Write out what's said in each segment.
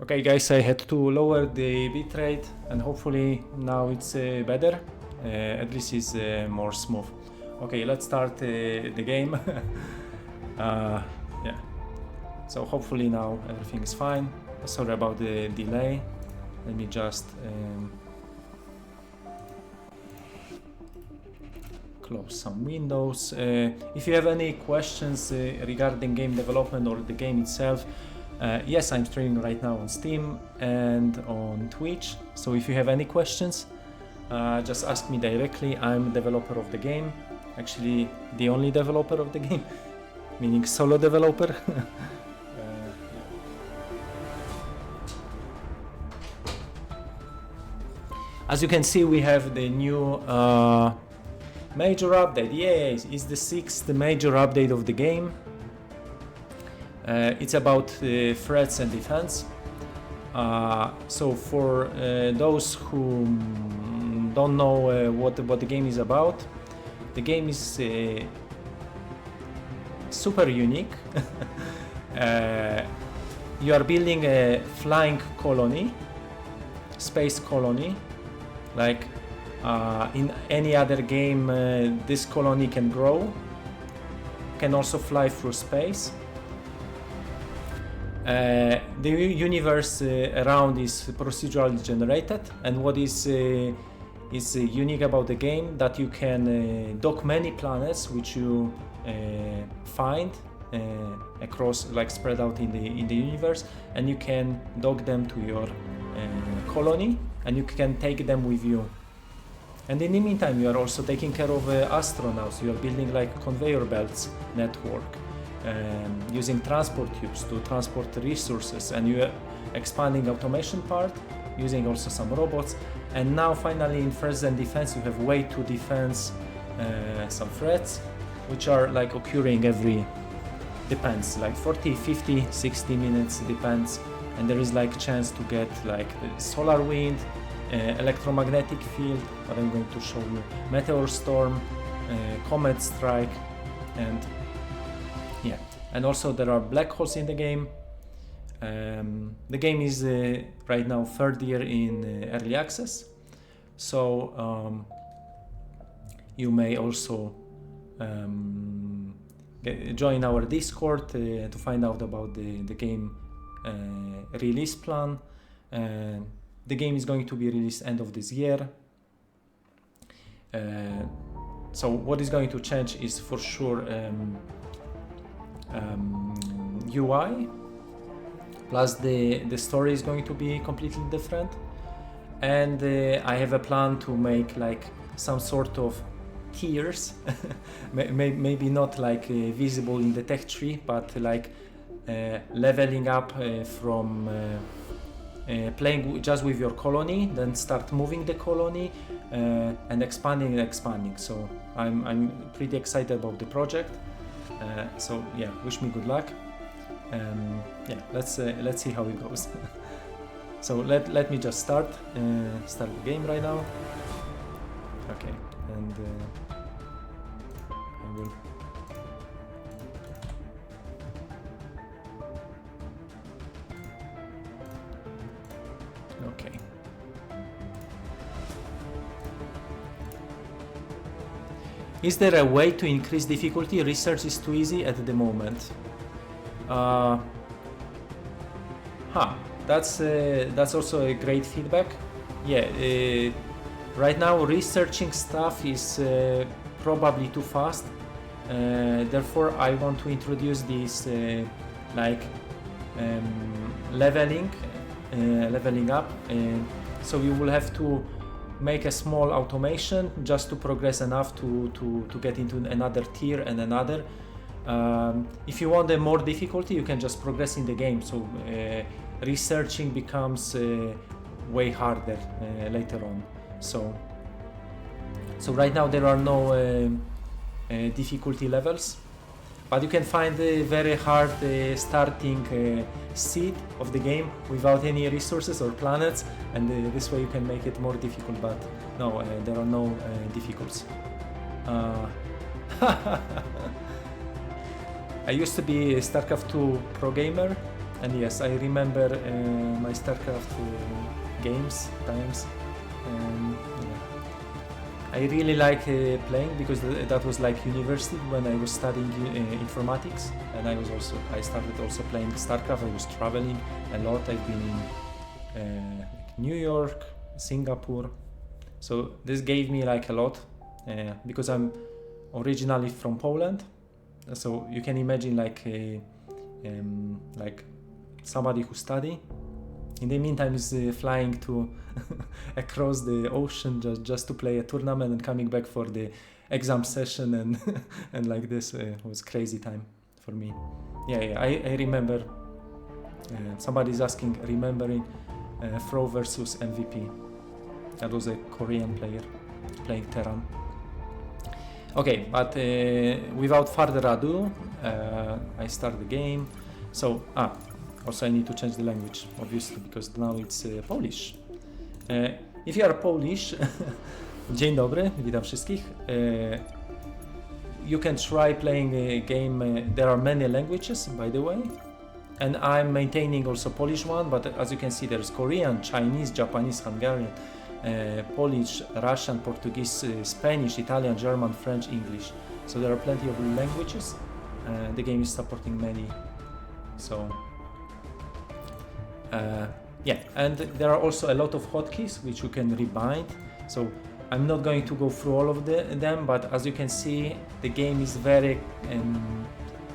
Okay guys, I had to lower the bitrate and hopefully now it's better. At least it's more smooth. Okay, let's start the game. Yeah, so hopefully now everything is fine. Sorry about the delay. Let me just close some windows. If you have any questions regarding game development or the game itself, yes, I'm streaming right now on Steam and on Twitch. So if you have any questions, just ask me directly. I'm developer of the game. Actually, the only developer of the game, meaning solo developer. As you can see, we have the new major update. Yes, it's the 6th major update of the game. It's about threats and defense. So for those who don't know what the game is about, the game is super unique. You are building a flying colony, space colony. Like in any other game, this colony can grow, can also fly through space. The universe around is procedurally generated, and what is unique about the game that you can dock many planets which you find across, like spread out in the universe, and you can dock them to your colony, and you can take them with you. And in the meantime, you are also taking care of astronauts. You are building like conveyor belts network, using transport tubes to transport resources, and you are expanding automation part, using also some robots. And now finally in threats and defense, you have way to defense some threats which are like occurring every, depends, like 40, 50, 60 minutes, depends. And there is like chance to get like solar wind, electromagnetic field, what I'm going to show you, meteor storm, comet strike, and yeah. And also there are black holes in the game. The game is right now 3rd year in early access, so you may also join our Discord to find out about the game release plan. The game is going to be released end of this year. So what is going to change is for sure UI, plus the story is going to be completely different. And I have a plan to make like some sort of tiers, maybe not like visible in the tech tree, but like leveling up from playing just with your colony, then start moving the colony and expanding. So I'm pretty excited about the project. So yeah, wish me good luck. Yeah, let's see how it goes. So let me just start the game right now. Okay, and I will. Okay. Is there a way to increase difficulty? Research is too easy at the moment. That's also a great feedback. Yeah, right now researching stuff is probably too fast. Therefore, I want to introduce this like leveling up. So you will have to make a small automation just to progress enough to get into another tier and another. If you want a more difficulty, you can just progress in the game. So researching becomes way harder later on. So right now there are no difficulty levels, but you can find a very hard starting seed of the game without any resources or planets, and this way you can make it more difficult. But no, there are no difficulties. I used to be a StarCraft 2 pro gamer, And yes, I remember my StarCraft games times. Yeah. I really like playing because that was like university when I was studying informatics, and I started also playing StarCraft. I was traveling a lot. I've been in like New York, Singapore, so this gave me like a lot because I'm originally from Poland, so you can imagine like somebody who study in the meantime is flying to across the ocean just to play a tournament and coming back for the exam session and and like this was crazy time for me. I remember somebody's asking, remembering Throw versus MVP. That was a Korean player playing Terran. Okay, but without further ado, I start the game. So, also I need to change the language, obviously, because now it's Polish. If you are Polish, dzień dobry, witam wszystkich. You can try playing a game. There are many languages, by the way, and I'm maintaining also Polish one. But as you can see, there's Korean, Chinese, Japanese, Hungarian, Polish, Russian, Portuguese, Spanish, Italian, German, French, English. So there are plenty of languages. The game is supporting many. So yeah, and there are also a lot of hotkeys which you can rebind. So I'm not going to go through all of them, but as you can see, the game is very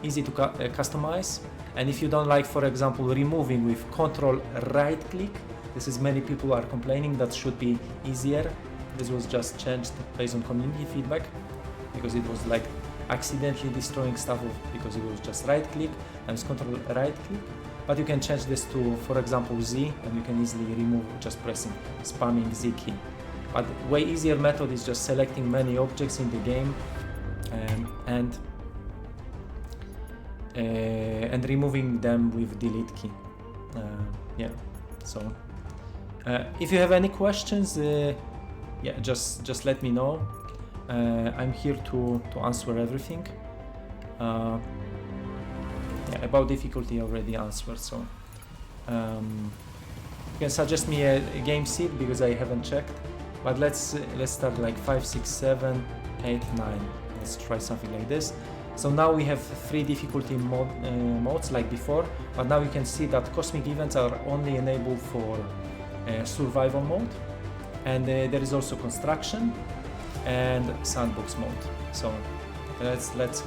easy to customize. And if you don't like, for example, removing with control right click, this is many people are complaining that should be easier. This was just changed based on community feedback because it was like accidentally destroying stuff because it was just right click and it's control right click. But you can change this to, for example, Z, and you can easily remove just pressing, spamming Z key. But way easier method is just selecting many objects in the game and removing them with delete key. Yeah. So if you have any questions, yeah, just let me know. I'm here to answer everything. Yeah, about difficulty I already answered, so you can suggest me a game seed because I haven't checked. But let's start like 5, 6, 7, 8, 9. Let's try something like this. So now we have 3 difficulty modes like before, but now you can see that cosmic events are only enabled for survival mode, and there is also construction and sandbox mode. So let's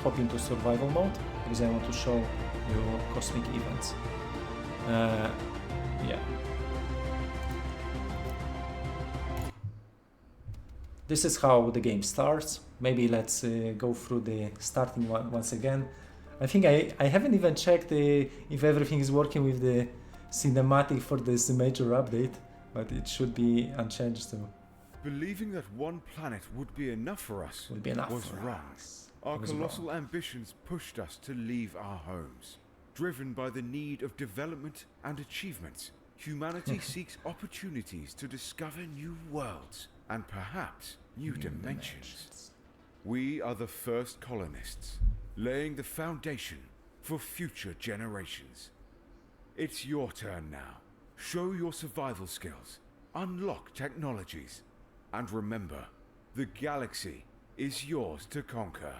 hop into survival mode because I want to show you cosmic events. Yeah. This is how the game starts. Maybe let's go through the starting one once again. I think I haven't even checked if everything is working with the cinematic for this major update, but it should be unchanged. So. Believing that one planet would be enough for us was wrong. Our colossal ambitions pushed us to leave our homes. Driven by the need of development and achievements, humanity seeks opportunities to discover new worlds and perhaps new dimensions. We are the first colonists, laying the foundation for future generations. It's your turn now. Show your survival skills, unlock technologies, and remember, the galaxy is yours to conquer.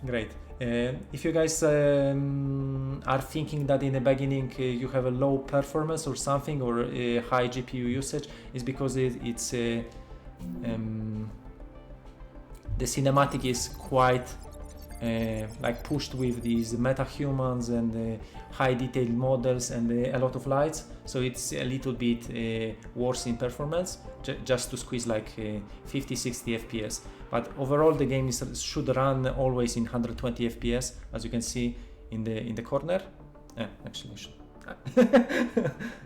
Great. If you guys are thinking that in the beginning you have a low performance or something, or a high GPU usage, is because it's the cinematic is quite like pushed with these metahumans and high detailed models and a lot of lights, so it's a little bit worse in performance, just to squeeze like 50-60 FPS. But overall the game should run always in 120 FPS, as you can see in the corner. Actually I should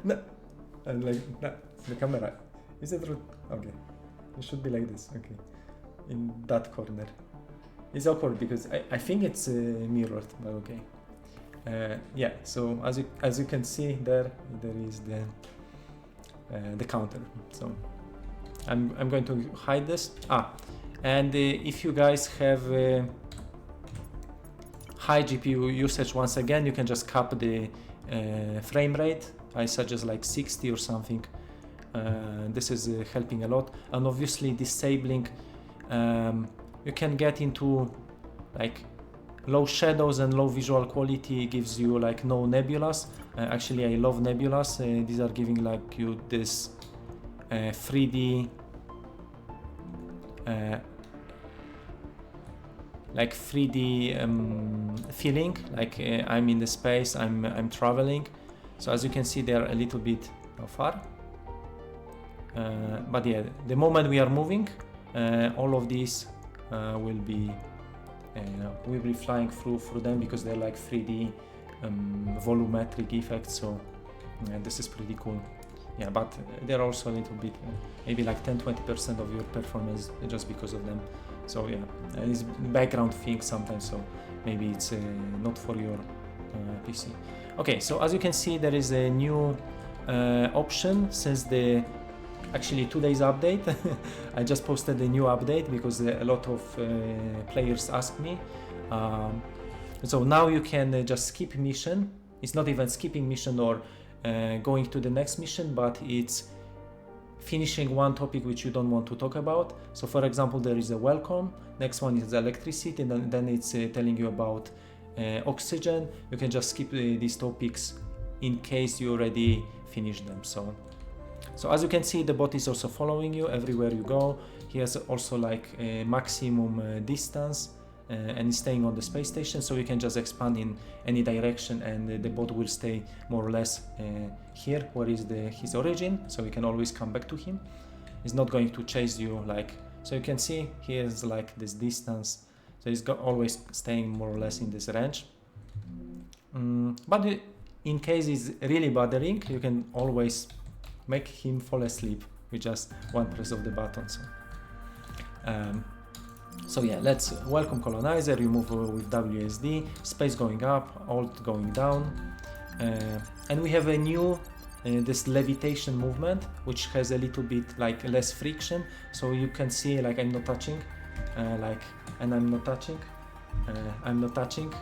no, and like no, the camera, is it okay, it should be like this, okay, in that corner. It's awkward because I think it's mirrored, but okay. Yeah, so as you can see there is the counter. So I'm going to hide this. And if you guys have high GPU usage, once again, you can just cap the frame rate. I suggest like 60 or something. This is helping a lot. And obviously disabling, you can get into like low shadows and low visual quality gives you like no nebulas. Actually, I love nebulas. These are giving like you this 3D like 3D feeling, like I'm in the space, I'm traveling. So as you can see, they're a little bit far. But yeah, the moment we are moving, all of these will be flying through them because they're like 3D volumetric effects. So this is pretty cool. Yeah, but they're also a little bit, maybe like 10-20% of your performance just because of them. So yeah, it's background thing sometimes, so maybe it's not for your PC. Okay, so as you can see, there is a new option since actually today's update. I just posted a new update because a lot of players asked me. So now you can just skip mission. It's not even skipping mission or going to the next mission, but it's finishing one topic which you don't want to talk about. So for example, there is a welcome, next one is electricity, and then it's telling you about oxygen. You can just skip these topics in case you already finished them. So as you can see, the bot is also following you everywhere you go. He has also like a maximum distance and is staying on the space station, so you can just expand in any direction and the bot will stay more or less here where is his origin, so you can always come back to him. He's not going to chase you, like, so you can see he has like this distance, so he's always staying more or less in this range. But in case he's really bothering, you can always make him fall asleep with just one press of the button. So yeah, let's welcome colonizer. You move with WSD, space going up, alt going down, and we have a new this levitation movement, which has a little bit like less friction. So you can see like I'm not touching, and I'm not touching, I'm not touching.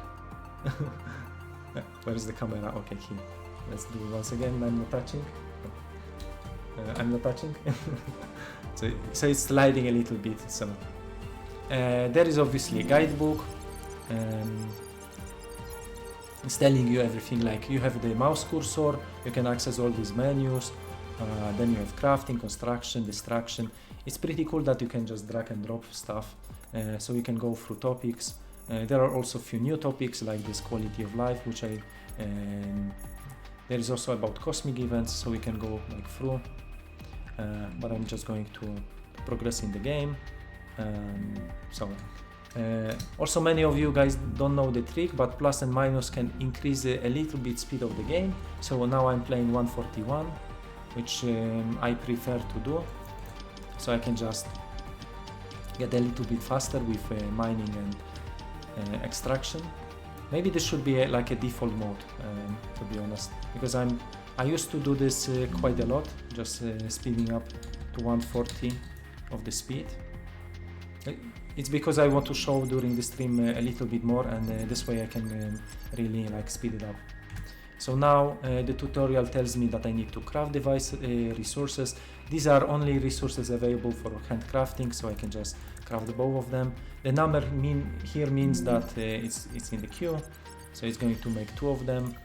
Where is the camera? Okay, here. Let's do it once again. I'm not touching. I'm not touching. so it's sliding a little bit. So. There is obviously a guidebook. It's telling you everything, like you have the mouse cursor, you can access all these menus, then you have crafting, construction, destruction. It's pretty cool that you can just drag and drop stuff, so you can go through topics. There are also a few new topics like this quality of life, which there is also about cosmic events, so we can go like through, but I'm just going to progress in the game. Also many of you guys don't know the trick, but plus and minus can increase a little bit speed of the game. So now I'm playing 141, which I prefer to do, so I can just get a little bit faster with mining and extraction. Maybe this should be like a default mode, to be honest, because I used to do this quite a lot, just speeding up to 140 of the speed. It's because I want to show during the stream a little bit more, and this way I can really like speed it up. So now the tutorial tells me that I need to craft device resources. These are only resources available for handcrafting, so I can just craft both of them. The number here means that it's in the queue, so it's going to make 2 of them.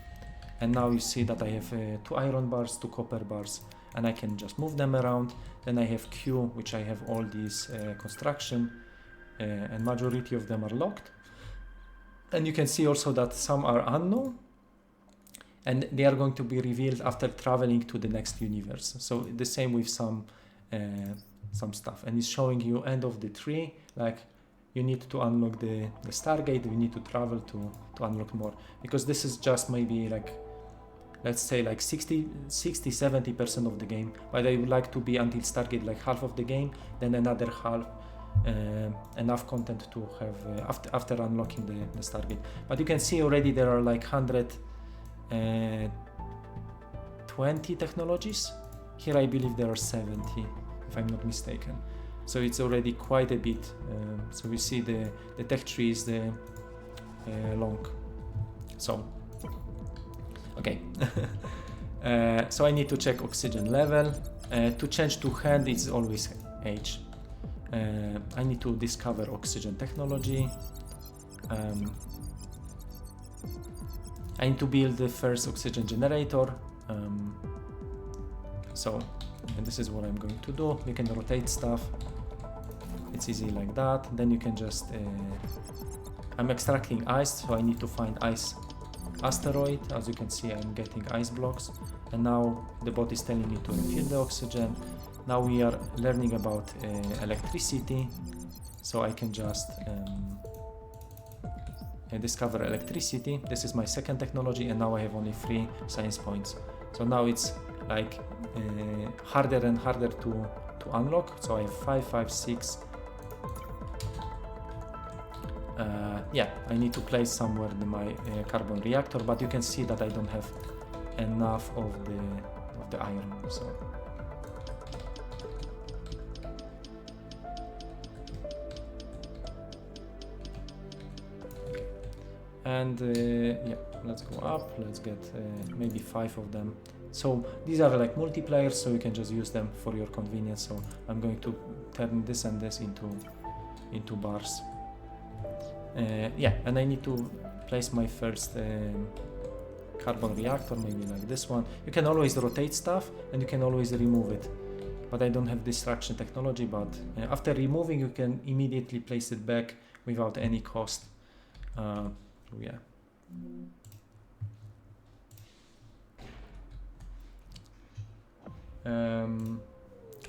And now you see that I have 2 iron bars, 2 copper bars, and I can just move them around. Then I have Q, which I have all these construction, and majority of them are locked. And you can see also that some are unknown, and they are going to be revealed after traveling to the next universe. So the same with some stuff, and it's showing you end of the tree, like you need to unlock the Stargate, you need to travel to unlock more, because this is just maybe like, let's say like 60-70% of the game, but I would like to be until Stargate like half of the game, then another half, enough content to have after unlocking the Stargate. But you can see already there are like 120 technologies. Here I believe there are 70, if I'm not mistaken. so it's already quite a bit. So we see the tech tree is the long. So okay. So I need to check oxygen level. To change to hand, it's always H. I need to discover oxygen technology. I need to build the first oxygen generator. So this is what I'm going to do. You can rotate stuff. It's easy like that. Then you can just I'm extracting ice, so I need to find ice asteroid. As you can see, I'm getting ice blocks, and now the bot is telling me to refill the oxygen. Now we are learning about electricity, so I can just discover electricity. This is my second technology, and now I have only 3 science points. So now it's like harder and harder to unlock. So I have 5, 5, 6. Yeah, I need to place somewhere my carbon reactor, but you can see that I don't have enough of the iron. So and yeah, let's go up. Let's get maybe 5 of them. So these are like multipliers, so you can just use them for your convenience. So I'm going to turn this and this into bars. Yeah, and I need to place my first carbon reactor, maybe like this one. You can always rotate stuff and you can always remove it, but I don't have distraction technology. But after removing, you can immediately place it back without any cost. Yeah.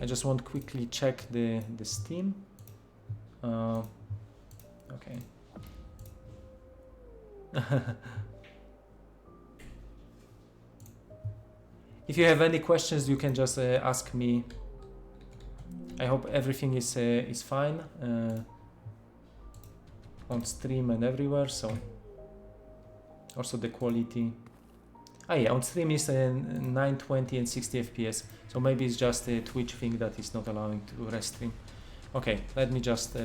I just want to quickly check the Steam. Okay. If you have any questions, you can just ask me. I hope everything is fine on stream and everywhere. So also the quality. Yeah, on stream is 920 and 60 FPS. So maybe it's just a Twitch thing that is not allowing to restream. Okay, let me just.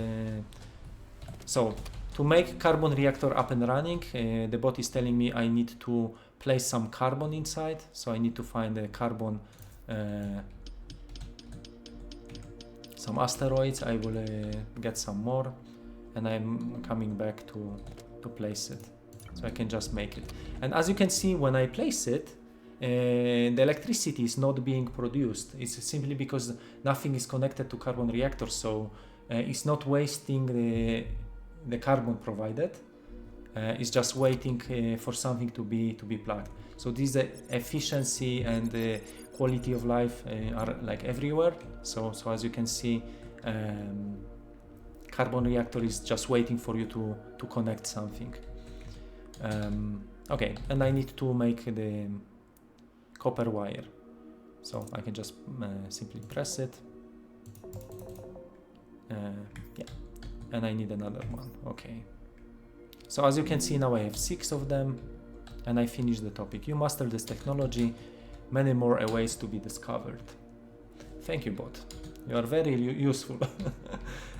So to make carbon reactor up and running, the bot is telling me I need to place some carbon inside. So I need to find a carbon, some asteroids. I will get some more, and I'm coming back to place it. So I can just make it. And as you can see, when I place it, the electricity is not being produced. It's simply because nothing is connected to carbon reactor, so it's not wasting the carbon provided. It's just waiting for something to be plugged. So this efficiency and the quality of life are like everywhere. So as you can see, carbon reactor is just waiting for you to connect something. Okay, and I need to make the copper wire. So I can just simply press it. Yeah, and I need another one. Okay. So as you can see, now I have 6 of them, and I finished the topic. You master this technology. Many more ways to be discovered. Thank you, bot. You are very useful.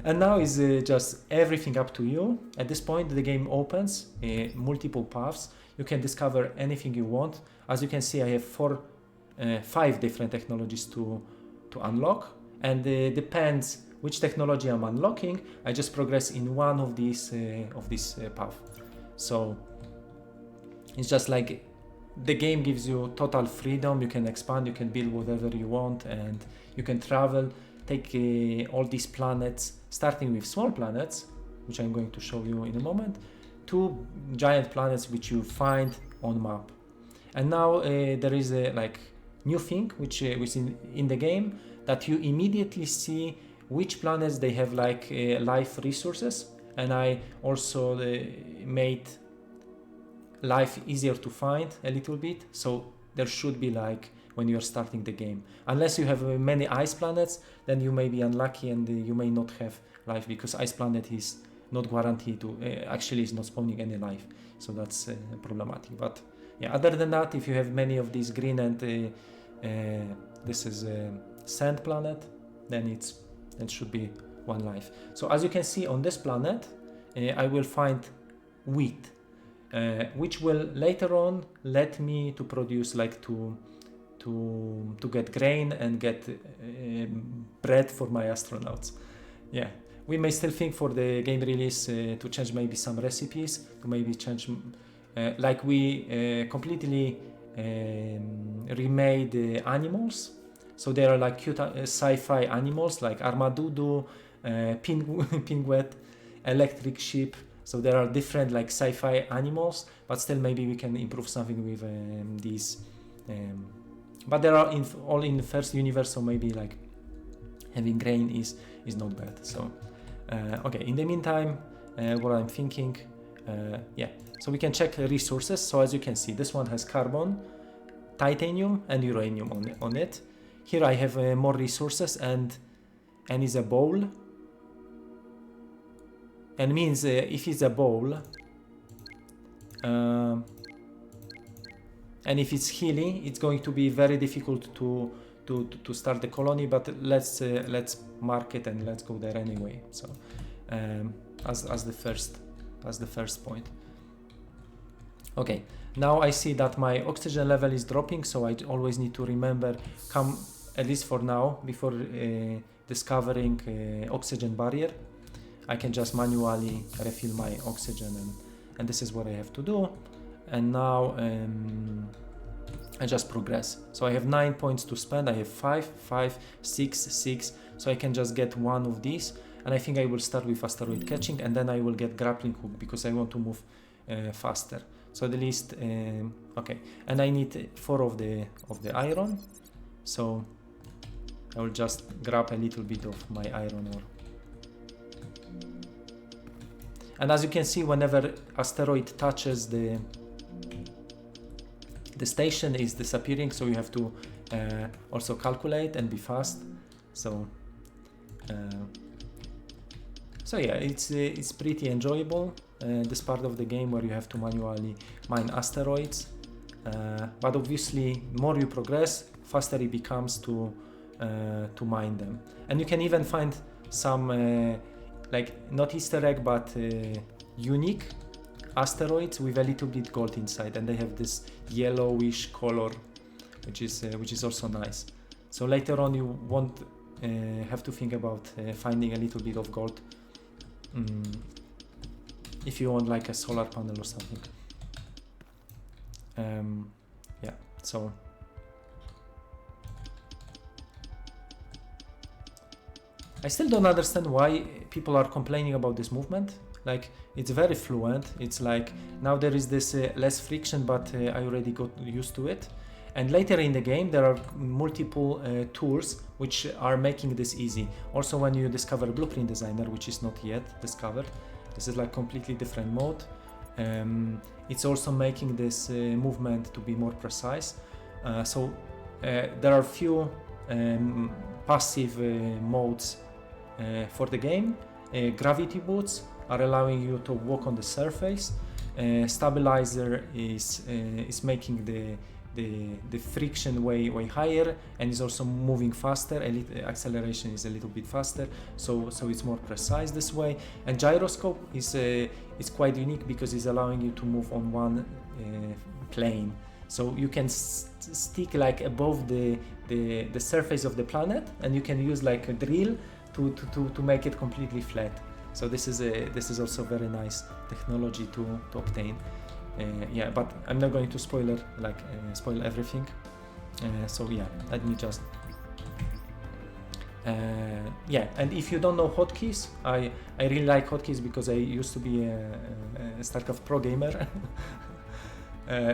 And now is just everything up to you. At this point, the game opens multiple paths. You can discover anything you want. As you can see, I have 5 different technologies to unlock, and depends which technology I'm unlocking. I just progress in one of these path. So it's just like the game gives you total freedom. You can expand, you can build whatever you want, and you can travel, take all these planets, starting with small planets, which I'm going to show you in a moment, to giant planets which you find on map. And now there is a like new thing which is in the game, that you immediately see which planets they have like life resources, and I also made life easier to find a little bit. So there should be like when you're starting the game, unless you have many ice planets, then you may be unlucky and you may not have life, because ice planet is not guaranteed to actually is not spawning any life, so that's problematic. But yeah, other than that, if you have many of these green and this is a sand planet, then it's That should be 1 life. So as you can see on this planet, I will find wheat, which will later on let me to produce like to get grain and get bread for my astronauts. Yeah, we may still think for the game release to change maybe some recipes, to maybe change like we completely remade the animals. So there are like cute sci-fi animals like armadillo, penguin, electric sheep. So there are different like sci-fi animals, but still maybe we can improve something with these. But there are all in the first universe, so maybe like having grain is not bad. So okay, in the meantime, what I'm thinking, yeah, so we can check resources. So as you can see, this one has carbon, titanium and uranium on it. Here I have more resources and is a bowl. And means if it's a bowl, and if it's hilly, it's going to be very difficult to start the colony. But let's mark it and let's go there anyway. So as the first point. Okay, now I see that my oxygen level is dropping, so I always need to remember, come at least for now, before discovering oxygen barrier, I can just manually refill my oxygen, and this is what I have to do. And now I just progress. So I have 9 points to spend. I have 5, 5, 6, 6. So I can just get one of these, and I think I will start with asteroid catching, and then I will get grappling hook because I want to move faster. So at least okay, and I need 4 of the iron. So I will just grab a little bit of my iron ore. And as you can see, whenever asteroid touches the station is disappearing, so you have to also calculate and be fast. So so yeah, it's pretty enjoyable, this part of the game where you have to manually mine asteroids. But obviously, more you progress, faster it becomes to mine them. And you can even find some like not Easter egg, but unique asteroids with a little bit gold inside, and they have this yellowish color, which is also nice. So later on you won't have to think about finding a little bit of gold if you want like a solar panel or something. Yeah, so I still don't understand why people are complaining about this movement. Like, it's very fluent. It's like now there is this less friction, but I already got used to it. And later in the game there are multiple tools which are making this easy. Also, when you discover Blueprint Designer, which is not yet discovered, this is like completely different mode. It's also making this movement to be more precise. So there are few passive modes for the game. Gravity boots are allowing you to walk on the surface. Stabilizer is making the friction way higher, and is also moving faster. Acceleration is a little bit faster, so it's more precise this way. And gyroscope is quite unique because it's allowing you to move on one plane. So you can stick like above the surface of the planet, and you can use like a drill to make it completely flat. So this is also very nice technology to obtain. Yeah, but I'm not going to spoil everything. So yeah, let me just yeah. And if you don't know hotkeys, I really like hotkeys because I used to be a StarCraft pro gamer.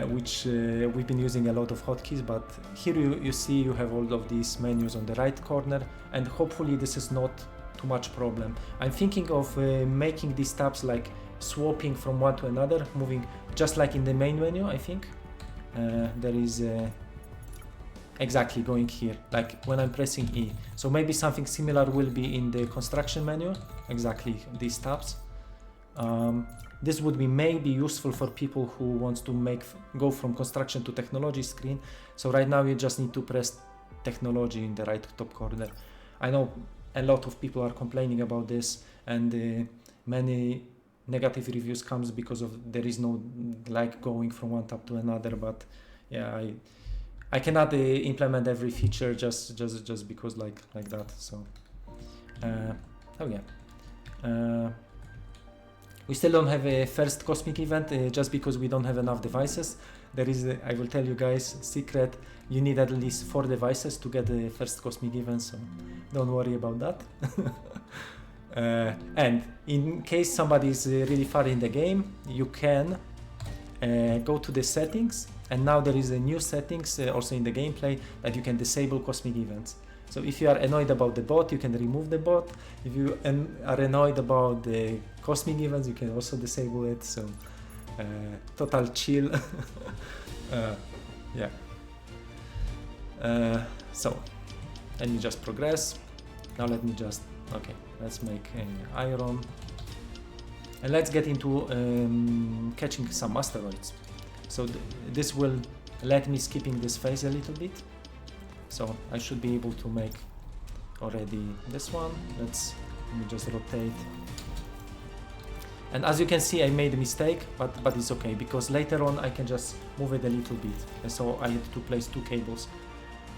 Which we've been using a lot of hotkeys, but here you see you have all of these menus on the right corner, and hopefully this is not too much problem. I'm thinking of making these tabs like swapping from one to another, moving just like in the main menu. I think there is exactly going here, like when I'm pressing E. So maybe something similar will be in the construction menu, exactly these tabs. This would be maybe useful for people who want to go from construction to technology screen. So right now you just need to press technology in the right top corner. I know a lot of people are complaining about this, and many negative reviews comes because of there is no like going from one tab to another. But yeah, I cannot implement every feature just because like that. So oh yeah, we still don't have a first cosmic event just because we don't have enough devices. There is I will tell you guys secret, you need at least 4 devices to get the first cosmic event, so don't worry about that. And in case somebody is really far in the game, you can go to the settings, and now there is a new settings also in the gameplay that you can disable cosmic events. So if you are annoyed about the bot, you can remove the bot. If you are annoyed about the cosmic events, you can also disable it. So total chill. Yeah. So let me just progress. Now let me just, okay, let's make iron. And let's get into catching some asteroids. So this will let me skipping this phase a little bit. So I should be able to make already this one. Let me just rotate. And as you can see, I made a mistake, but it's okay, because later on I can just move it a little bit. And so I had to place 2 cables.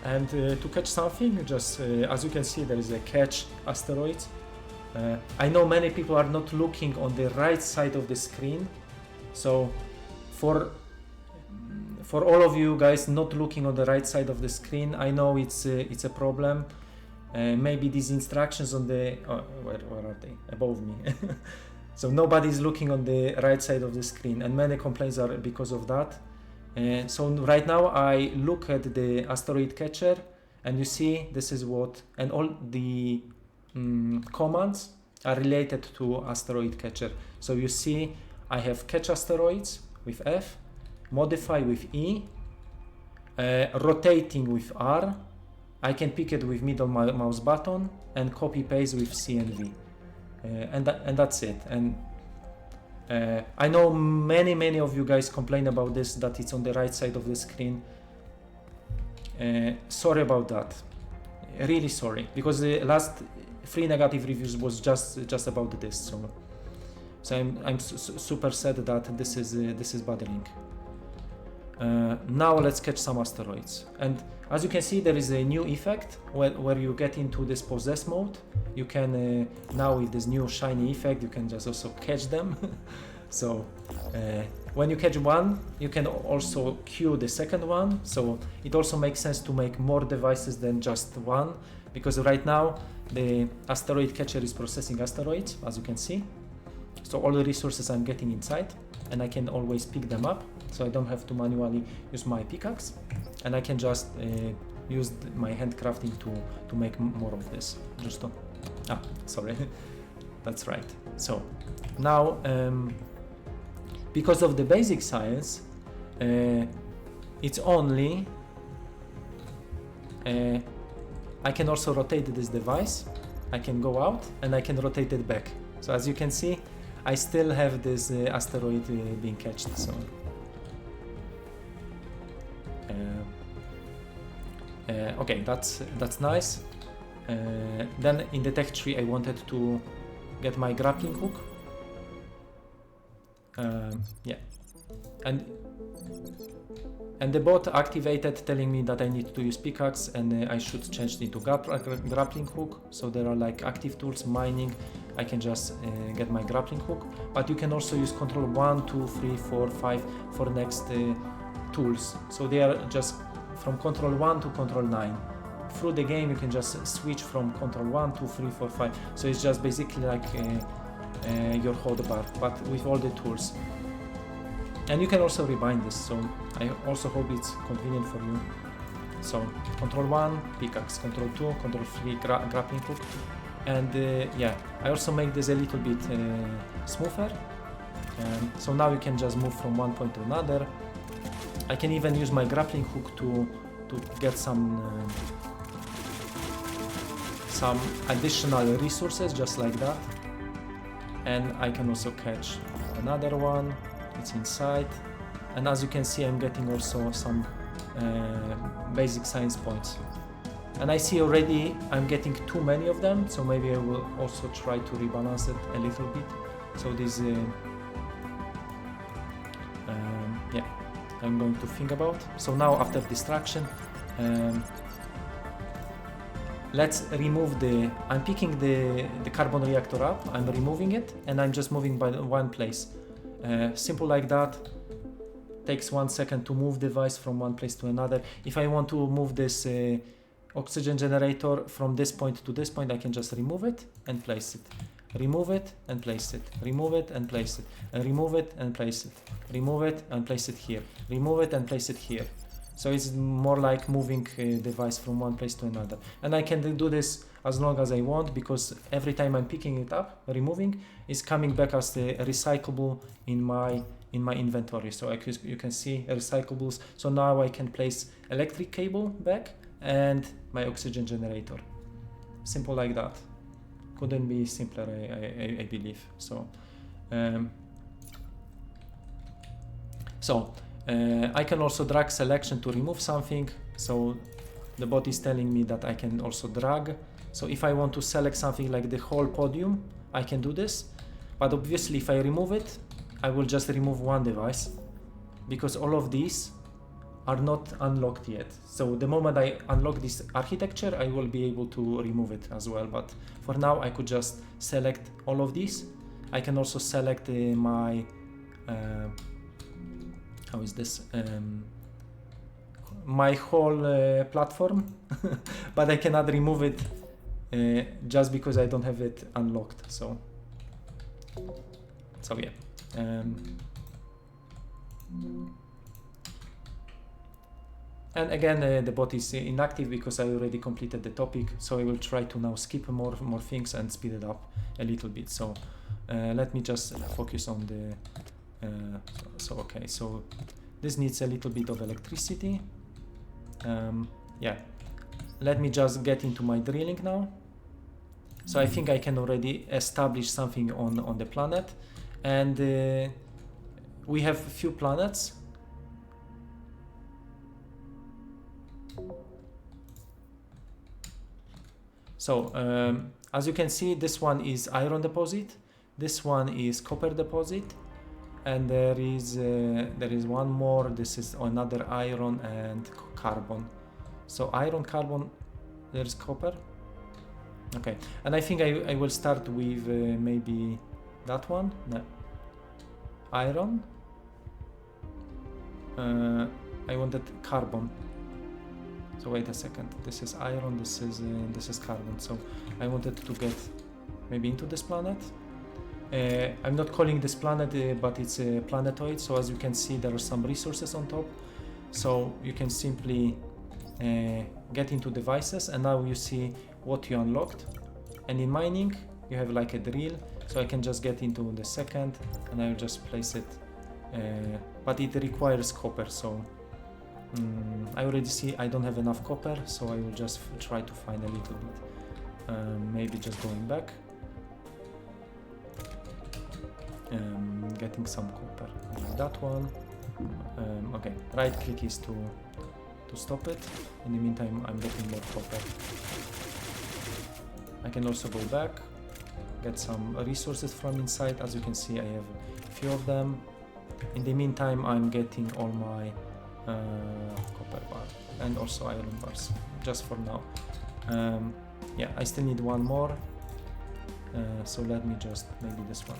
And to catch something, just as you can see, there is a catch asteroids. I know many people are not looking on the right side of the screen. So for all of you guys not looking on the right side of the screen, I know it's a problem. Maybe these instructions on the where are they? Above me. So nobody's looking on the right side of the screen, and many complaints are because of that. So right now I look at the asteroid catcher, and you see this is what, and all the commands are related to asteroid catcher. So you see I have catch asteroids with F, modify with E, rotating with R, I can pick it with middle mouse button, and copy paste with C and V. And that's it. And I know many of you guys complain about this, that it's on the right side of the screen. Sorry about that, really sorry, because the last 3 negative reviews was just about this. So I'm super sad that this is bothering. Now let's catch some asteroids, and as you can see, there is a new effect where you get into this possess mode. You can now, with this new shiny effect, you can just also catch them. So when you catch one, you can also queue the second one. So it also makes sense to make more devices than just one, because right now the asteroid catcher is processing asteroids, as you can see. So all the resources I'm getting inside, and I can always pick them up. So I don't have to manually use my pickaxe, and I can just use my handcrafting to make more of this. Just to, sorry, that's right. So now, because of the basic science, it's only I can also rotate this device. I can go out and I can rotate it back. So as you can see, I still have this asteroid being catched. So. Okay, that's nice. Then in the tech tree, I wanted to get my grappling hook. Yeah, and the bot activated, telling me that I need to use pickaxe, and I should change it into grappling hook. So there are like active tools, mining. I can just get my grappling hook, but you can also use control 1, 2, 3, 4, 5 for next tools. So they are just from control 1 to control 9. Through the game you can just switch from control 1, 2, 3, 4, 5. So it's just basically like your hotbar, but with all the tools. And you can also rebind this, so I also hope it's convenient for you. So control 1, pickaxe, control 2, control 3, grappling hook. And yeah, I also make this a little bit smoother. So now you can just move from one point to another. I can even use my grappling hook to get some additional resources, just like that. And I can also catch another one. It's inside, and as you can see, I'm getting also some basic science points. And I see already I'm getting too many of them, so maybe I will also try to rebalance it a little bit. So this, yeah, I'm going to think about. So now after distraction, let's remove I'm picking the carbon reactor up, I'm removing it, and I'm just moving by one place. Simple like that. Takes 1 second to move the device from one place to another. If I want to move this oxygen generator from this point to this point, I can just remove it and place it. Remove it and place it. Remove it and place it. And remove it and place it. Remove it and place it here. Remove it and place it here. So it's more like moving a device from one place to another. And I can do this as long as I want, because every time I'm picking it up, removing, it's coming back as the recyclable in my inventory. So you can see recyclables. So now I can place electric cable back and my oxygen generator. Simple like that. Couldn't be simpler, I believe. So, I can also drag selection to remove something. So the bot is telling me that I can also drag. So if I want to select something like the whole podium, I can do this. But obviously if I remove it, I will just remove one device, because all of these are not unlocked yet. So the moment I unlock this architecture, I will be able to remove it as well. But for now, I could just select all of these. I can also select my, how is this? My whole platform, but I cannot remove it just because I don't have it unlocked. So yeah. And again, the bot is inactive because I already completed the topic, so I will try to now skip more things and speed it up a little bit. So let me just focus on the okay, so this needs a little bit of electricity. Yeah, let me just get into my drilling now. So I think I can already establish something on the planet, and we have a few planets. So as you can see, this one is iron deposit, this one is copper deposit, and there is one more. This is another iron and carbon. So iron, carbon, there's copper. Okay, and I think I will start with maybe that one. No. Iron. I wanted carbon. So wait a second. This is iron. This is carbon. So I wanted to get maybe into this planet. I'm not calling this planet, but it's a planetoid. So as you can see, there are some resources on top. So you can simply get into devices, and now you see what you unlocked. And in mining, you have like a drill. So I can just get into the second, and I will just place it. But it requires copper. So I already see I don't have enough copper. So I will just try to find a little bit. Maybe just going back. Getting some copper. Like that one. Okay, right click is to stop it. In the meantime, I'm getting more copper. I can also go back, get some resources from inside. As you can see, I have a few of them. In the meantime, I'm getting all my copper bar and also iron bars, just for now. Yeah, I still need one more. So let me just, maybe this one.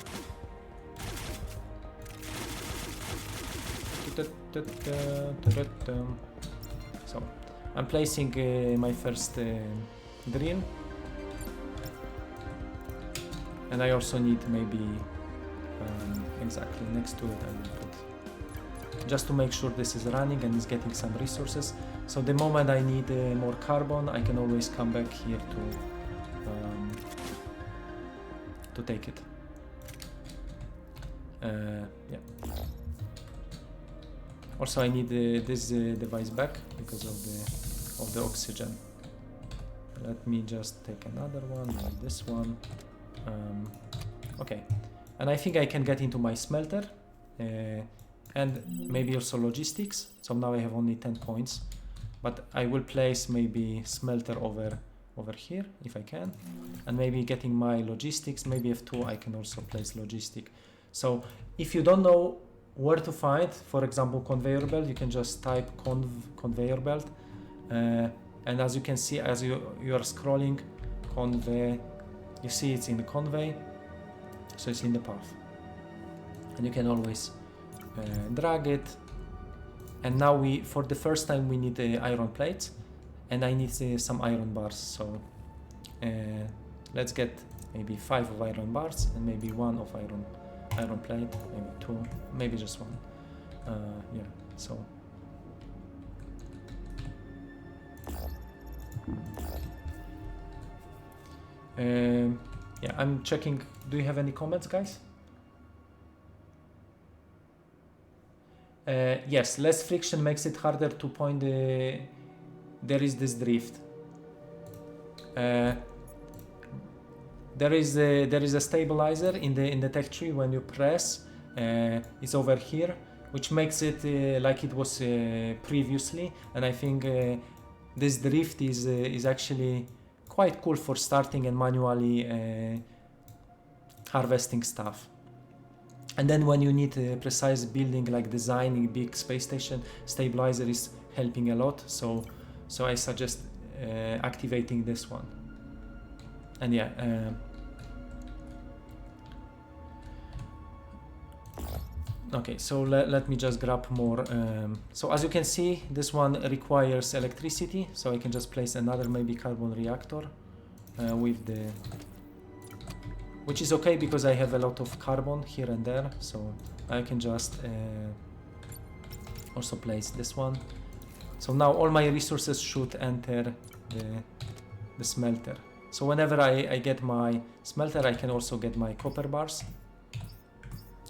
So I'm placing my first drill, and I also need maybe exactly next to it I will put, just to make sure this is running and is getting some resources. So the moment I need more carbon, I can always come back here to take it. Yeah. Also, I need this device back because of the oxygen. Let me just take another one, like this one. Okay, and I think I can get into my smelter and maybe also logistics. So now I have only 10 points. but I will place maybe smelter over here if I can, and maybe getting my logistics, maybe F2 I can also place logistic. So if you don't know where to find, for example, conveyor belt, you can just type conveyor belt, and as you can see, as you are scrolling, you see it's in the convey, so it's in the path, and you can always drag it. And now for the first time we need iron plates, and I need some iron bars, so let's get maybe 5 of iron bars and maybe 1 of iron plate, maybe 2, maybe just 1. Yeah, so yeah, I'm checking. Do you have any comments, guys? Yes, less friction makes it harder to point. There is this drift. There is a stabilizer in the tech tree. When you press, it's over here, which makes it like it was previously. And I think this drift is actually quite cool for starting and manually harvesting stuff. And then when you need a precise building, like designing big space station, stabilizer is helping a lot. So I suggest activating this one. And yeah, okay, so let me just grab more. So as you can see, this one requires electricity, so I can just place another maybe carbon reactor with the, which is okay because I have a lot of carbon here and there, so I can just also place this one. So now all my resources should enter the smelter. So whenever I get my smelter, I can also get my copper bars.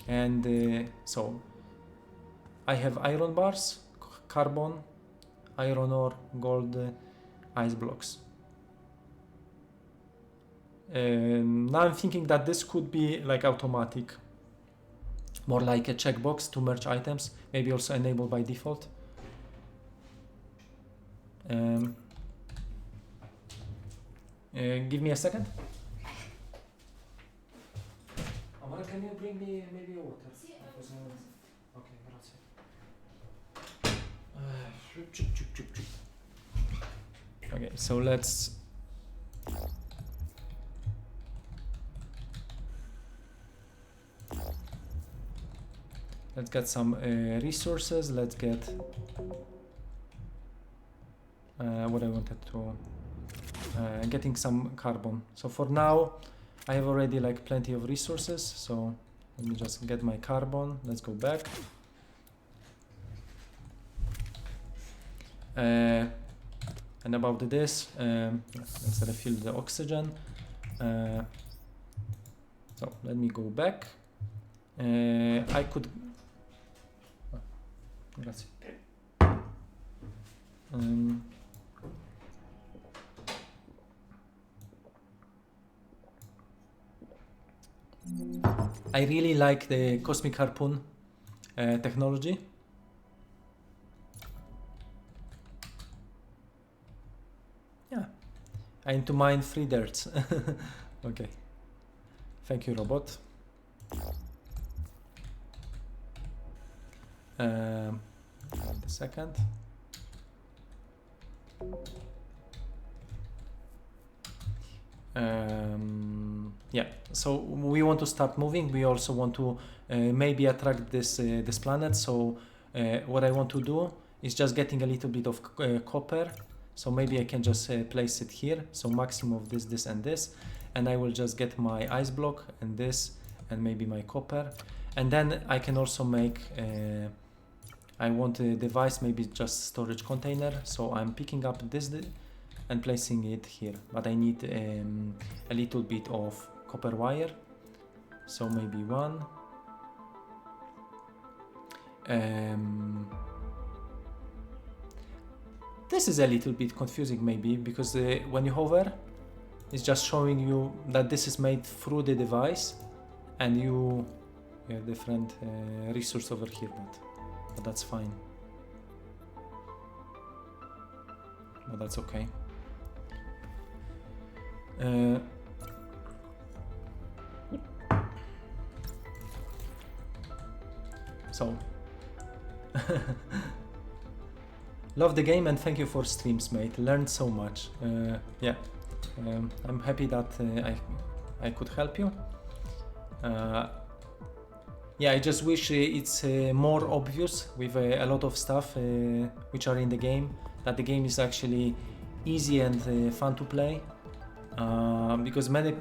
And so I have iron bars, carbon, iron ore, gold, ice blocks. Now I'm thinking that this could be like automatic, more like a checkbox to merge items, maybe also enabled by default. Give me a second. Amara, can you bring me maybe water? Okay, grazie. Okay, so let's get some resources. Let's get what I wanted to getting some carbon. So for now I have already like plenty of resources, so let me just get my carbon. Let's go back. And about this, let's refill the oxygen. So let me go back. I could grazie. I really like the cosmic harpoon technology. Yeah, I need to mine 3 dirts. Okay, thank you, robot. Wait a second. Yeah, so we want to start moving. We also want to maybe attract this planet. So what I want to do is just getting a little bit of copper. So maybe I can just place it here. So maximum of this and this, and I will just get my ice block and this, and maybe my copper, and then I can also make. I want a device, maybe just storage container. So I'm picking up this and placing it here, but I need a little bit of copper wire, so maybe 1. This is a little bit confusing maybe, because when you hover, it's just showing you that this is made through the device, and you have different resource over here, but that's fine. but that's okay. So love the game and thank you for streams, mate. Learned so much. Yeah, I'm happy that I could help you. Yeah, I just wish it's more obvious with a lot of stuff which are in the game, that the game is actually easy and fun to play. Because maybe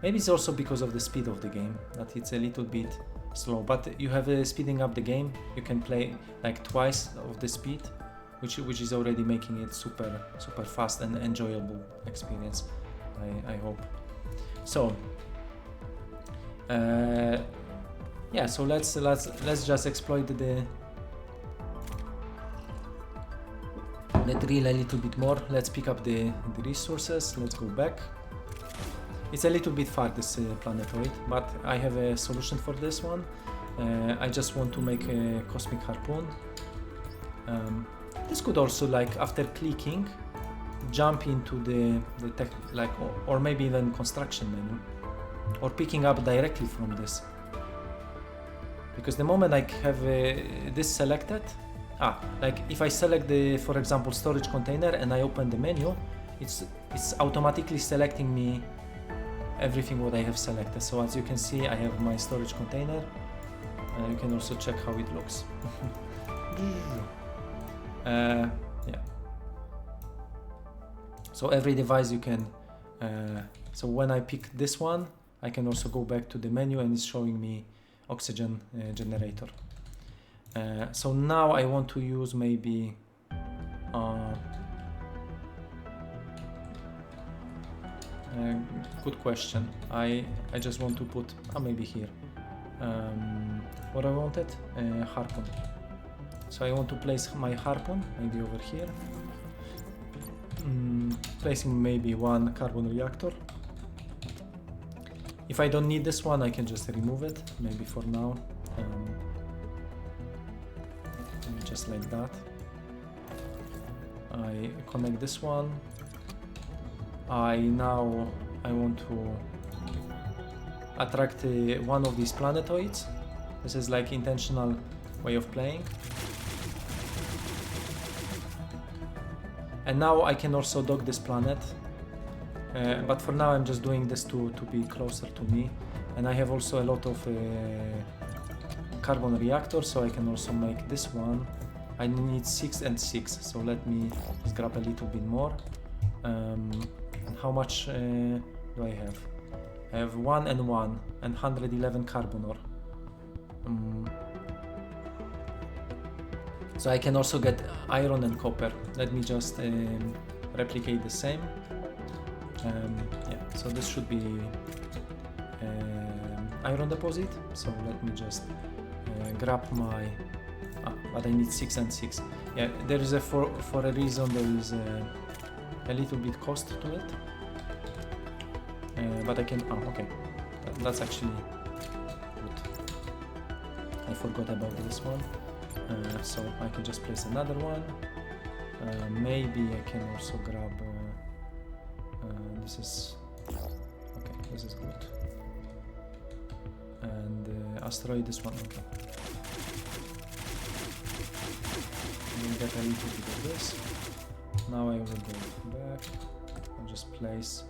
it's also because of the speed of the game, that it's a little bit slow, but you have speeding up the game. You can play like twice of the speed, which is already making it super fast and enjoyable experience, I hope. So yeah, so let's just exploit the drill a little bit more. Let's pick up the resources. Let's go back. It's a little bit far, this planetoid, but I have a solution for this one. I just want to make a cosmic harpoon. This could also, like, after clicking, jump into the tech, like, or maybe even construction menu, or picking up directly from this. Because the moment I have this selected, like if I select the, for example, storage container and I open the menu, it's automatically selecting me everything what I have selected. So as you can see, I have my storage container. You can also check how it looks. Yeah. So every device you can. So when I pick this one, I can also go back to the menu and it's showing me oxygen generator. So now I want to use maybe good question. I just want to put maybe here what I wanted, harpoon. So I want to place my harpoon maybe over here, placing maybe one carbon reactor. If I don't need this one, I can just remove it, maybe for now. Just like that. I connect this one. I want to attract one of these planetoids. This is like intentional way of playing. And now I can also dock this planet. But for now I'm just doing this to be closer to me. And I have also a lot of carbon reactors, so I can also make this one. I need 6 and 6, so let me just grab a little bit more. And how much do I have? I have 1 and 1 and 111 carbon ore. So I can also get iron and copper. Let me just replicate the same. Yeah, so this should be iron deposit. So let me just grab my. But I need 6 and 6. Yeah, there is for a reason there is a little bit cost to it. But I can. Okay, that's actually good. I forgot about this one. So I can just place another one. Maybe I can also grab. This is okay. This is good. And asteroid, this one. Okay. We'll get a little bit of this. Now I will go back. I'll just place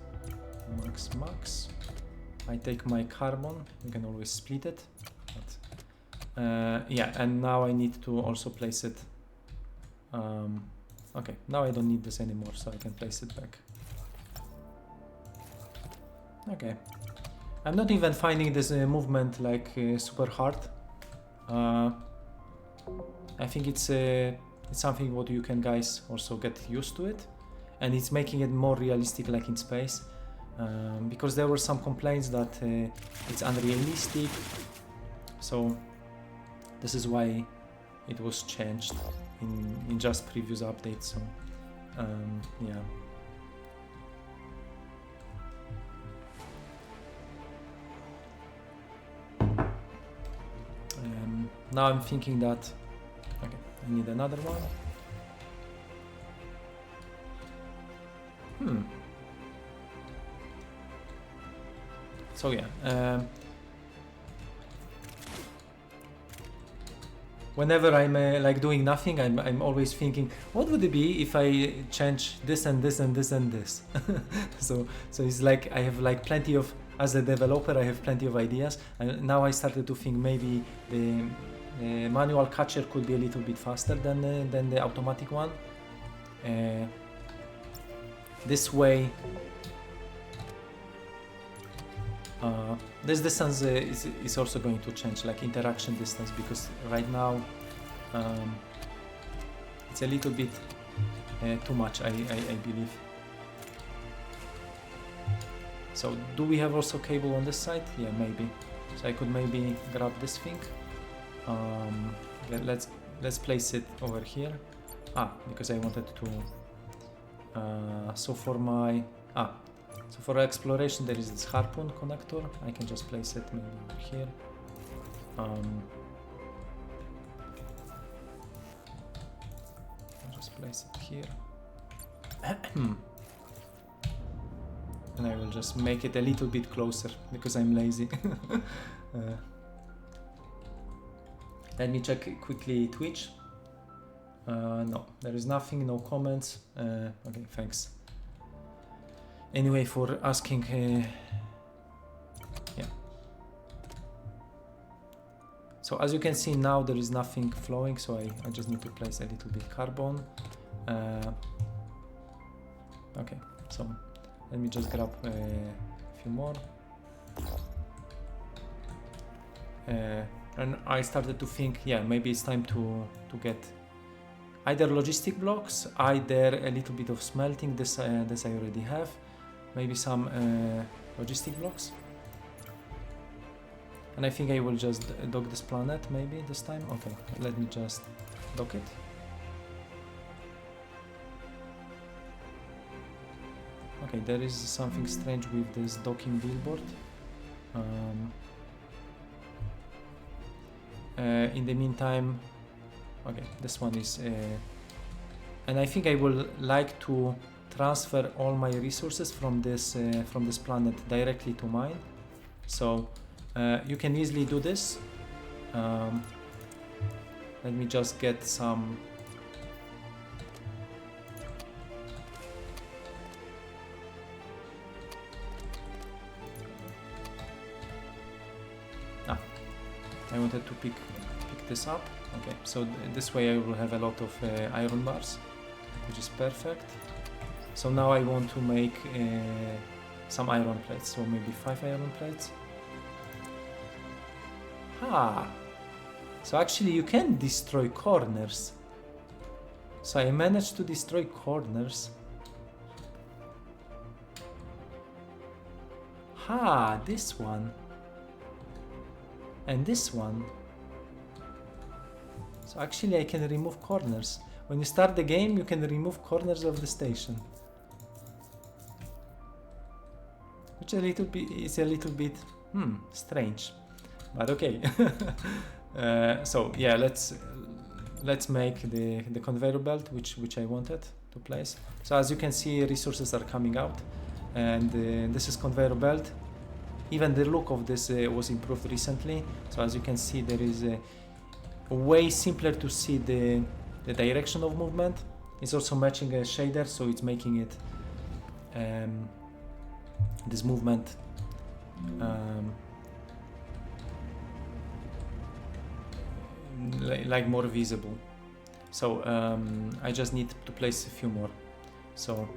max. I take my carbon. You can always split it. But, yeah, and now I need to also place it. Okay, now I don't need this anymore, so I can place it back. Okay, I'm not even finding this movement like super hard. I think it's something what you can guys also get used to it, and it's making it more realistic, like in space. Because there were some complaints that it's unrealistic, so this is why it was changed in just previous updates. So yeah. Now I'm thinking that okay, I need another one. So yeah, whenever I'm like doing nothing, I'm always thinking, what would it be if I change this and this and this and this? so it's like I have like plenty of, as a developer, I have plenty of ideas, and now I started to think maybe the manual catcher could be a little bit faster than the automatic one. This way, this distance is also going to change, like interaction distance, because right now it's a little bit too much, I believe. So do we have also cable on this side? Yeah, maybe. So I could maybe grab this thing. Let's place it over here. Because I wanted to. So for exploration there is this harpoon connector. I can just place it maybe over here. I'll just place it here. And I will just make it a little bit closer because I'm lazy. Let me check quickly Twitch. No, there is nothing, no comments. Okay, thanks. Anyway, for asking. Yeah. So as you can see now, there is nothing flowing, so I just need to place a little bit carbon. Okay, so let me just grab a few more. And I started to think, yeah, maybe it's time to get either logistic blocks, either a little bit of smelting. This I already have. Maybe some logistic blocks. And I think I will just dock this planet maybe this time. Okay, let me just dock it. Okay, there is something strange with this docking billboard. In the meantime, okay, this one is, and I think I will like to transfer all my resources from this planet directly to mine. So you can easily do this. Let me just get some. I wanted to pick this up. Okay, so this way I will have a lot of iron bars, which is perfect. So now I want to make some iron plates, so maybe 5 iron plates. So actually you can destroy corners. So I managed to destroy corners. This one. And this one. So actually I can remove corners. When you start the game, you can remove corners of the station. Which is a little bit strange. But okay. So yeah, let's make the conveyor belt which I wanted to place. So as you can see, resources are coming out, and this is conveyor belt. Even the look of this was improved recently. So as you can see, there is a way simpler to see the direction of movement. It's also matching a shader, so it's making it this movement like more visible. So I just need to place a few more. So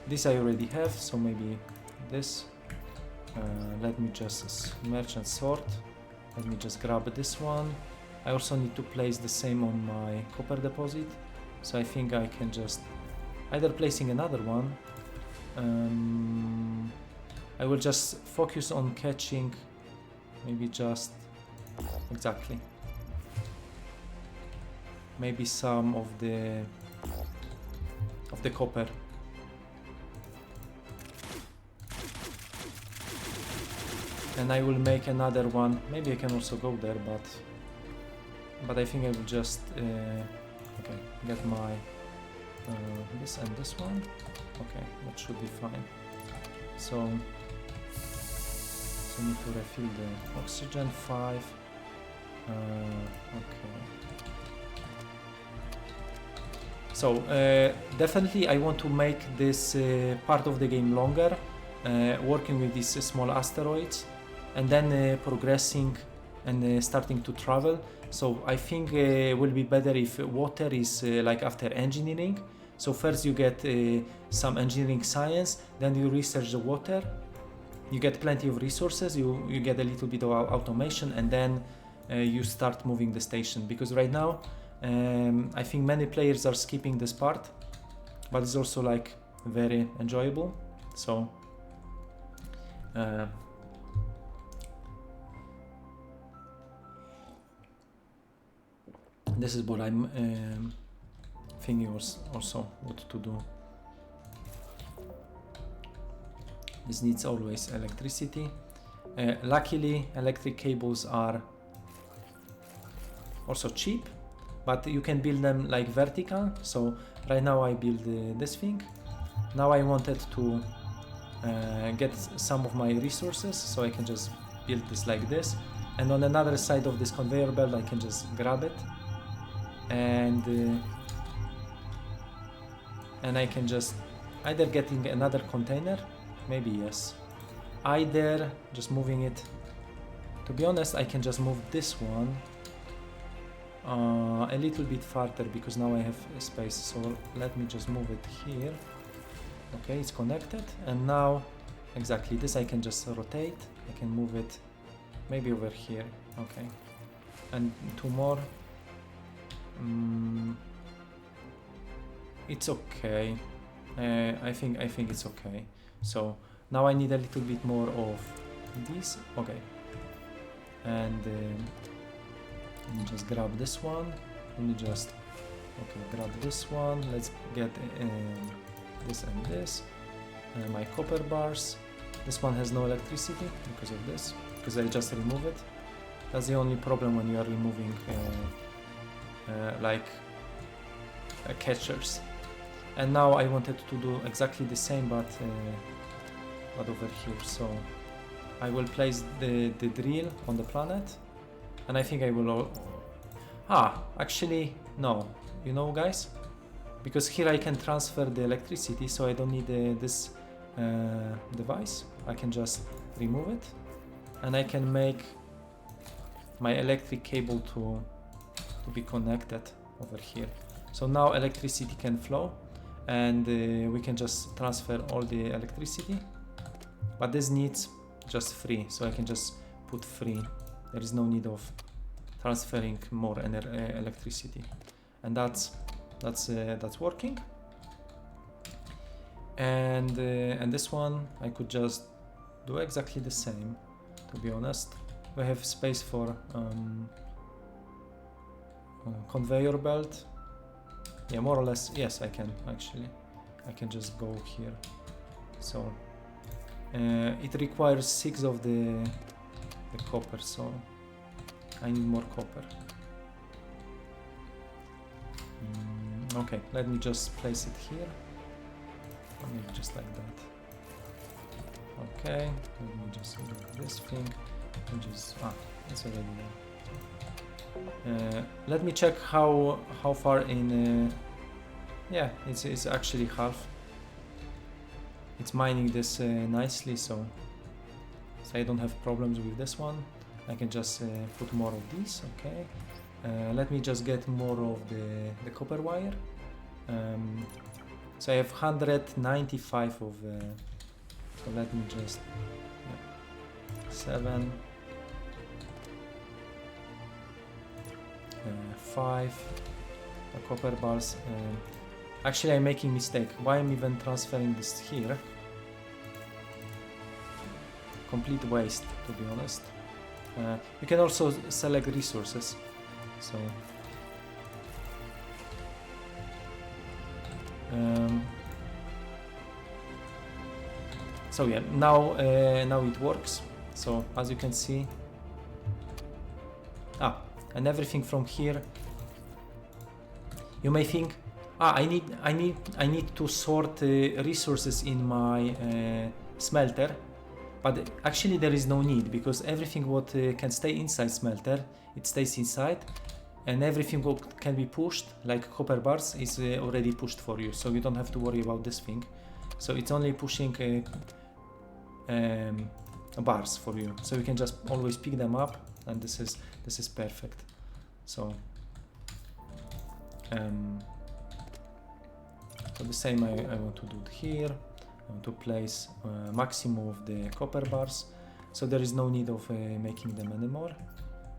this I already have, so maybe this. Let me just merge and sort. Let me just grab this one. I also need to place the same on my copper deposit, so I think I can just either placing another one. I will just focus on catching maybe just exactly maybe some of the copper. And I will make another one. Maybe I can also go there, but I think I will just okay, get my this and this one. Okay, that should be fine. So need to refill the oxygen. 5. Okay. So definitely I want to make this part of the game longer, working with these small asteroids, and then progressing and starting to travel. So I think will be better if water is like after engineering. So first you get some engineering science, then you research the water, you get plenty of resources, you get a little bit of automation, and then you start moving the station. Because right now I think many players are skipping this part, but it's also like very enjoyable. So this is what I'm thinking also what to do. This needs always electricity. Luckily electric cables are also cheap, but you can build them like vertical. So right now I build this thing. Now I wanted to get some of my resources, so I can just build this like this, and on another side of this conveyor belt I can just grab it, and I can just either getting another container, maybe yes, either just moving it. To be honest, I can just move this one a little bit farther, because now I have space. So let me just move it here. Okay, it's connected, and now exactly this I can just rotate. I can move it maybe over here. Okay, and 2 more. It's okay. I think it's okay. So now I need a little bit more of these. Okay, and let me just grab this one. Let me just grab this one. Let's get this and this. My copper bars. This one has no electricity because of this, because I just remove it. That's the only problem when you are removing like catchers. And now I wanted to do exactly the same, but over here. So I will place the drill on the planet, and I think I will actually no, you know guys, because here I can transfer the electricity, so I don't need this device. I can just remove it, and I can make my electric cable to be connected over here. So now electricity can flow, and we can just transfer all the electricity, but this needs just 3, so I can just put 3. There is no need of transferring more electricity, and that's working. And this one I could just do exactly the same. To be honest, we have space for conveyor belt. Yeah, more or less. Yes, I can actually. I can just go here. So it requires 6 of the copper, so I need more copper. Okay, let me just place it here. Maybe just like that. Okay, let me just do this thing and just it's already there. Let me check how far in. Yeah, it's actually half. It's mining this nicely, so I don't have problems with this one. I can just put more of these. Okay, let me just get more of the copper wire. So I have 195 of. So let me just 7. 5 copper bars. Actually, I'm making mistake. Why I'm even transferring this here? Complete waste, to be honest. You can also select resources. So yeah, now it works. So as you can see, and everything from here. You may think, I need to sort resources in my smelter, but actually there is no need, because everything what can stay inside smelter, it stays inside, and everything what can be pushed, like copper bars, is already pushed for you, so you don't have to worry about this thing. So it's only pushing bars for you, so you can just always pick them up, and this is perfect. So so the same I want to do it here. I want to place maximum of the copper bars, so there is no need of making them anymore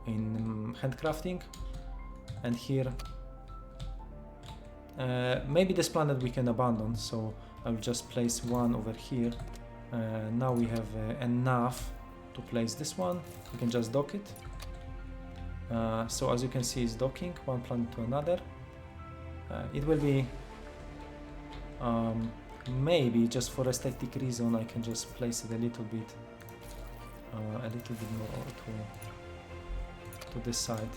in handcrafting. And here maybe this planet we can abandon, so I'll just place one over here. Now we have enough to place this one. We can just dock it. So as you can see, it's docking one planet to another. It will be maybe just for aesthetic reason I can just place it a little bit more to this side,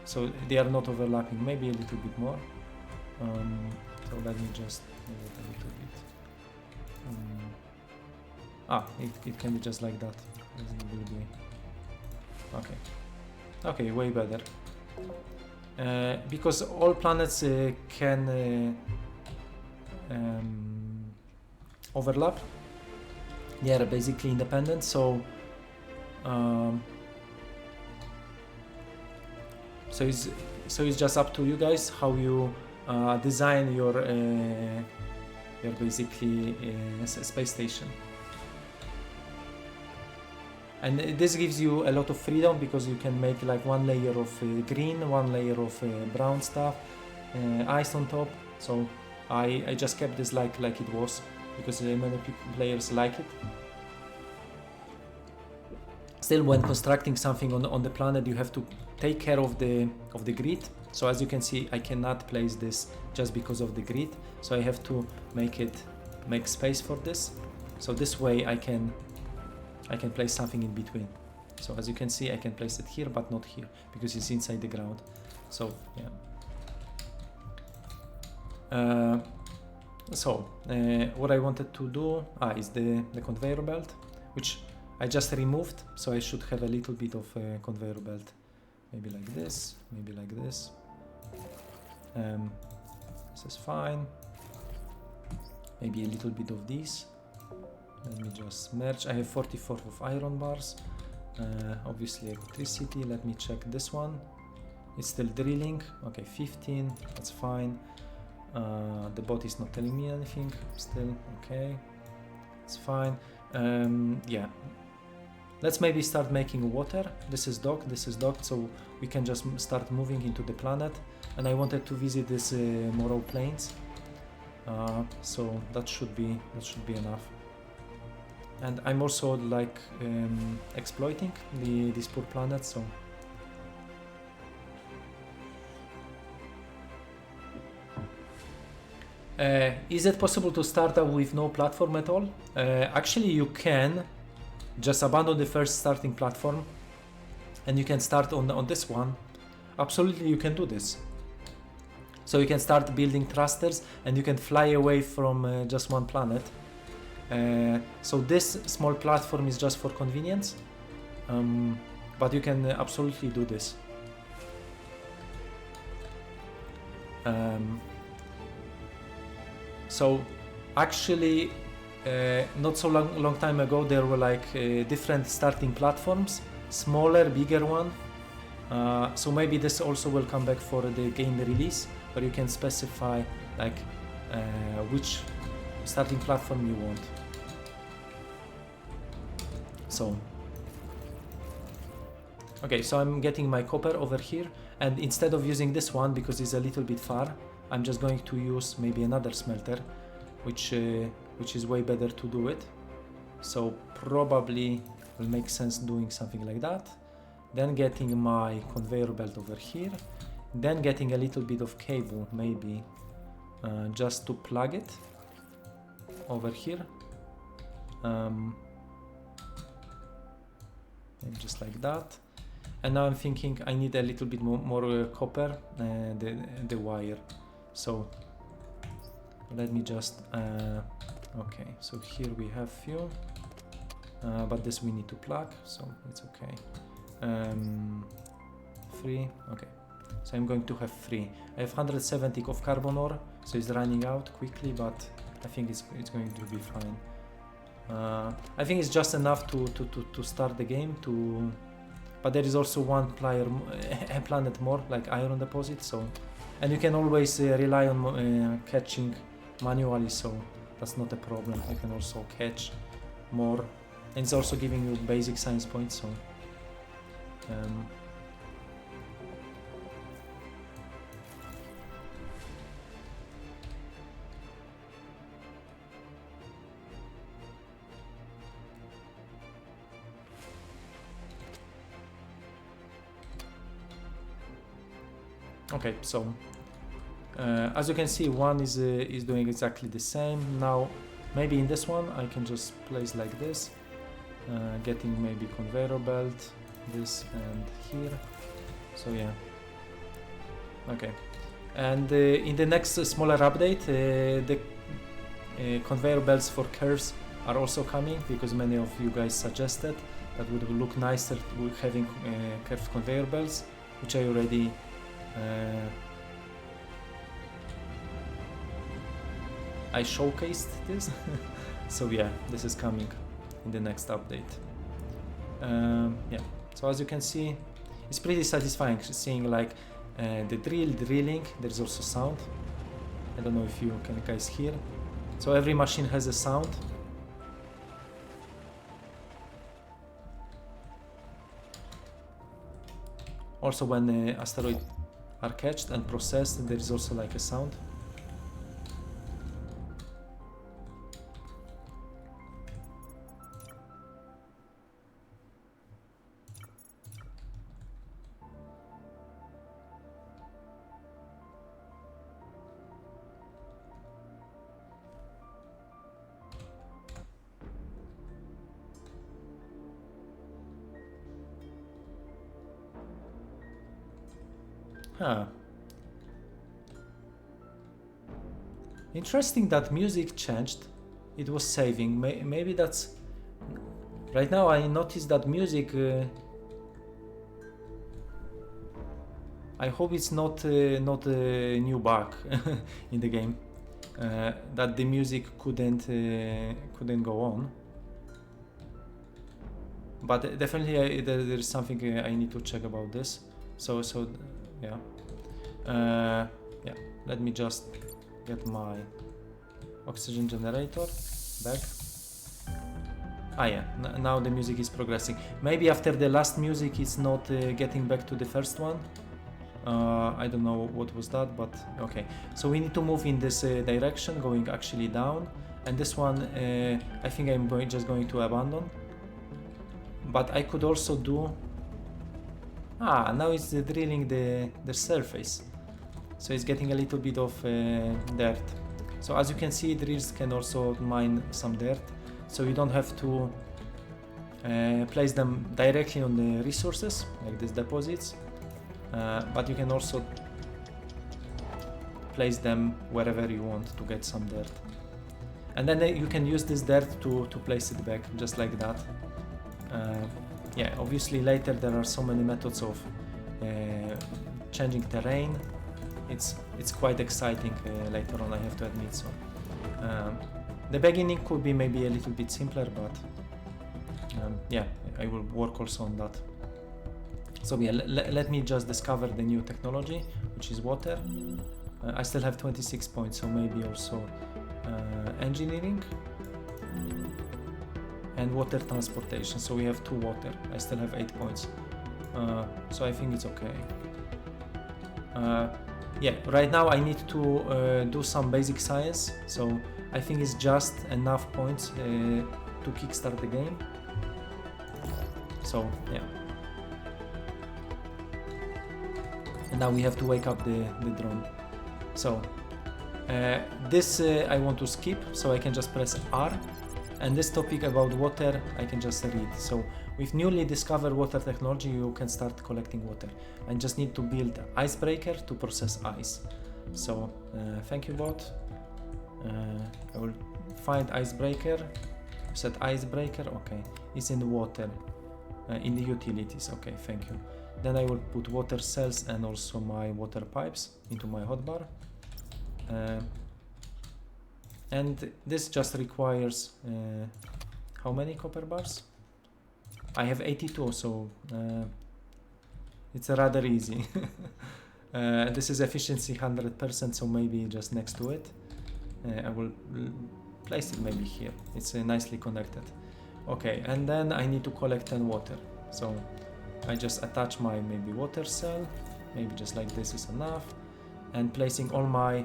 so they are not overlapping, maybe a little bit more. So let me just move it a little bit. It can be just like that. This will be okay, way better, because all planets can overlap. They are basically independent, so it's just up to you guys how you design your basically space station. And this gives you a lot of freedom, because you can make like one layer of green, one layer of brown stuff, ice on top. So I just kept this like it was, because many players like it. Still, when constructing something on the planet, you have to take care of the grid. So as you can see, I cannot place this just because of the grid, so I have to make space for this. So this way I can place something in between. So as you can see, I can place it here but not here, because it's inside the ground. So yeah. What I wanted to do is the conveyor belt, which I just removed, so I should have a little bit of a conveyor belt, maybe like this, maybe like this. This is fine. Maybe a little bit of this. Let me just merge. I have 44 of iron bars. Obviously electricity. Let me check this one. It's still drilling. Okay, 15. That's fine. The bot is not telling me anything still. Okay, it's fine. Yeah, let's maybe start making water. This is docked, so we can just start moving into the planet. And I wanted to visit this Morrow Plains, so that should be enough. And I'm also like exploiting this poor planet, so is it possible to start out with no platform at all? Actually, you can just abandon the first starting platform and you can start on this one. Absolutely, you can do this. So you can start building thrusters and you can fly away from just one planet. So this small platform is just for convenience, but you can absolutely do this. So actually, not so long time ago, there were like different starting platforms, smaller, bigger one. So maybe this also will come back for the game release, where you can specify like which starting platform you want. So okay, so I'm getting my copper over here, and instead of using this one because it's a little bit far, I'm just going to use maybe another smelter, which is way better to do it. So probably will make sense doing something like that. Then getting my conveyor belt over here, then getting a little bit of cable, maybe just to plug it over here, and just like that. And now I'm thinking I need a little bit more copper, the wire. So let me just Okay, so here we have few, but this we need to plug, so it's okay. 3, okay. So I'm going to have 3. I have 170 of carbon ore, so it's running out quickly, but I think it's going to be fine. I think it's just enough to start the game. But there is also one planet more, like iron deposit. So, and you can always rely on catching manually, so that's not a problem. I can also catch more, and it's also giving you basic science points. So. Okay, so as you can see, one is doing exactly the same. Now, maybe in this one I can just place like this, getting maybe conveyor belt, this and here. So yeah. Okay, and in the next smaller update, the conveyor belts for curves are also coming, because many of you guys suggested that would look nicer with having curved conveyor belts, which I already I showcased this. So yeah, this is coming in the next update. Yeah, so as you can see, it's pretty satisfying seeing like the drilling. There's also sound. I don't know if you can guys hear. So every machine has a sound. Also when asteroids are catched and processed, there is also like a sound. Huh. Interesting that music changed. It was saving. Maybe that's... Right now I noticed that music... I hope it's not a new bug in the game. That the music couldn't go on. But definitely there is something I need to check about this. So yeah. Yeah, let me just get my oxygen generator back. Ah yeah, now the music is progressing. Maybe after the last music it's not getting back to the first one. I don't know what was that, but okay. So we need to move in this direction, going actually down. And this one, I think I'm just going to abandon. But I could also do... Ah, now it's drilling the surface. So it's getting a little bit of dirt. So as you can see, drills can also mine some dirt. So you don't have to place them directly on the resources, like these deposits. But you can also place them wherever you want to get some dirt. And then you can use this dirt to place it back, just like that. Yeah, obviously later there are so many methods of changing terrain. It's quite exciting later on, I have to admit. So the beginning could be maybe a little bit simpler, but yeah, I will work also on that. So yeah, let me just discover the new technology, which is water. I still have 26 points, so maybe also engineering and water transportation. So we have 2 water. I still have 8 points. So I think it's okay. Yeah, right now I need to do some basic science. So I think it's just enough points to kickstart the game. So yeah. And now we have to wake up the drone. So this I want to skip, so I can just press R. And this topic about water, I can just read. So with newly discovered water technology, you can start collecting water. I just need to build icebreaker to process ice. So thank you, bot. I will find icebreaker. Set icebreaker. Okay, it's in the water, in the utilities. Okay, thank you. Then I will put water cells and also my water pipes into my hotbar. And this just requires how many copper bars? I have 82, so it's rather easy. This is efficiency 100%, so maybe just next to it. I will place it maybe here. It's nicely connected. Okay, and then I need to collect 10 water. So I just attach my maybe water cell, maybe just like this is enough, and placing all my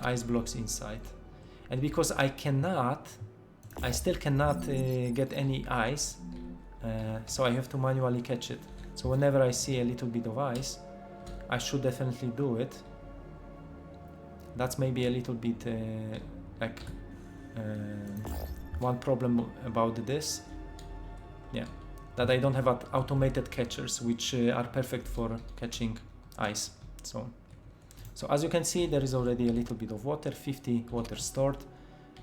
ice blocks inside. And because I still cannot get any ice, so I have to manually catch it. So whenever I see a little bit of ice, I should definitely do it. That's maybe a little bit like one problem about this. Yeah, that I don't have automated catchers which are perfect for catching ice. So as you can see, there is already a little bit of water, 50 water stored,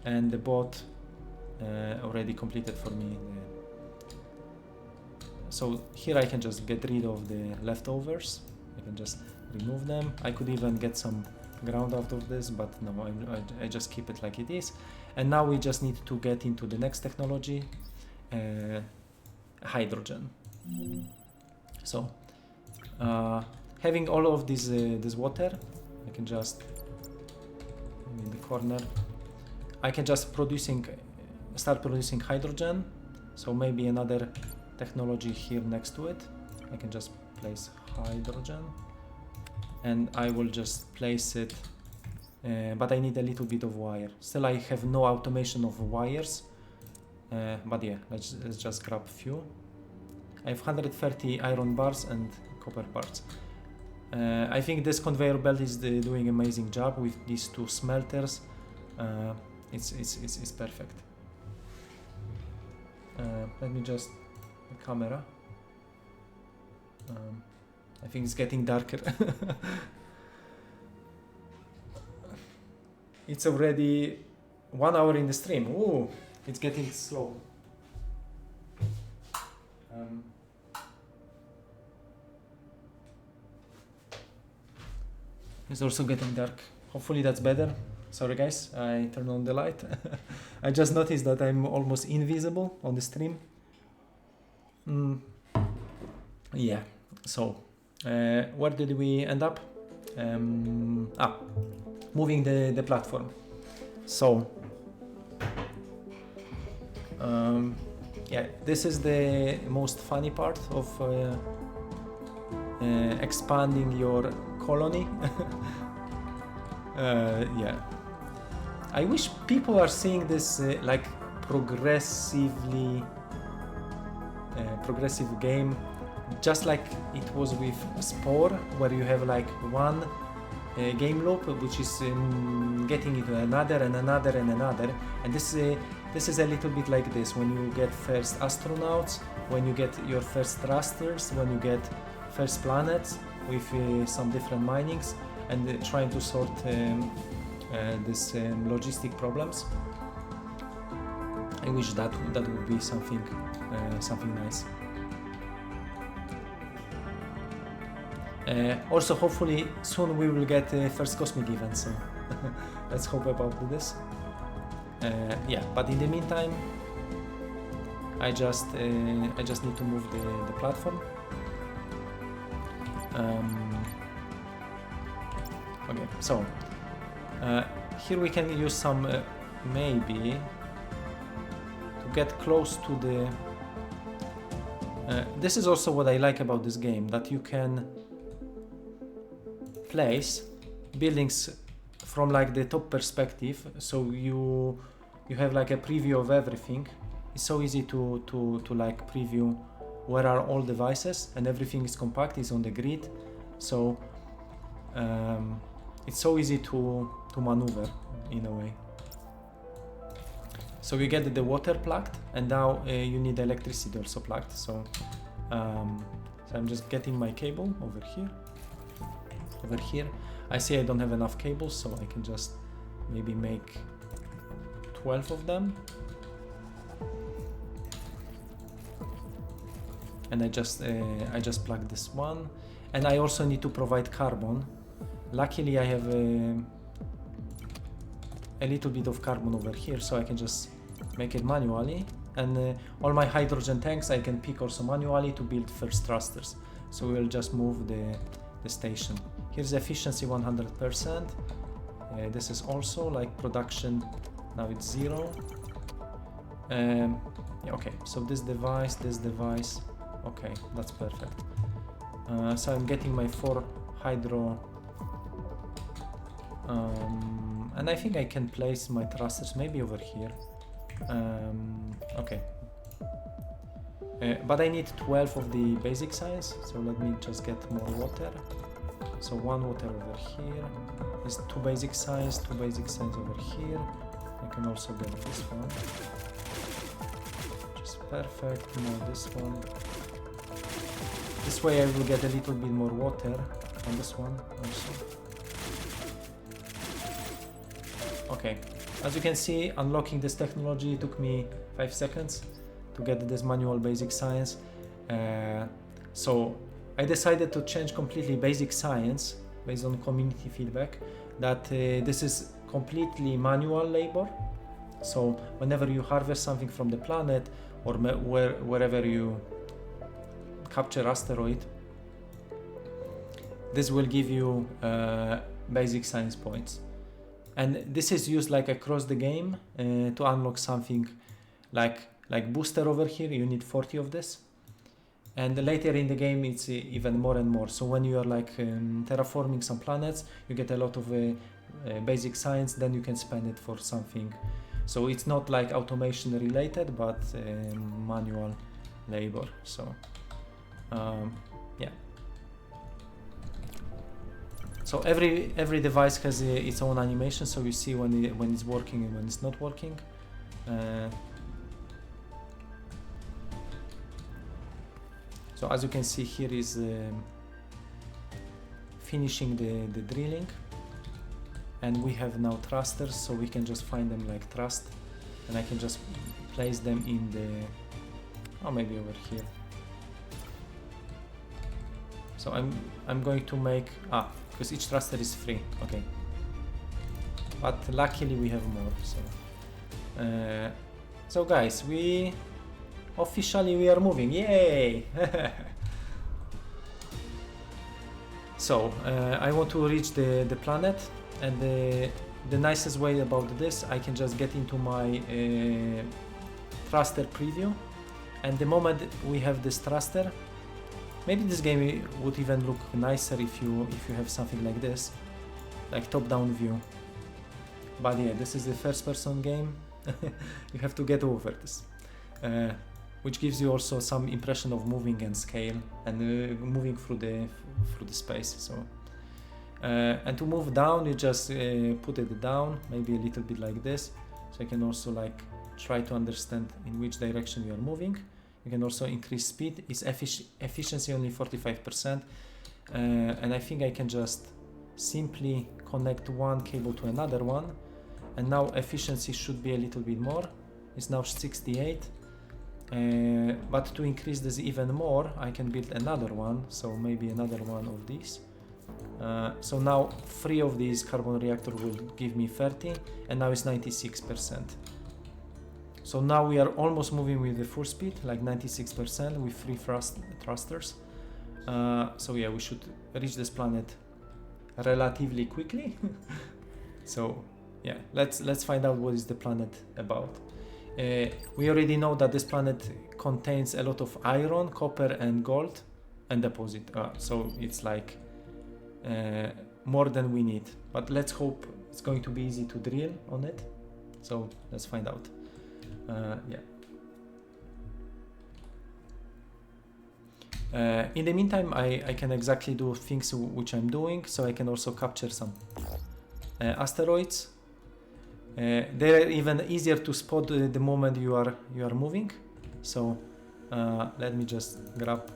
and the boat already completed for me. So here I can just get rid of the leftovers. I can just remove them. I could even get some ground out of this, but no, I just keep it like it is. And now we just need to get into the next technology, hydrogen. So having all of this water, I can just in the corner, I can just start producing hydrogen. So maybe another technology here next to it. I can just place hydrogen, and I will just place it, but I need a little bit of wire. Still I have no automation of wires, but yeah, let's just grab a few. I have 130 iron bars and copper parts. I think this conveyor belt is doing amazing job with these two smelters. It's perfect. Let me just the camera. I think it's getting darker. It's already 1 hour in the stream. Ooh, it's getting slow. It's also getting dark. Hopefully that's better. Sorry guys, I turned on the light. I just noticed that I'm almost invisible on the stream. Yeah, so where did we end up? Moving the platform. So yeah, this is the most funny part of expanding your colony. Yeah, I wish people are seeing this like progressive game, just like it was with Spore, where you have like one game loop which is getting into another and another and another, and this is a little bit like this when you get first astronauts, when you get your first thrusters, when you get first planets with some different minings, and trying to sort these logistic problems. I wish that would be something nice. Also, hopefully soon we will get first cosmic event, so let's hope about this. Yeah, but in the meantime, I just need to move the platform. Okay, so here we can use some maybe to get close to the. This is also what I like about this game, that you can place buildings from like the top perspective, so you have like a preview of everything. It's so easy to like preview where are all devices, and everything is compact, is on the grid, so it's so easy to maneuver in a way. So you get the water plugged, and now you need electricity also plugged. So I'm just getting my cable over here. Over here, I see I don't have enough cables, so I can just maybe make 12 of them. And I just plug this one, and I also need to provide carbon. Luckily I have a little bit of carbon over here, so I can just make it manually, and all my hydrogen tanks I can pick also manually to build first thrusters. So we'll just move the station. Here's efficiency 100%. This is also like production, now it's 0. Yeah, okay, so this device, okay, that's perfect. So I'm getting my 4 hydro, and I think I can place my thrusters maybe over here. Okay, but I need 12 of the basic science, so let me just get more water. So 1 water over here. There's 2 basic science over here. I can also get this one, which is perfect. Now this one. This way I will get a little bit more water on this one also. Okay, as you can see, unlocking this technology took me 5 seconds to get this manual basic science. So I decided to change completely basic science based on community feedback, that this is completely manual labor. So whenever you harvest something from the planet, or wherever you capture asteroid, this will give you basic science points, and this is used like across the game to unlock something like booster over here. You need 40 of this, and later in the game it's even more and more. So when you are like terraforming some planets, you get a lot of basic science, then you can spend it for something. So it's not like automation related, but manual labor. So yeah. So every device has its own animation, so you see when it's working and when it's not working. So as you can see, here is finishing the drilling, and we have now thrusters, so we can just find them like thrust, and I can just place them in the, oh, maybe over here. So I'm going to make, because each thruster is free, okay. But luckily we have more, so. So guys, we are moving, yay! So I want to reach the planet, and the nicest way about this, I can just get into my thruster preview, and the moment we have this thruster, maybe this game would even look nicer if you have something like this, like top-down view. But yeah, this is the first-person game. You have to get over this, which gives you also some impression of moving and scale, and moving through the space. So, and to move down, you just put it down, maybe a little bit like this. So you can also like try to understand in which direction you are moving. You can also increase speed. It's efficiency only 45%, and I think I can just simply connect one cable to another one, and now efficiency should be a little bit more. It's now 68, but to increase this even more, I can build another one, so maybe another one of these. So now 3 of these carbon reactor will give me 30, and now it's 96%. So now we are almost moving with the full speed, like 96% with 3 thrusters. So yeah, we should reach this planet relatively quickly. So yeah, let's find out what is the planet about. We already know that this planet contains a lot of iron, copper and gold and deposit. So it's like more than we need. But let's hope it's going to be easy to drill on it. So let's find out. Yeah. In the meantime, I can exactly do things which I'm doing, so I can also capture some asteroids. They're even easier to spot the moment you are moving. So let me just grab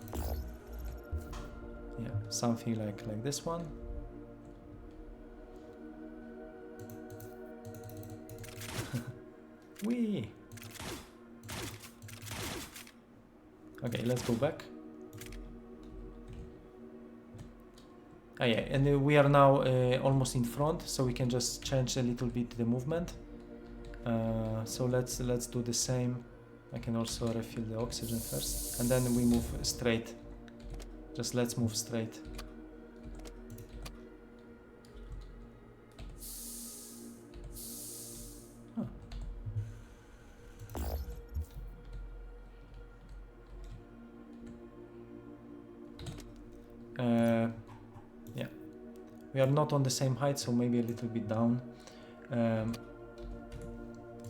something like this one. Whee! Okay, let's go back. Ah, yeah, and we are now almost in front, so we can just change a little bit the movement. So let's do the same. I can also refill the oxygen first, and then we move straight. Just let's move straight. Huh. Yeah, we are not on the same height, so maybe a little bit down.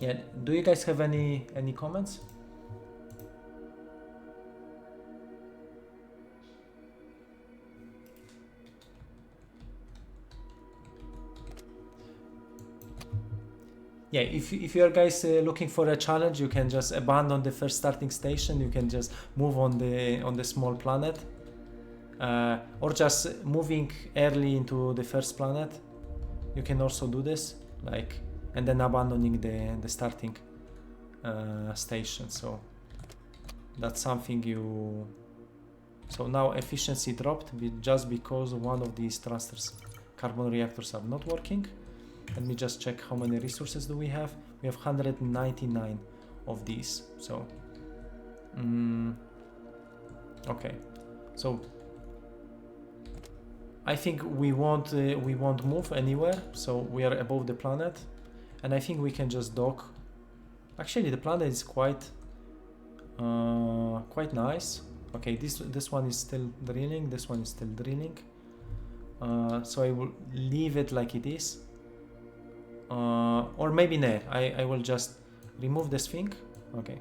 Yeah, do you guys have any comments? Yeah, if you are guys looking for a challenge, you can just abandon the first starting station. You can just move on the small planet, or just moving early into the first planet. You can also do this, like, and then abandoning the starting station. So that's something you. So now efficiency dropped just because one of these thrusters, carbon reactors, are not working. Let me just check how many resources do we have. We have 199 of these. So, okay. So I think we won't move anywhere. So we are above the planet, and I think we can just dock. Actually, the planet is quite nice. Okay, this one is still drilling. This one is still drilling. So I will leave it like it is. Or maybe no, I will just remove this thing. Okay,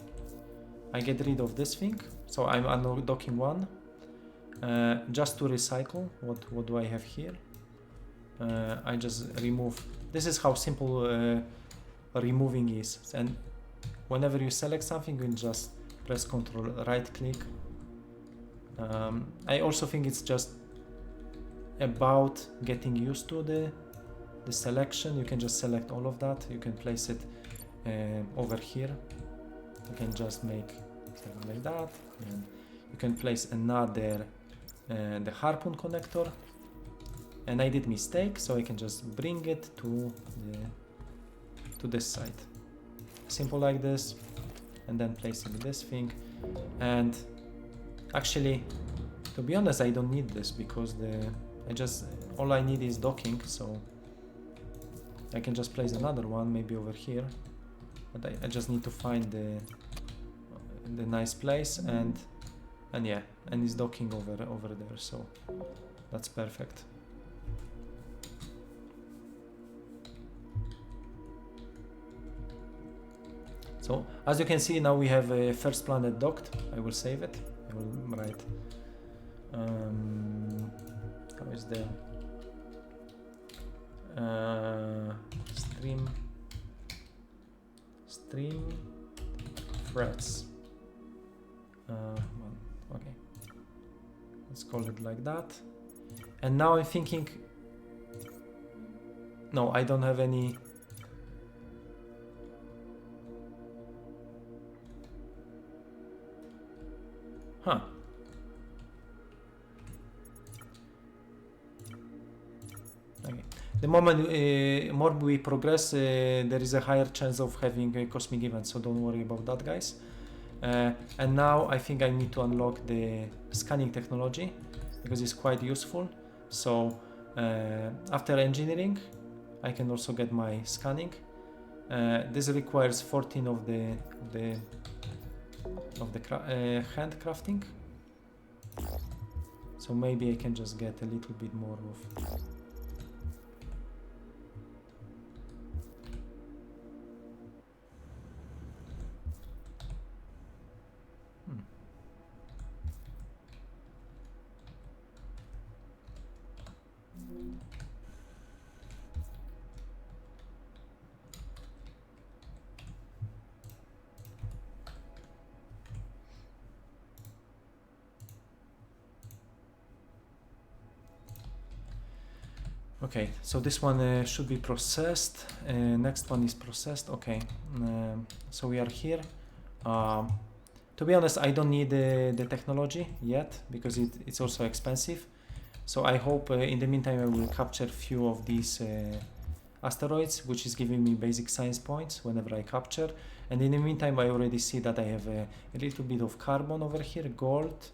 I get rid of this thing, so I'm undocking one, just to recycle. What do I have here? I just remove. This is how simple removing is, and whenever you select something, you just press Ctrl right click. I also think it's just about getting used to the selection. You can just select all of that. You can place it over here. You can just make something like that, and you can place another the harpoon connector. And I did mistake, so I can just bring it to this side. Simple like this, and then placing this thing. And actually, to be honest, I don't need this because all I need is docking. So I can just place another one, maybe over here, but I just need to find the nice place, and yeah, and it's docking over there, so that's perfect. So as you can see, now we have a first planet docked. I will save it. I will write. How is the stream threads. Okay, let's call it like that. And now I'm thinking, no, I don't have any. Huh. Okay. The moment more we progress, there is a higher chance of having a cosmic event, so don't worry about that, guys. And now I think I need to unlock the scanning technology because it's quite useful. So after engineering, I can also get my scanning. This requires 14 of the handcrafting. So maybe I can just get a little bit more of. Okay, so this one should be processed. Next one is processed. Okay, so we are here. To be honest, I don't need the technology yet because it's also expensive. So I hope in the meantime I will capture few of these asteroids, which is giving me basic science points whenever I capture. And in the meantime, I already see that I have a little bit of carbon over here, gold,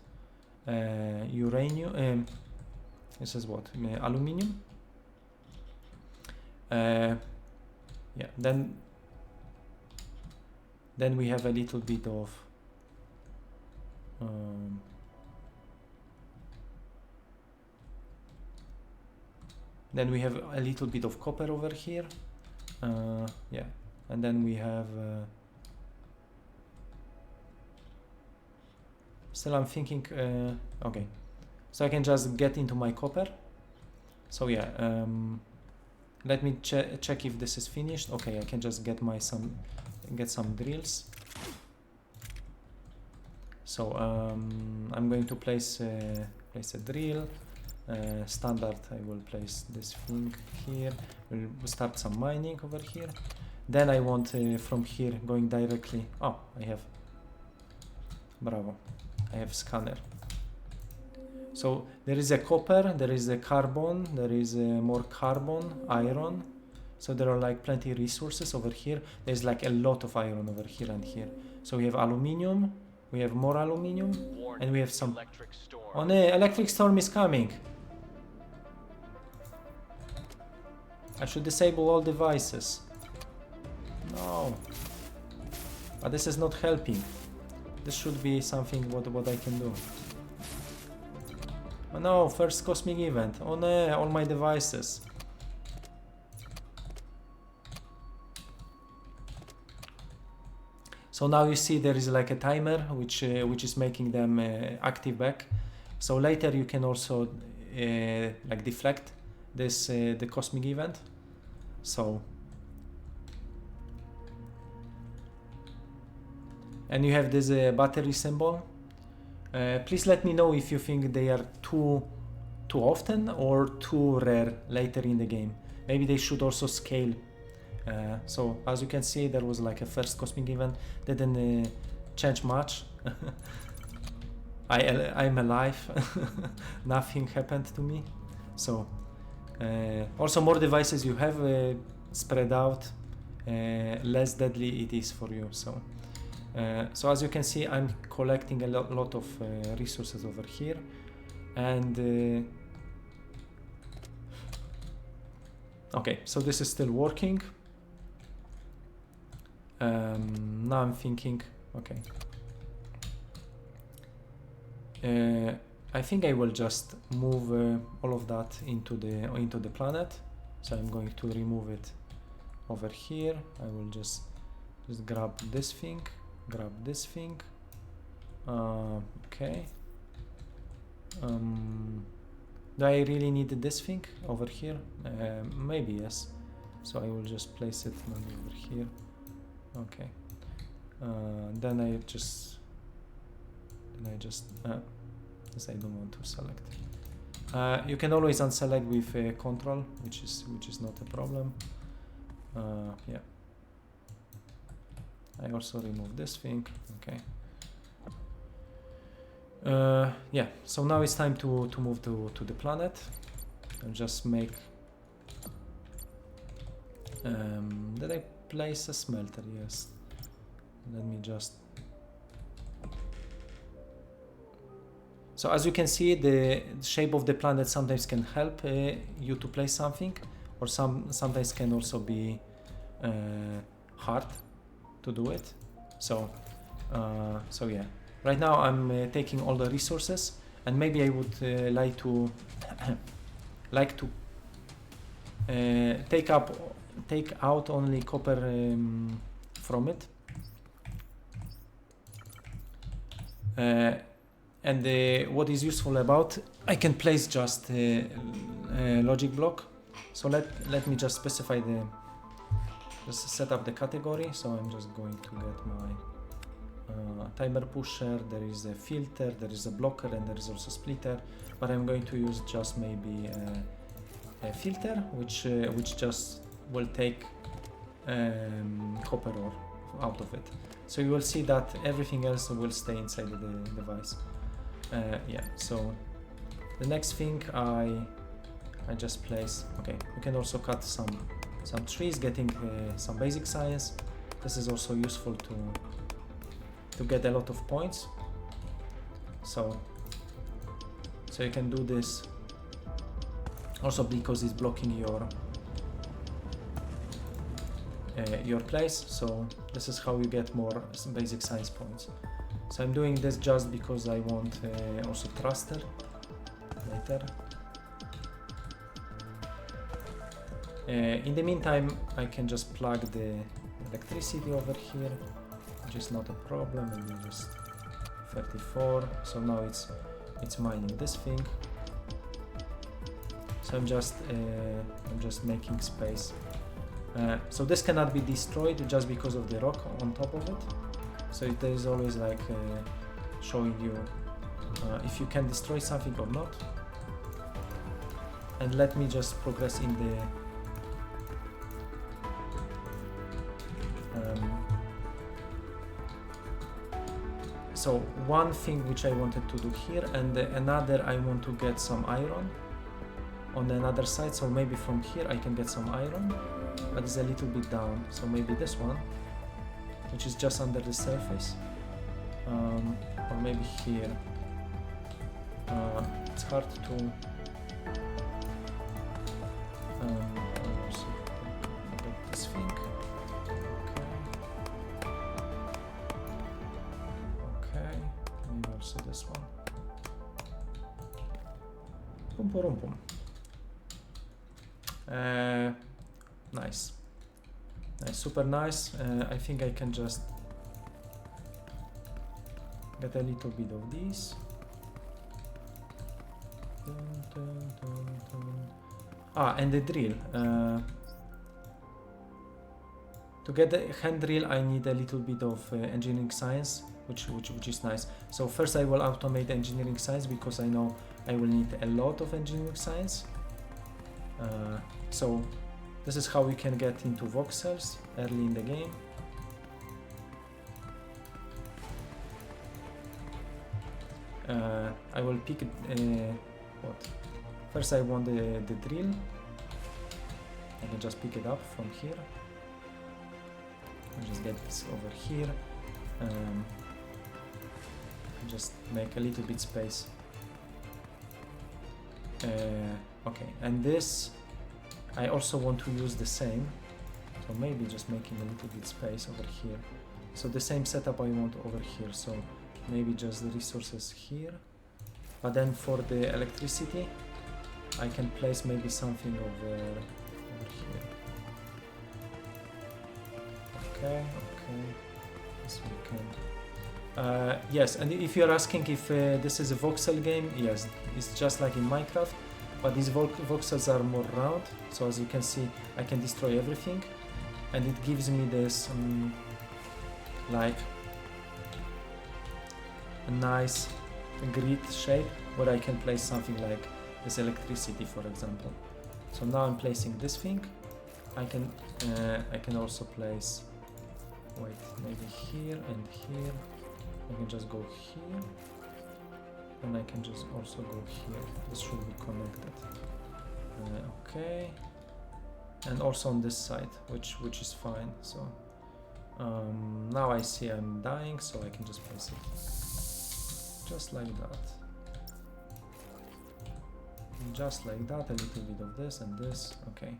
uranium. This is what? Aluminium. Yeah. Then we have a little bit of. Then we have a little bit of copper over here. Yeah, and then we have. Still, I'm thinking. Okay, so I can just get into my copper. So yeah, let me check if this is finished. Okay, I can just get some drills. So I'm going to place a drill. Standard, I will place this thing here. We'll start some mining over here. Then I want from here going directly. Oh, I have. Bravo. I have scanner. So there is a copper, there is a carbon, there is more carbon, iron. So there are like plenty of resources over here. There's like a lot of iron over here and here. So we have aluminium, we have more aluminium, and we have some. Oh no, electric storm is coming. I should disable all devices. No. But this is not helping. This should be something what I can do. Oh no, first cosmic event. Oh no, all my devices. So now you see there is like a timer which is making them active back. So later you can also like deflect this the cosmic event. So and you have this battery symbol. Please let me know if you think they are too often or too rare later in the game. Maybe they should also scale. So as you can see, there was like a first cosmic event, didn't change much. I'm alive. Nothing happened to me. So also more devices you have spread out, less deadly it is for you. So so as you can see, I'm collecting a lot of resources over here, and okay, so this is still working. Now I'm thinking, okay, I think I will just move all of that into the planet. So I'm going to remove it over here. I will just grab this thing. Okay. Do I really need this thing over here? Maybe yes. So I will just place it maybe over here. Okay. Then I just yes, I don't want to select. You can always unselect with control, which is not a problem. Yeah. I also remove this thing. Okay. Yeah. So now it's time to move to the planet and just make. Did I place a smelter? Yes. Let me just. So as you can see, the shape of the planet sometimes can help you to place something, or sometimes can also be hard to do it. So so yeah, right now I'm taking all the resources, and maybe I would like to take out only copper from it, and what is useful about, I can place just a logic block. So let me just specify just set up the category. So I'm just going to get my timer pusher. There is a filter, there is a blocker, and there is also splitter, but I'm going to use just maybe filter, which just will take copper ore out of it. So you will see that everything else will stay inside the device. Yeah. So the next thing I just place. Okay, you can also cut some trees, getting some basic science. This is also useful to get a lot of points. So you can do this also because it's blocking your place. So this is how you get more basic science points. So I'm doing this just because I want also thruster later. In the meantime, I can just plug the electricity over here, which is not a problem. Maybe just 34. So now it's mining this thing. So I'm just making space. So this cannot be destroyed just because of the rock on top of it. So there is always like showing you if you can destroy something or not. And let me just progress in the so one thing which I wanted to do here, and another I want to get some iron on another side. So maybe from here I can get some iron, but it's a little bit down. So maybe this one, which is just under the surface, or maybe here. It's hard to also get this thing. Okay, maybe also this one. Pum pum pum. Nice, super nice. I think I can just get a little bit of these. And the drill. To get the hand drill, I need a little bit of engineering science, which is nice. So first I will automate engineering science because I know I will need a lot of engineering science. So this is how we can get into voxels early in the game. I will pick what? First I want the drill. I can just pick it up from here. I'll just get this over here. Just make a little bit space. Okay, and this I also want to use the same, so maybe just making a little bit space over here. So the same setup I want over here, so maybe just the resources here, but then for the electricity I can place maybe something over here. Okay, yes we can. Yes, and if you're asking if this is a voxel game, yes, it's just like in Minecraft, but these voxels are more round, so as you can see I can destroy everything, and it gives me this like a nice grid shape where I can place something like this electricity, for example. So now I'm placing this thing. I can also place, wait, maybe here and here. I can just go here, and I can just also go here. This should be connected. Okay, and also on this side, which is fine. So now I see I'm dying, so I can just place it just like that. Just like that, a little bit of this and this. Okay,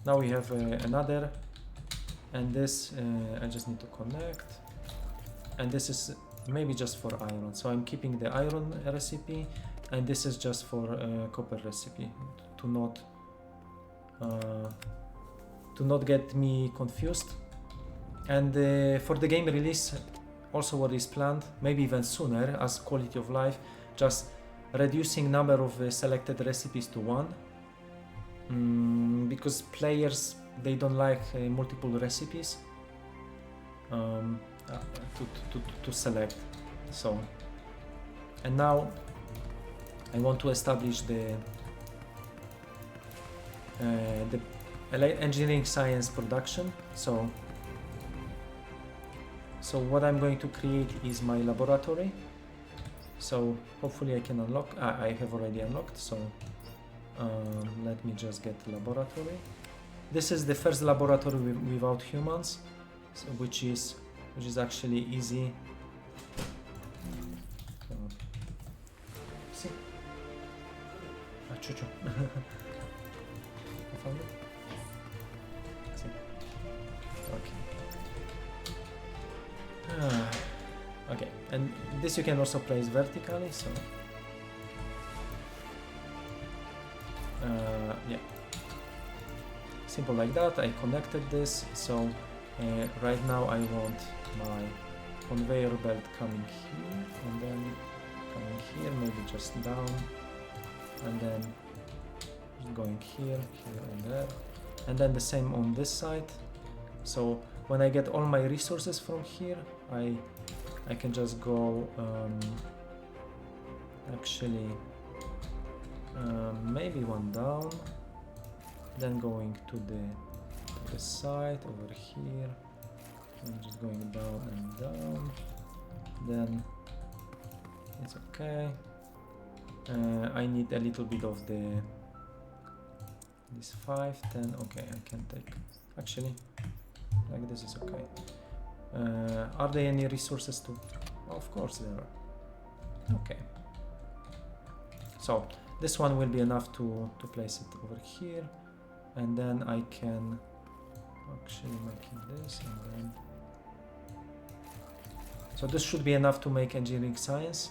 now we have another, and this I just need to connect, and this is maybe just for iron, so I'm keeping the iron recipe, and this is just for copper recipe to not get me confused. And for the game release, also what is planned, maybe even sooner, as quality of life, just reducing number of selected recipes to 1, because players, they don't like multiple recipes to select. So, and now I want to establish the engineering science production. So what I'm going to create is my laboratory. So hopefully I can unlock. I have already unlocked. So let me just get the laboratory. This is the first laboratory without humans, so which is actually easy. See? Chuchu. You found it? See? Okay. Okay, and this you can also place vertically. So yeah, simple like that. I connected this. So right now I want my conveyor belt coming here and then coming here, maybe just down, and then going here, here and there, and then the same on this side. So when I get all my resources from here, I can just go actually maybe one down, then going to the side over here, and just going down and down, then it's okay. I need a little bit of this 5, 10, okay, I can take, actually, like this is okay. Are there any resources to? Of course there are. Okay. So this one will be enough to place it over here, and then I can actually making this, and then so this should be enough to make engineering science.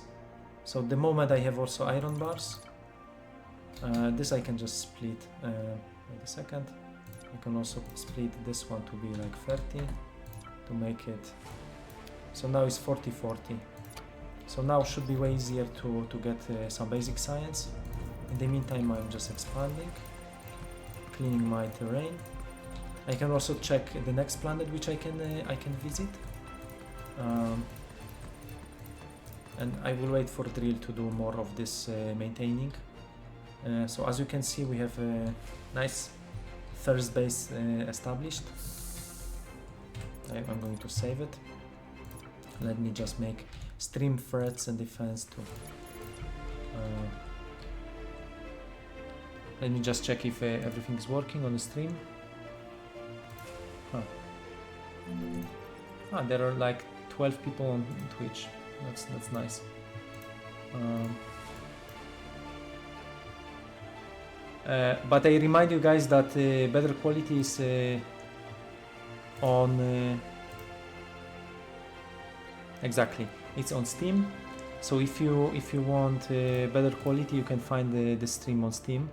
So the moment I have also iron bars, this I can just split. Wait a second. I can also split this one to be like 30 to make it. So now it's 40-40. So now should be way easier to get some basic science. In the meantime, I'm just expanding, cleaning my terrain. I can also check the next planet which I can visit. And I will wait for Drill to do more of this maintaining. So as you can see, we have a nice first base established. I'm going to save it. Let me just make stream threats and defense too. Let me just check if everything is working on the stream. There are like 12 people on Twitch. That's nice. But I remind you guys that better quality is on exactly. It's on Steam. So if you want better quality, you can find the stream on Steam.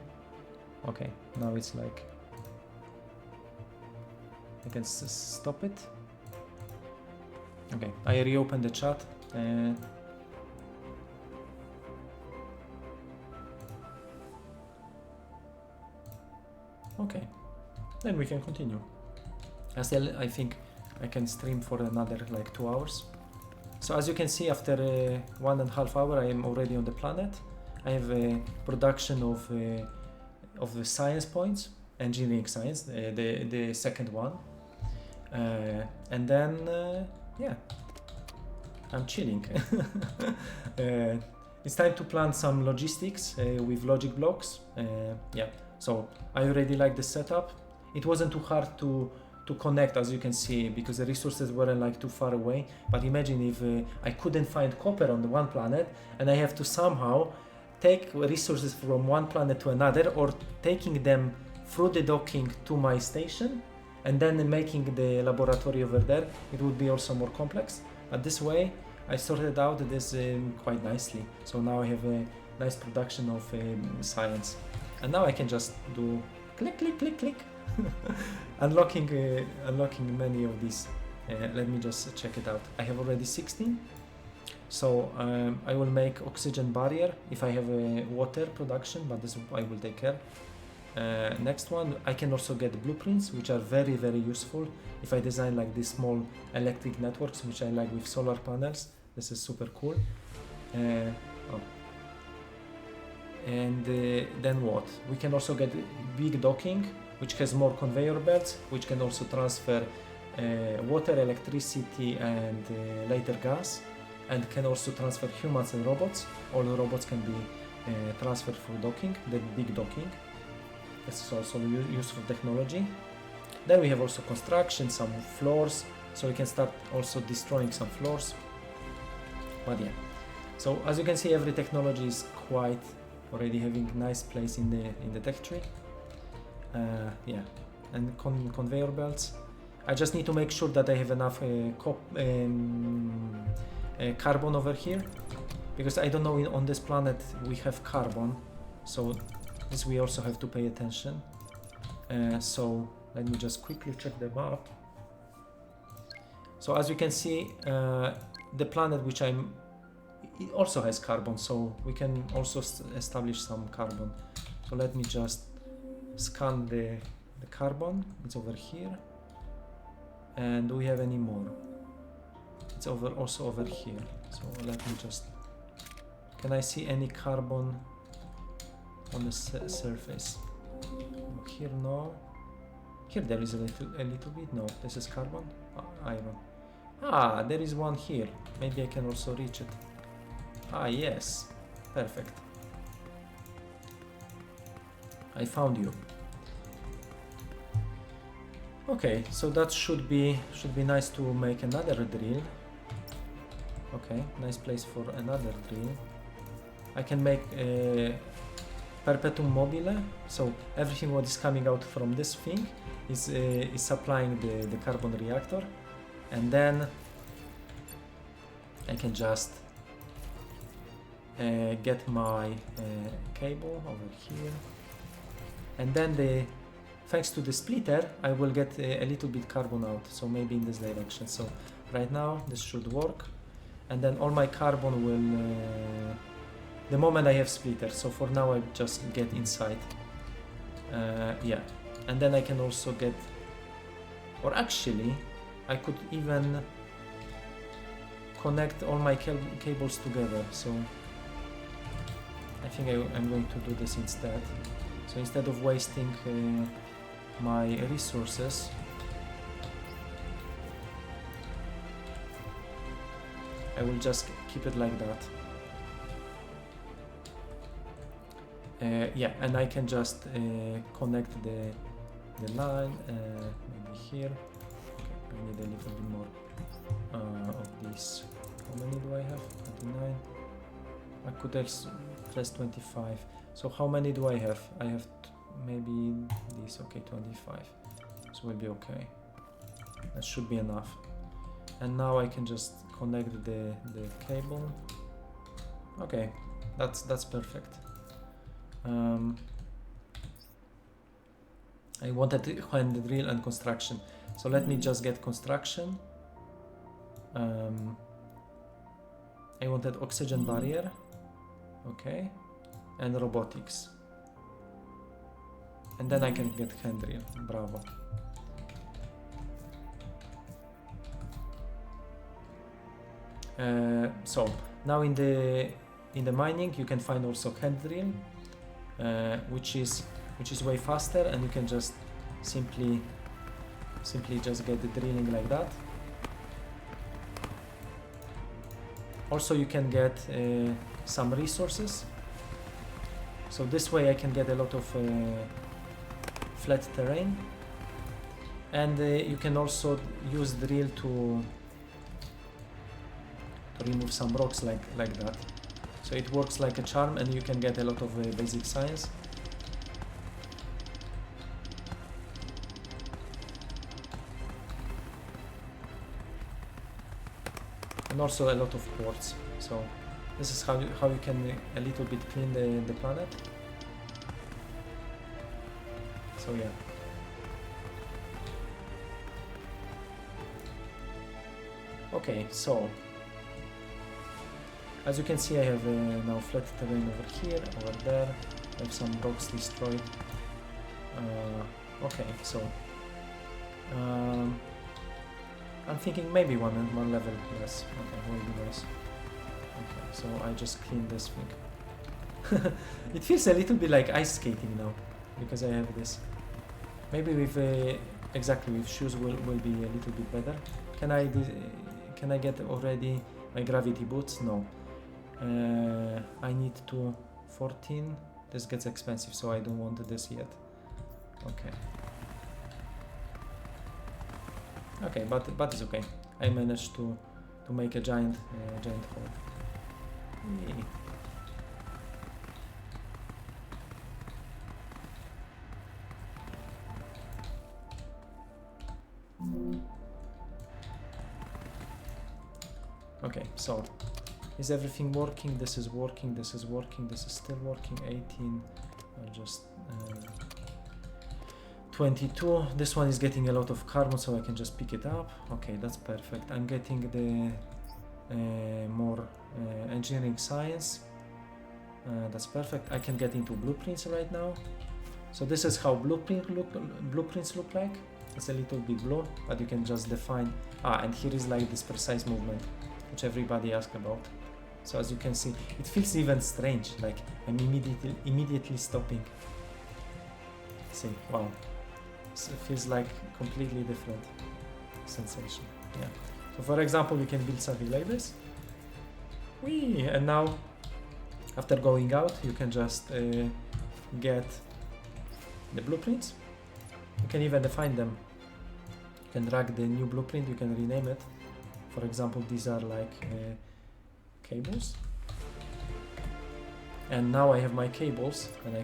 Okay, now it's like I can stop it. Okay, I reopened the chat. Okay, then we can continue. I think I can stream for another like 2 hours. So as you can see, after 1.5 hours, I am already on the planet. I have a production of the science points, engineering science, the second one, and then yeah, I'm chilling. It's time to plan some logistics with logic blocks. Yeah, so I already like the setup. It wasn't too hard to connect, as you can see, because the resources weren't like too far away. But imagine if I couldn't find copper on the one planet and I have to somehow take resources from one planet to another, or taking them through the docking to my station and then making the laboratory over there. It would be also more complex. But this way I sorted out this quite nicely. So now I have a nice production of science, and now I can just do click click click click unlocking many of these. Let me just check it out. I have already 16. So I will make oxygen barrier if I have a water production, but this I will take care. Next one, I can also get blueprints, which are very, very useful if I design like these small electric networks, which I like with solar panels. This is super cool. And then what? We can also get big docking, which has more conveyor belts, which can also transfer water, electricity, and later gas, and can also transfer humans and robots. All the robots can be transferred through docking, the big docking. This is also useful technology. Then we have also construction, some floors, so we can start also destroying some floors. But yeah, so as you can see, every technology is quite already having nice place in the tech tree. Yeah, and conveyor belts. I just need to make sure that I have enough carbon over here, because I don't know on this planet we have carbon, so this we also have to pay attention. So let me just quickly check the map. So as you can see, the planet which it also has carbon, so we can also establish some carbon. So let me just scan the carbon. It's over here. And do we have any more? It's also over here. So let me just... Can I see any carbon on the surface? Here, no. Here there is a little bit. No, this is carbon. Iron. Ah, there is one here. Maybe I can also reach it. Ah, yes. Perfect. I found you. Okay, so that should be nice to make another drill. Okay, nice place for another drill. I can make a perpetuum mobile, so everything what is coming out from this thing is supplying the carbon reactor, and then I can just get my cable over here, and then thanks to the splitter I will get a little bit carbon out, so maybe in this direction. So right now this should work, and then all my carbon will the moment I have splitter. So for now I just get inside, yeah, and then I can also get, or actually I could even connect all my cables together. So I think I'm going to do this instead. So instead of wasting my resources, I will just keep it like that. Yeah, and I can just connect the line maybe here. Okay, I need a little bit more of these. How many do I have? 29. I could press 25. So how many do I have? I have maybe these. Okay, 25. So we'll be okay. That should be enough. And now I can just connect the cable. Okay, that's perfect. I wanted to find the drill and construction, so let me just get construction. I wanted oxygen barrier, okay, and robotics, and then I can get hand drill. Bravo. So now in the mining you can find also hand drill, which is way faster, and you can just simply just get the drilling like that. Also you can get some resources, so this way I can get a lot of flat terrain, and you can also use drill to remove some rocks like that. So it works like a charm, and you can get a lot of basic science. And also a lot of quartz. So this is how you can a little bit clean the planet. So yeah. Okay, so as you can see, I have now flat terrain over here, over there. I have some rocks destroyed. Okay, so I'm thinking maybe one level less. Okay, will be nice. Okay, so I just clean this thing. It feels a little bit like ice skating now, because I have this. Maybe with exactly with shoes will be a little bit better. Can I get already my gravity boots? No. I need to 14. This gets expensive, so I don't want this yet. Okay. Okay, but it's okay. I managed to make a giant hole. Yay. Okay, so is everything working? This is working, this is working, this is still working. 18, I'll just 22. This one is getting a lot of carbon, so I can just pick it up. Okay, that's perfect. I'm getting the more engineering science. That's perfect. I can get into blueprints right now. So this is how blueprints look like. It's a little bit blue, but you can just define. And here is like this precise movement, which everybody asks about. So as you can see, it feels even strange, like I'm immediately stopping. See, wow. So it feels like completely different sensation. Yeah. So for example, you can build something like this. Whee! And now, after going out, you can just get the blueprints. You can even define them. You can drag the new blueprint, you can rename it. For example, these are like cables. And now I have my cables, and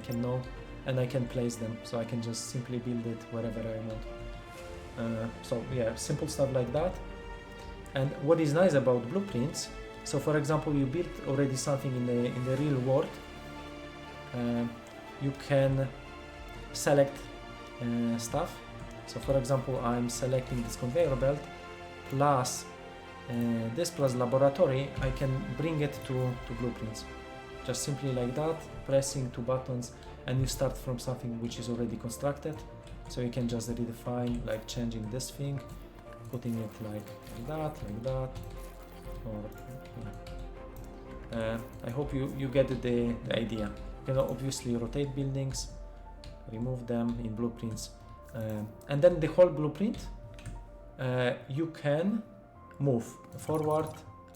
I can place them, so I can just simply build it wherever I want. So yeah, simple stuff like that. And what is nice about blueprints, so for example, you built already something in the real world. You can select stuff. So for example, I'm selecting this conveyor belt plus this plus laboratory. I can bring it to blueprints. Just simply like that, pressing 2 buttons, and you start from something which is already constructed. So you can just redefine, like changing this thing, putting it like that, or I hope you get the idea. You can obviously rotate buildings, remove them in blueprints, and then the whole blueprint you can move forward,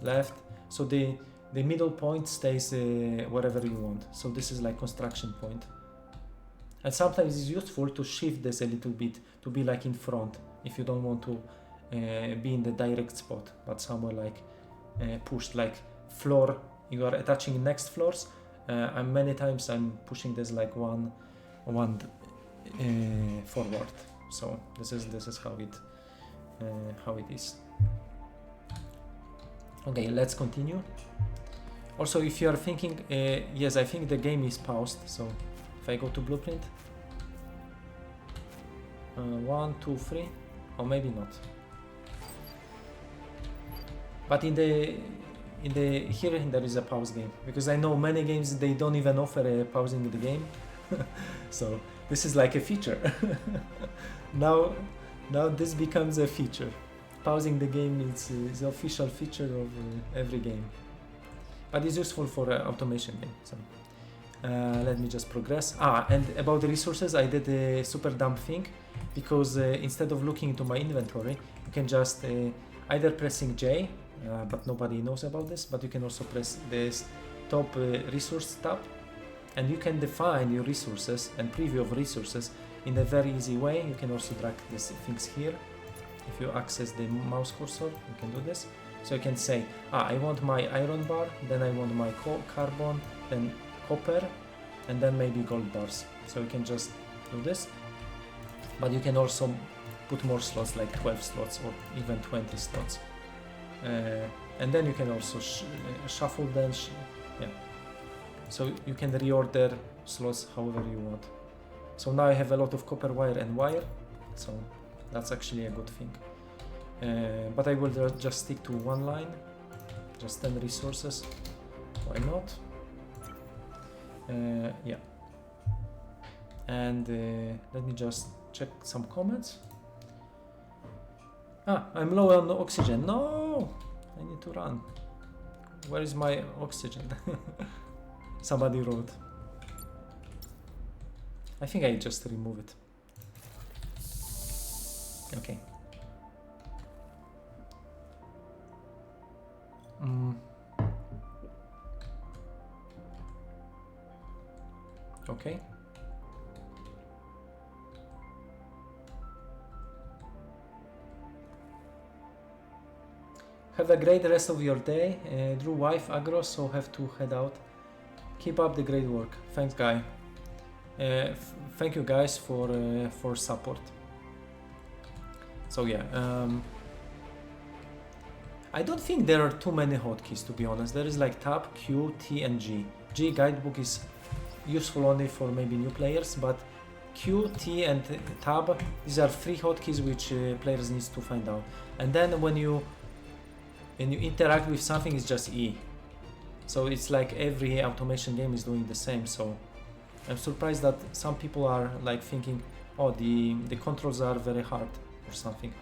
left, so the middle point stays wherever you want. So this is like construction point. And sometimes it's useful to shift this a little bit to be like in front if you don't want to be in the direct spot, but somewhere like pushed, like floor. You are attaching next floors. And many times I'm pushing this like one forward. So this is how it is. Okay, let's continue. Also, if you are thinking, yes, I think the game is paused. So if I go to blueprint, 1, 2, 3, or maybe not. But in the here there is a pause game, because I know many games they don't even offer a pausing the game. So this is like a feature. now this becomes a feature. Pausing the game is the official feature of every game. But it's useful for automation game. So let me just progress. And about the resources, I did a super dumb thing, because instead of looking into my inventory, you can just either pressing J, but nobody knows about this, but you can also press this top resource tab, and you can define your resources and preview of resources in a very easy way. You can also drag these things here. If you access the mouse cursor, you can do this. So you can say, I want my iron bar, then I want my carbon, then copper, and then maybe gold bars. So you can just do this. But you can also put more slots, like 12 slots or even 20 slots. And then you can also shuffle them. Yeah. So you can reorder slots however you want. So now I have a lot of copper wire and wire. So that's actually a good thing. But I will just stick to one line, just 10 resources. Why not? Yeah. And let me just check some comments. I'm low on oxygen. No, I need to run. Where is my oxygen? somebody wrote. I think I just remove it. Okay. Okay. Have a great rest of your day. Drew wife aggro, so have to head out. Keep up the great work. Thanks, guy. Thank you guys for support. So yeah, I don't think there are too many hotkeys, to be honest. There is like Tab, Q, T, and G. G guidebook is useful only for maybe new players, but Q, T, and Tab, these are 3 hotkeys which players need to find out. And then when you interact with something, it's just E. So it's like every automation game is doing the same. So I'm surprised that some people are like thinking, oh, the controls are very hard or something,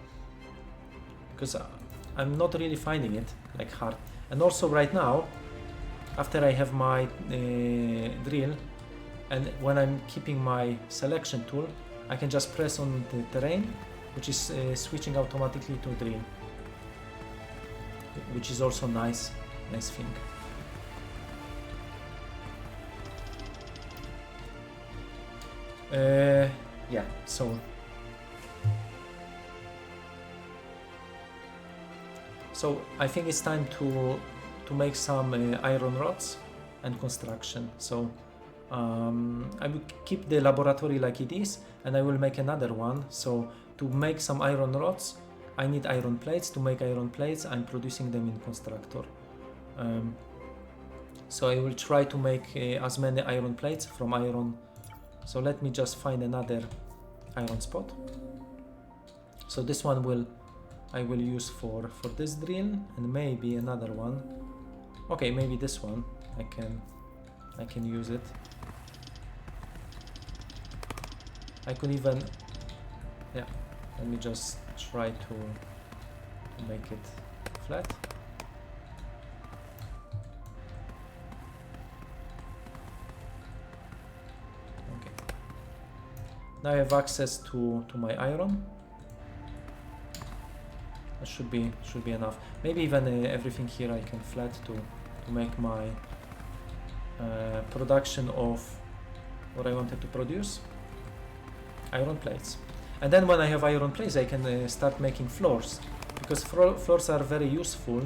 because I'm not really finding it like hard. And also right now, after I have my drill, and when I'm keeping my selection tool, I can just press on the terrain, which is switching automatically to drill, which is also nice thing. Yeah, so I think it's time to make some iron rods and construction. So I will keep the laboratory like it is, and I will make another one. So to make some iron rods, I need iron plates. To make iron plates, I'm producing them in constructor. So I will try to make as many iron plates from iron. So let me just find another iron spot. So this one I will use for this drill, and maybe another one. Okay, maybe this one I can use it. I could even, yeah, let me just try to make it flat. Okay. Now I have access to my iron. That should be enough. Maybe even everything here I can flat to make my production of what I wanted to produce. Iron plates. And then when I have iron plates, I can start making floors, because floors are very useful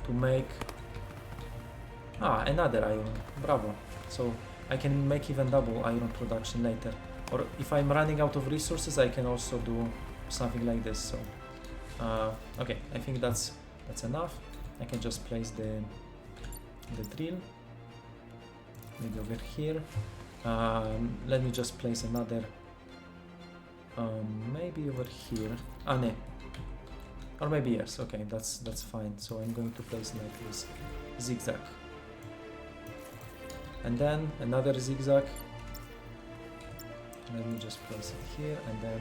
to make. Another iron. Bravo. So I can make even double iron production later. Or if I'm running out of resources, I can also do something like this. So okay, I think that's enough. I can just place the drill maybe over here. Let me just place another maybe over here. No, or maybe yes. Okay, that's fine. So I'm going to place like this zigzag, and then another zigzag. Let me just place it here, and then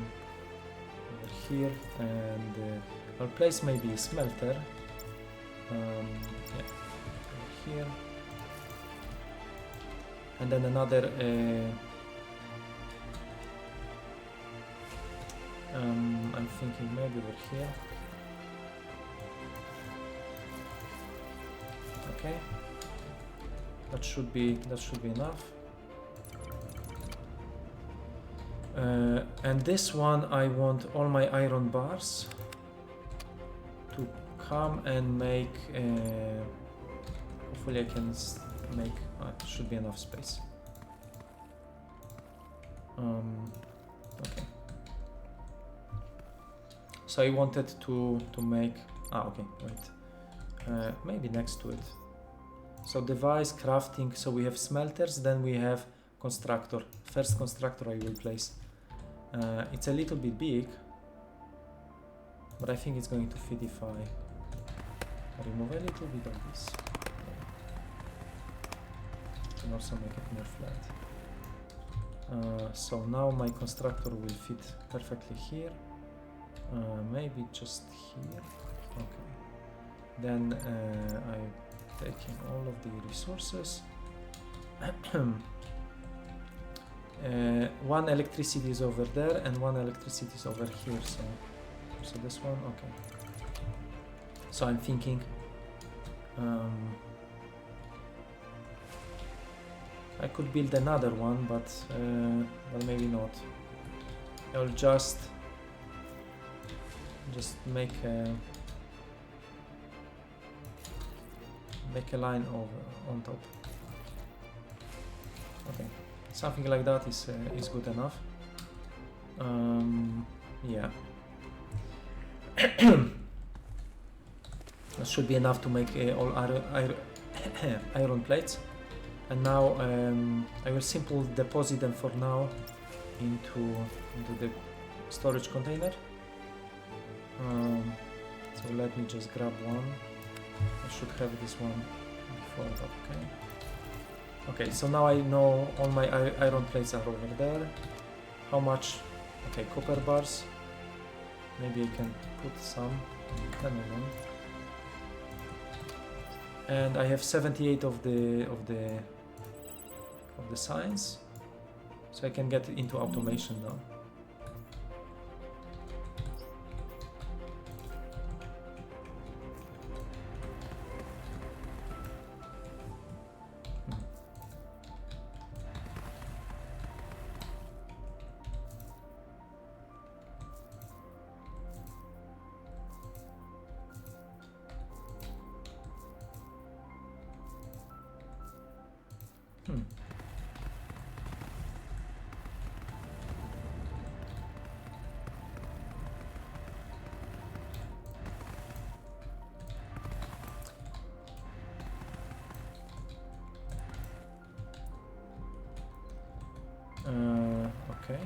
over here, and I'll place maybe a smelter. Yeah, over here, and then another. I'm thinking maybe over here. Okay, that should be enough. And this one, I want all my iron bars to come and make. Hopefully, I can make. Should be enough space. Okay. So I wanted to make. Okay, wait. Maybe next to it. So device crafting. So we have smelters. Then we have constructor. First constructor I will place. It's a little bit big, but I think it's going to fit if I remove a little bit of this. Can also make it more flat. So now my constructor will fit perfectly here. Maybe just here. Okay. Then I'm taking all of the resources. one electricity is over there and one electricity is over here, so this one, okay. So I'm thinking I could build another one, but maybe not. I'll just make a line over on top. Okay, something like that is good enough. Yeah. That should be enough to make all iron plates. And now I will simply deposit them for now into the storage container. So let me just grab one. I should have this one before, but okay. Okay, so now I know all my iron plates are over there. How much? Okay, copper bars. Maybe I can put some. 10 of them. And I have 78 of the signs, so I can get into automation now. Okay.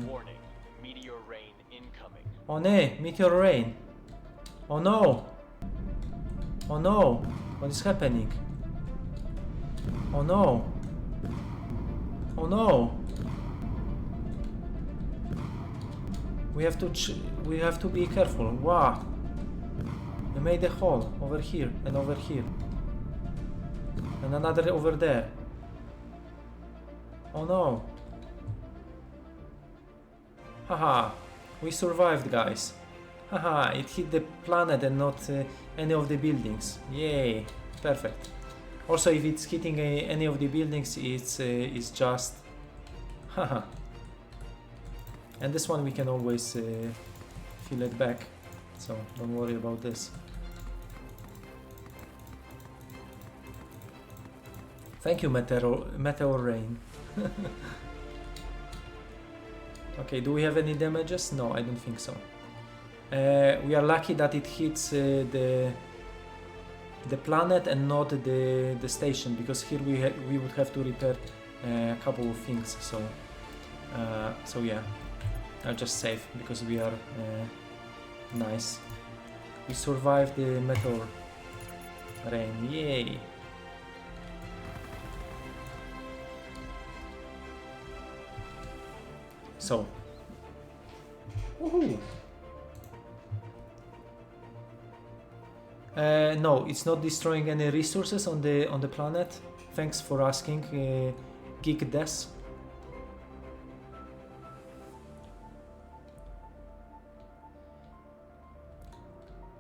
Warning, meteor rain incoming. Oh no, meteor rain. Oh no. Oh no, what is happening? Oh no. Oh no. We have to be careful. Wow. We made a hole over here and over here. And another over there. Oh no. Haha. We survived, guys. Haha, it hit the planet and not any of the buildings. Yay, perfect. Also, if it's hitting any of the buildings, it's just haha. And this one we can always fill it back, so don't worry about this. Thank you, meteor rain. Okay, do we have any damages? No, I don't think so. We are lucky that it hits the planet and not the station, because here we would have to repair a couple of things. So yeah, I'll just save because we are nice. We survived the meteor rain. Yay! So, woohoo! No, it's not destroying any resources on the planet. Thanks for asking, Geek Des.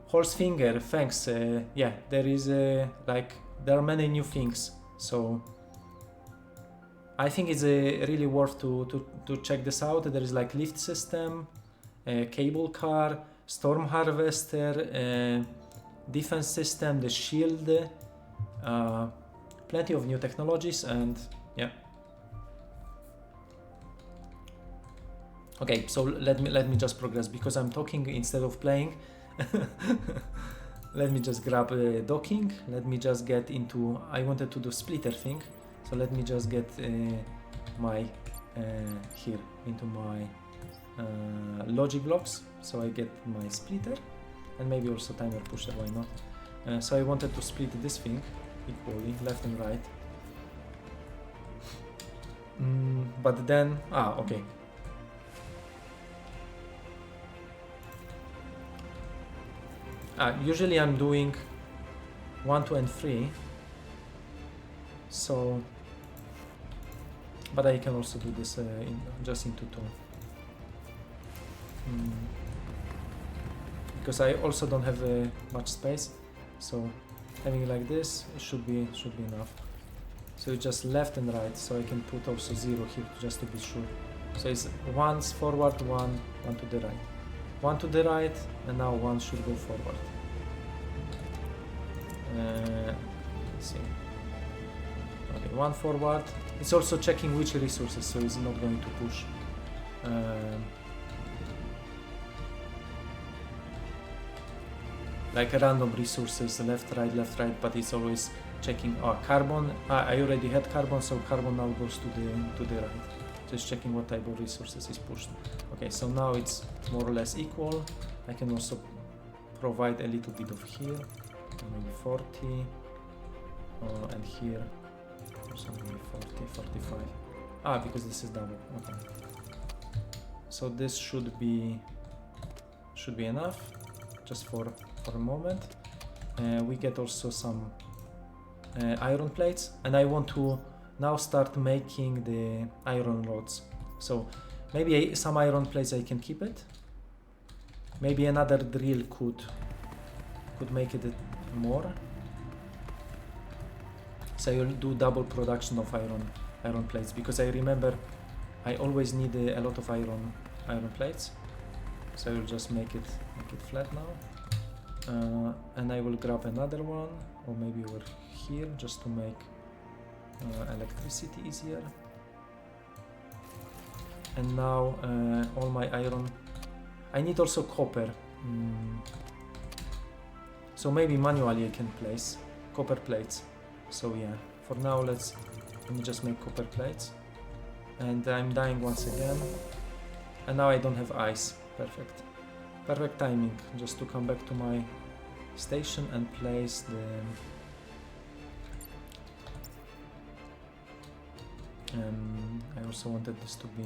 Horsefinger, thanks. Yeah, there is like there are many new things, so I think it's really worth to check this out. There is like lift system, cable car, storm harvester, defense system, the shield, plenty of new technologies, and yeah. Okay, so let me just progress because I'm talking instead of playing. Let me just grab docking. Let me just get into. I wanted to do splitter thing, so let me just get my here into my logic blocks. So I get my splitter. and maybe also timer pusher, why not? So I wanted to split this thing equally, left and right. But then, okay. Usually I'm doing 1, 2, and 3. So, but I can also do this just into 2. Because I also don't have much space, so having it like this should be enough. So it's just left and right, so I can put also 0 here just to be sure. So it's 1 forward, 1 to the right. 1 to the right, and now 1 should go forward. Let's see. Okay, 1 forward. It's also checking which resources, so it's not going to push. Like random resources, left, right, but it's always checking. Carbon. I already had carbon, so carbon now goes to the right. Just checking what type of resources is pushed. Okay, so now it's more or less equal. I can also provide a little bit of here, maybe 40, and here also maybe 40, 45. Because this is double. Okay. So this should be enough, just for a moment. We get also some iron plates, and I want to now start making the iron rods. So maybe some iron plates I can keep it. Maybe another drill could make it more. So I will do double production of iron plates, because I remember I always need a lot of iron plates. So I will just make it flat now. And I will grab another one, or maybe over here, just to make electricity easier. And now all my iron. I need also copper. So maybe manually I can place copper plates. So yeah, for now let me just make copper plates. And I'm dying once again. And now I don't have ice. Perfect. Perfect timing, just to come back to my station and place the I also wanted this to be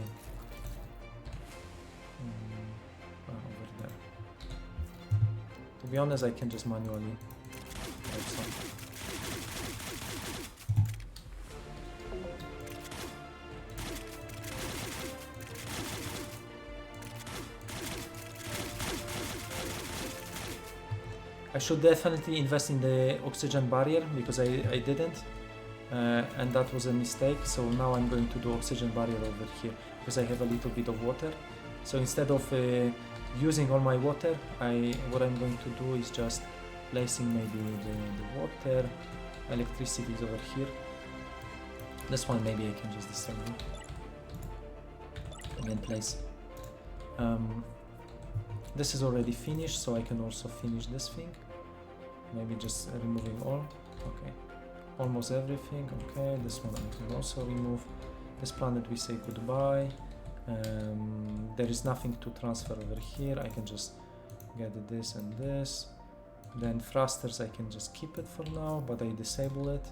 over there. To be honest, I can just manually also. I should definitely invest in the oxygen barrier, because I didn't, and that was a mistake. So now I'm going to do oxygen barrier over here, because I have a little bit of water. So instead of using all my water, what I'm going to do is just placing maybe the water, electricity is over here. This one maybe I can just disable and then place. This is already finished, so I can also finish this thing. Maybe just removing all. Okay, almost everything. Okay, this one I can also remove. This planet we say goodbye. There is nothing to transfer over here. I can just get this and this. Then thrusters I can just keep it for now, but I disable it.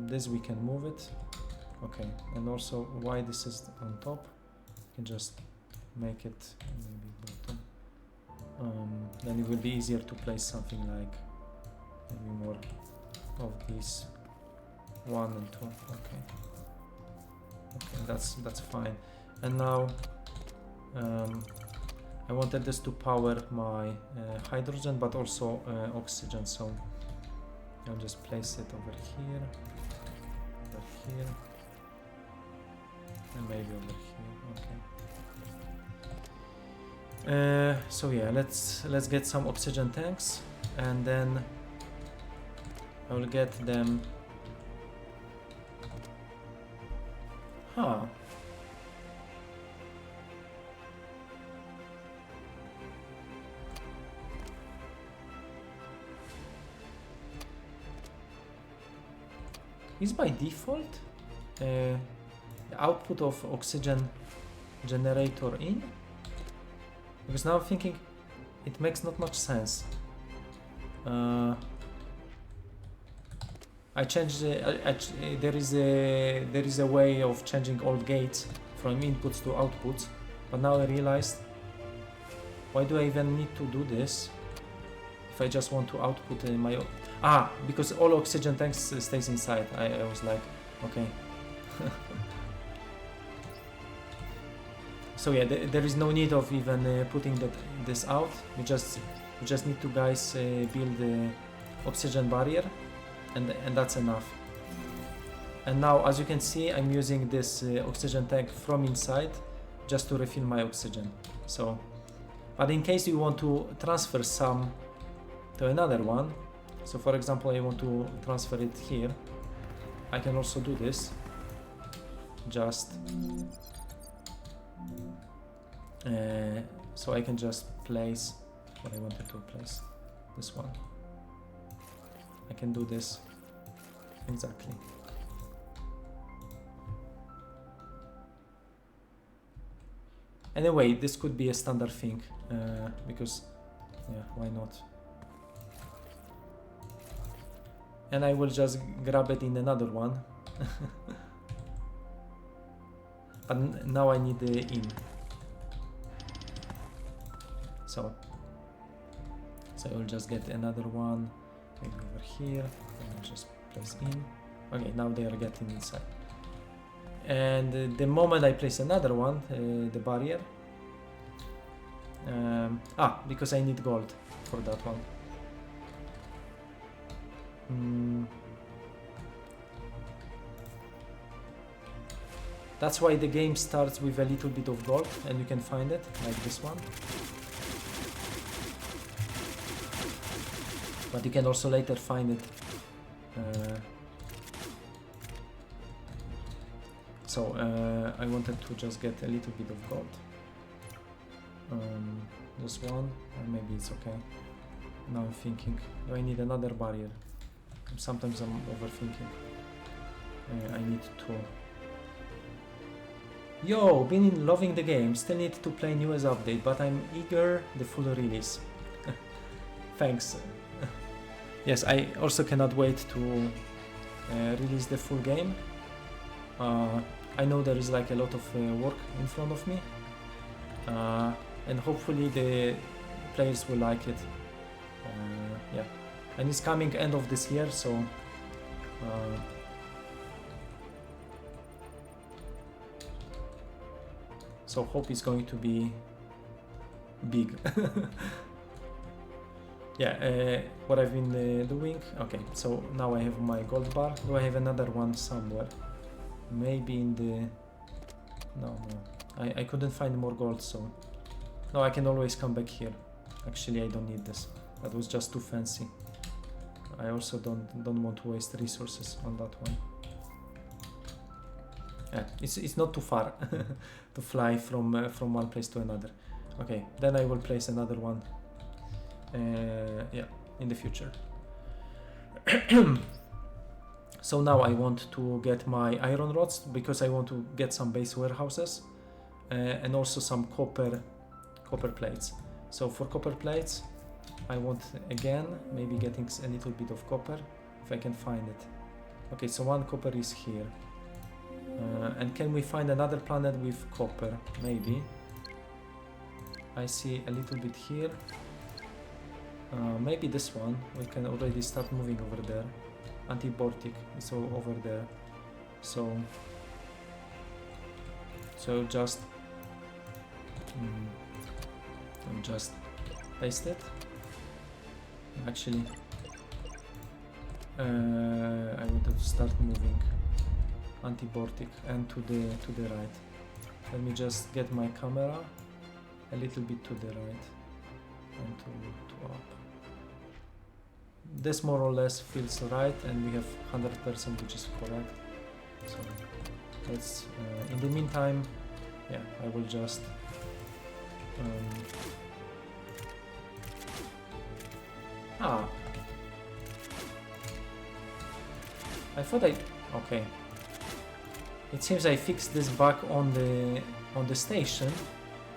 This we can move it. Okay, and also why this is on top, I can just make it maybe bottom. Then it will be easier to place something like maybe more of these 1 and 2. Okay, that's fine. And now I wanted this to power my hydrogen, but also oxygen. So I'll just place it over here, and maybe over here. Okay. So yeah, let's get some oxygen tanks, and then I will get them. Is by default the output of oxygen generator in? Because now I'm thinking, it makes not much sense. I changed there is a way of changing old gates from inputs to outputs, but now I realized, why do I even need to do this if I just want to output my because all oxygen tanks stays inside. I was like, okay. So yeah, there is no need of even putting this out. We just need to, guys, build the oxygen barrier, and that's enough. And now, as you can see, I'm using this oxygen tank from inside just to refill my oxygen. So, but in case you want to transfer some to another one, so for example, I want to transfer it here, I can also do this. Just so I can just place what I wanted to place. This one. I can do this exactly. Anyway, this could be a standard thing because, yeah, why not? And I will just grab it in another one. But now I need the in. So I will just get another one, maybe over here, and I'll just place in. Okay, now they are getting inside. And the moment I place another one, the barrier, because I need gold for that one. That's why the game starts with a little bit of gold, and you can find it, like this one. But you can also later find it. I wanted to just get a little bit of gold. This one, or maybe it's okay. Now I'm thinking, do I need another barrier? Sometimes I'm overthinking. I need to. Yo, been loving the game, still need to play newest update, but I'm eager the full release. Thanks. Yes, I also cannot wait to release the full game. I know there is like a lot of work in front of me, and hopefully the players will like it. Yeah, and it's coming end of this year, so hope it's going to be big. Yeah, what I've been doing. Okay, so now I have my gold bar. Do I have another one somewhere? Maybe in the... No. I couldn't find more gold, so... No, I can always come back here. Actually, I don't need this. That was just too fancy. I also don't want to waste resources on that one. Yeah, it's not too far to fly from one place to another. Okay, then I will place another one. Yeah, in the future. So now I want to get my iron rods because I want to get some base warehouses and also some copper plates. So for copper plates, I want again maybe getting a little bit of copper if I can find it. Okay, so one copper is here. And can we find another planet with copper? Maybe. I see a little bit here. Maybe this one. We can already start moving over there. Anti-Baltic is over there. So just paste it. Actually, I want to start moving anti-Baltic and to the right. Let me just get my camera a little bit to the right and to up. This more or less feels right, and we have 100%, which is correct. So let's. In the meantime, yeah, I will just. I thought okay. It seems I fixed this bug on the station,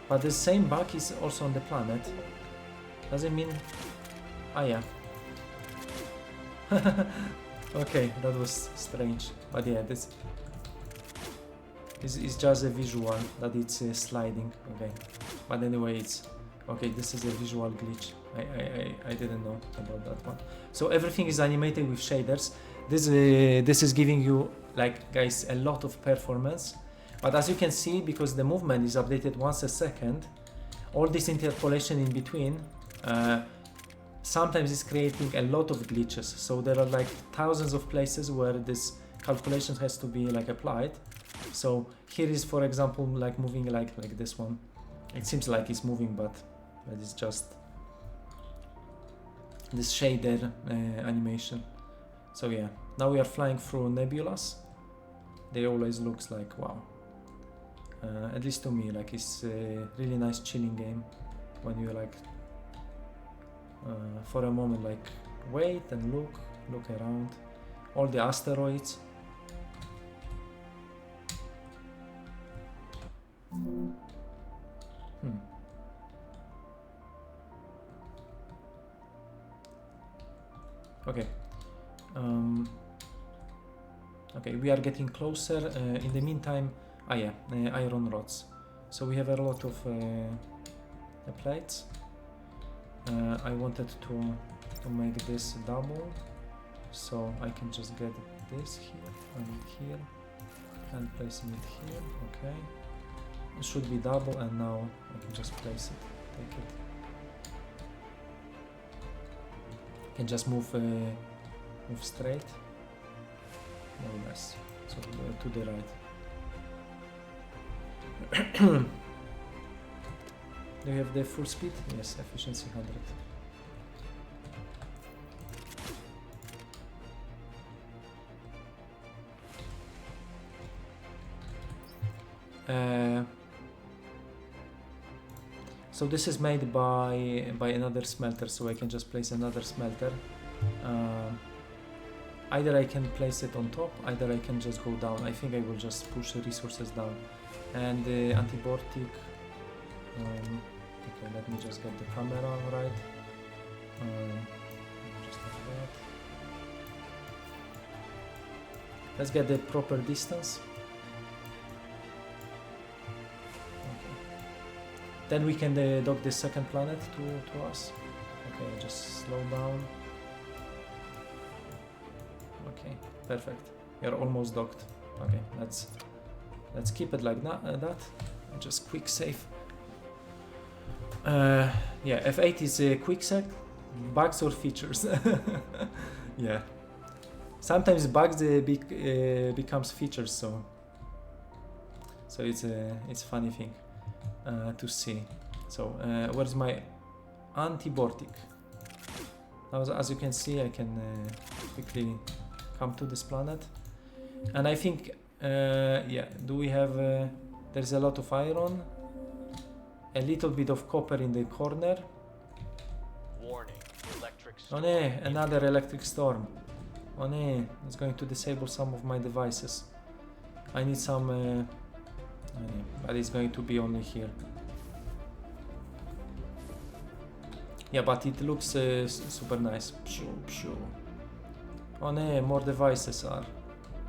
but the same bug is also on the planet. Does it mean... Ah, yeah. Okay, that was strange. But yeah, this is just a visual that it's sliding. Okay. But anyway, it's... Okay, this is a visual glitch. I didn't know about that one. So everything is animated with shaders. This is giving you, like, guys, a lot of performance. But as you can see, because the movement is updated once a second, all this interpolation in between sometimes is creating a lot of glitches. So there are like thousands of places where this calculation has to be like applied. So here is, for example, like moving like this one. It seems like it's moving, but it's just this shader animation. So yeah, now we are flying through nebulas. They always looks like wow. At least to me, like it's a really nice chilling game when you like for a moment like wait and look around all the asteroids. Okay. Okay, we are getting closer. In the meantime, iron rods. So we have a lot of plates. I wanted to make this double, so I can just get this here and here, and placing it here. Okay, it should be double, and now I can just place it, take it. Can just move straight, more or less, so to the right. Do you have the full speed? Yes, efficiency 100. So this is made by another smelter, so I can just place another smelter. Either I can place it on top, either I can just go down. I think I will just push the resources down. And the antibiotic. Okay, let me just get the camera right. Just like that. Let's get the proper distance. Okay. Then we can dock the second planet to us. Okay, just slow down. Okay, perfect. You're almost docked. Okay, let's keep it like that. Just quick save. Yeah, F8 is a quick save. Bugs or features? Yeah. Sometimes bugs becomes features, so it's a funny thing to see. So where's my antibiotic? Now, as you can see, I can quickly come to this planet, and I think yeah. Do we have? There's a lot of iron. A little bit of copper in the corner. Warning, electric Oh storm. no, another electric storm. Oh no, it's going to disable some of my devices. I need some... but it's going to be only here. Yeah, but it looks super nice. Pshoo, pshoo. Oh no, more devices are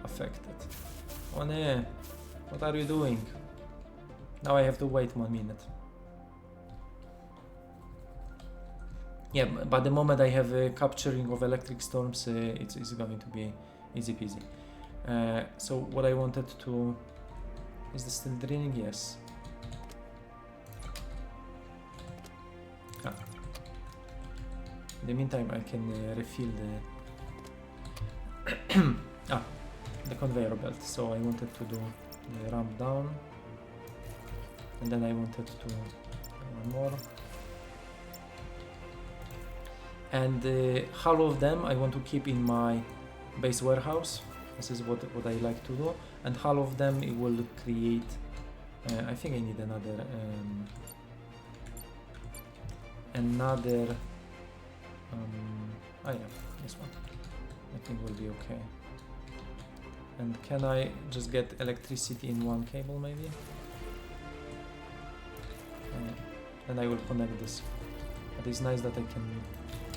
affected. Oh no, what are you doing? Now I have to wait 1 minute. Yeah, but the moment I have a capturing of electric storms, it's going to be easy peasy. So what I wanted to... Is this still draining? Yes. In the meantime, I can refill the... the conveyor belt. So I wanted to do the ramp down. And then I wanted to do one more. And half of them I want to keep in my base warehouse. This is what I like to do. And half of them it will create... I think I need another... yeah, this one. I think will be okay. And can I just get electricity in one cable maybe? And I will connect this. But it's nice that I can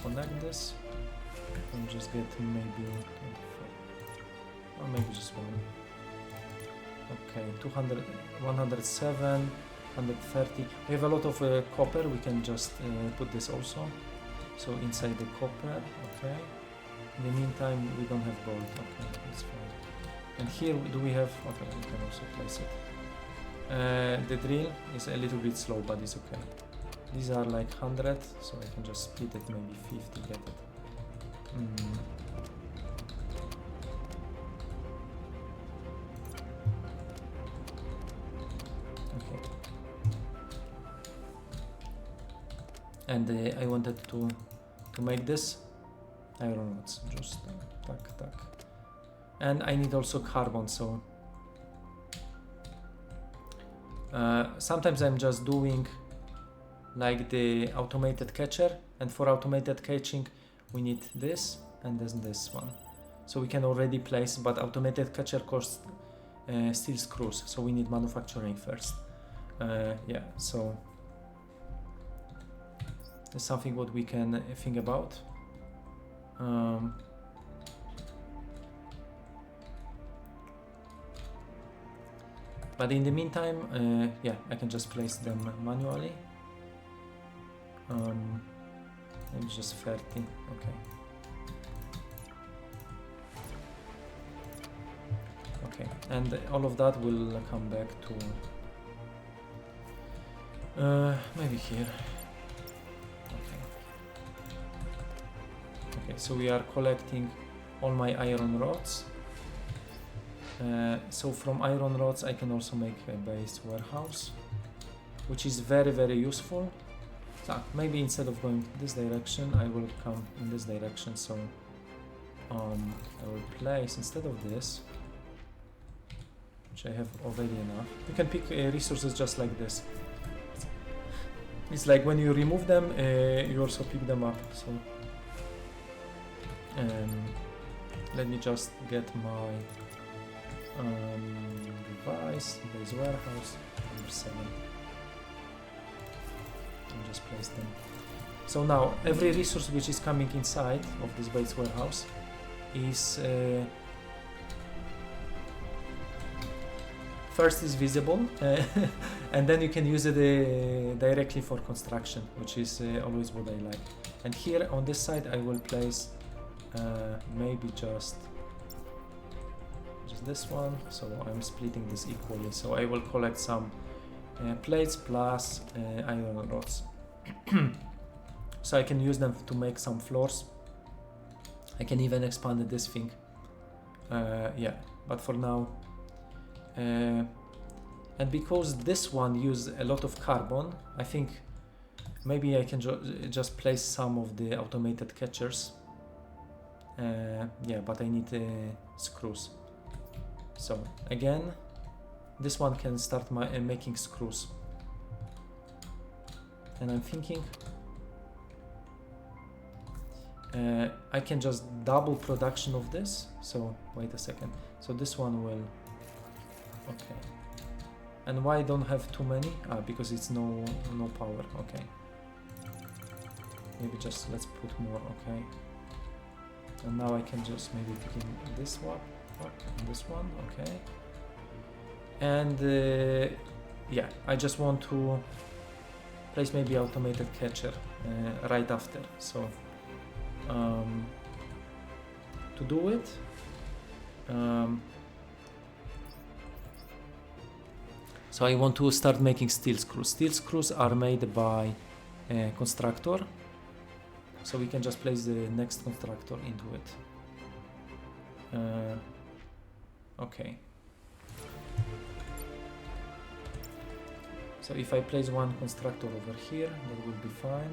connect this and just get maybe 24, or maybe just one. Okay, 200, 107, 130. We have a lot of copper. We can just put this also. So inside the copper, okay. In the meantime, we don't have gold. Okay, that's fine. And here, do we have? Okay, we can also place it. The drill is a little bit slow, but it's okay. These are like 100, so I can just split it, maybe 50, get it. Okay. And I wanted to make this iron rods, just tack. And I need also carbon, so sometimes I'm just doing like the automated catcher, and for automated catching we need this and then this one. So we can already place, but automated catcher costs steel screws, so we need manufacturing first. Yeah, so that's something what we can think about. But in the meantime, yeah, I can just place them manually. Maybe just 30, okay. Okay, and all of that will come back to maybe here. Okay. Okay, so we are collecting all my iron rods. So from iron rods I can also make a base warehouse, which is very, very useful. So maybe instead of going this direction, I will come in this direction. So I will place, instead of this, which I have already enough, you can pick resources just like this. It's like when you remove them, you also pick them up. So let me just get my device, base warehouse, number 7. And just place them. So now every resource which is coming inside of this base warehouse is first is visible and then you can use it directly for construction, which is always what I like. And here on this side I will place maybe just this one, so I'm splitting this equally. So I will collect some plates plus iron rods. So I can use them to make some floors. I can even expand this thing. Yeah, but for now, and because this one uses a lot of carbon, I think maybe I can just place some of the automated catchers. Yeah, but I need screws. So again, this one can start making screws. And I'm thinking I can just double production of this. So wait a second. So this one will, okay. And why I don't have too many? Because it's no power. Okay. Maybe just let's put more. Okay. And now I can just maybe begin this one. This one, okay. And yeah, I just want to place maybe automated catcher right after. So to do it, so I want to start making steel screws. Steel screws are made by a constructor, so we can just place the next constructor into it. Okay. So if I place one constructor over here, that will be fine.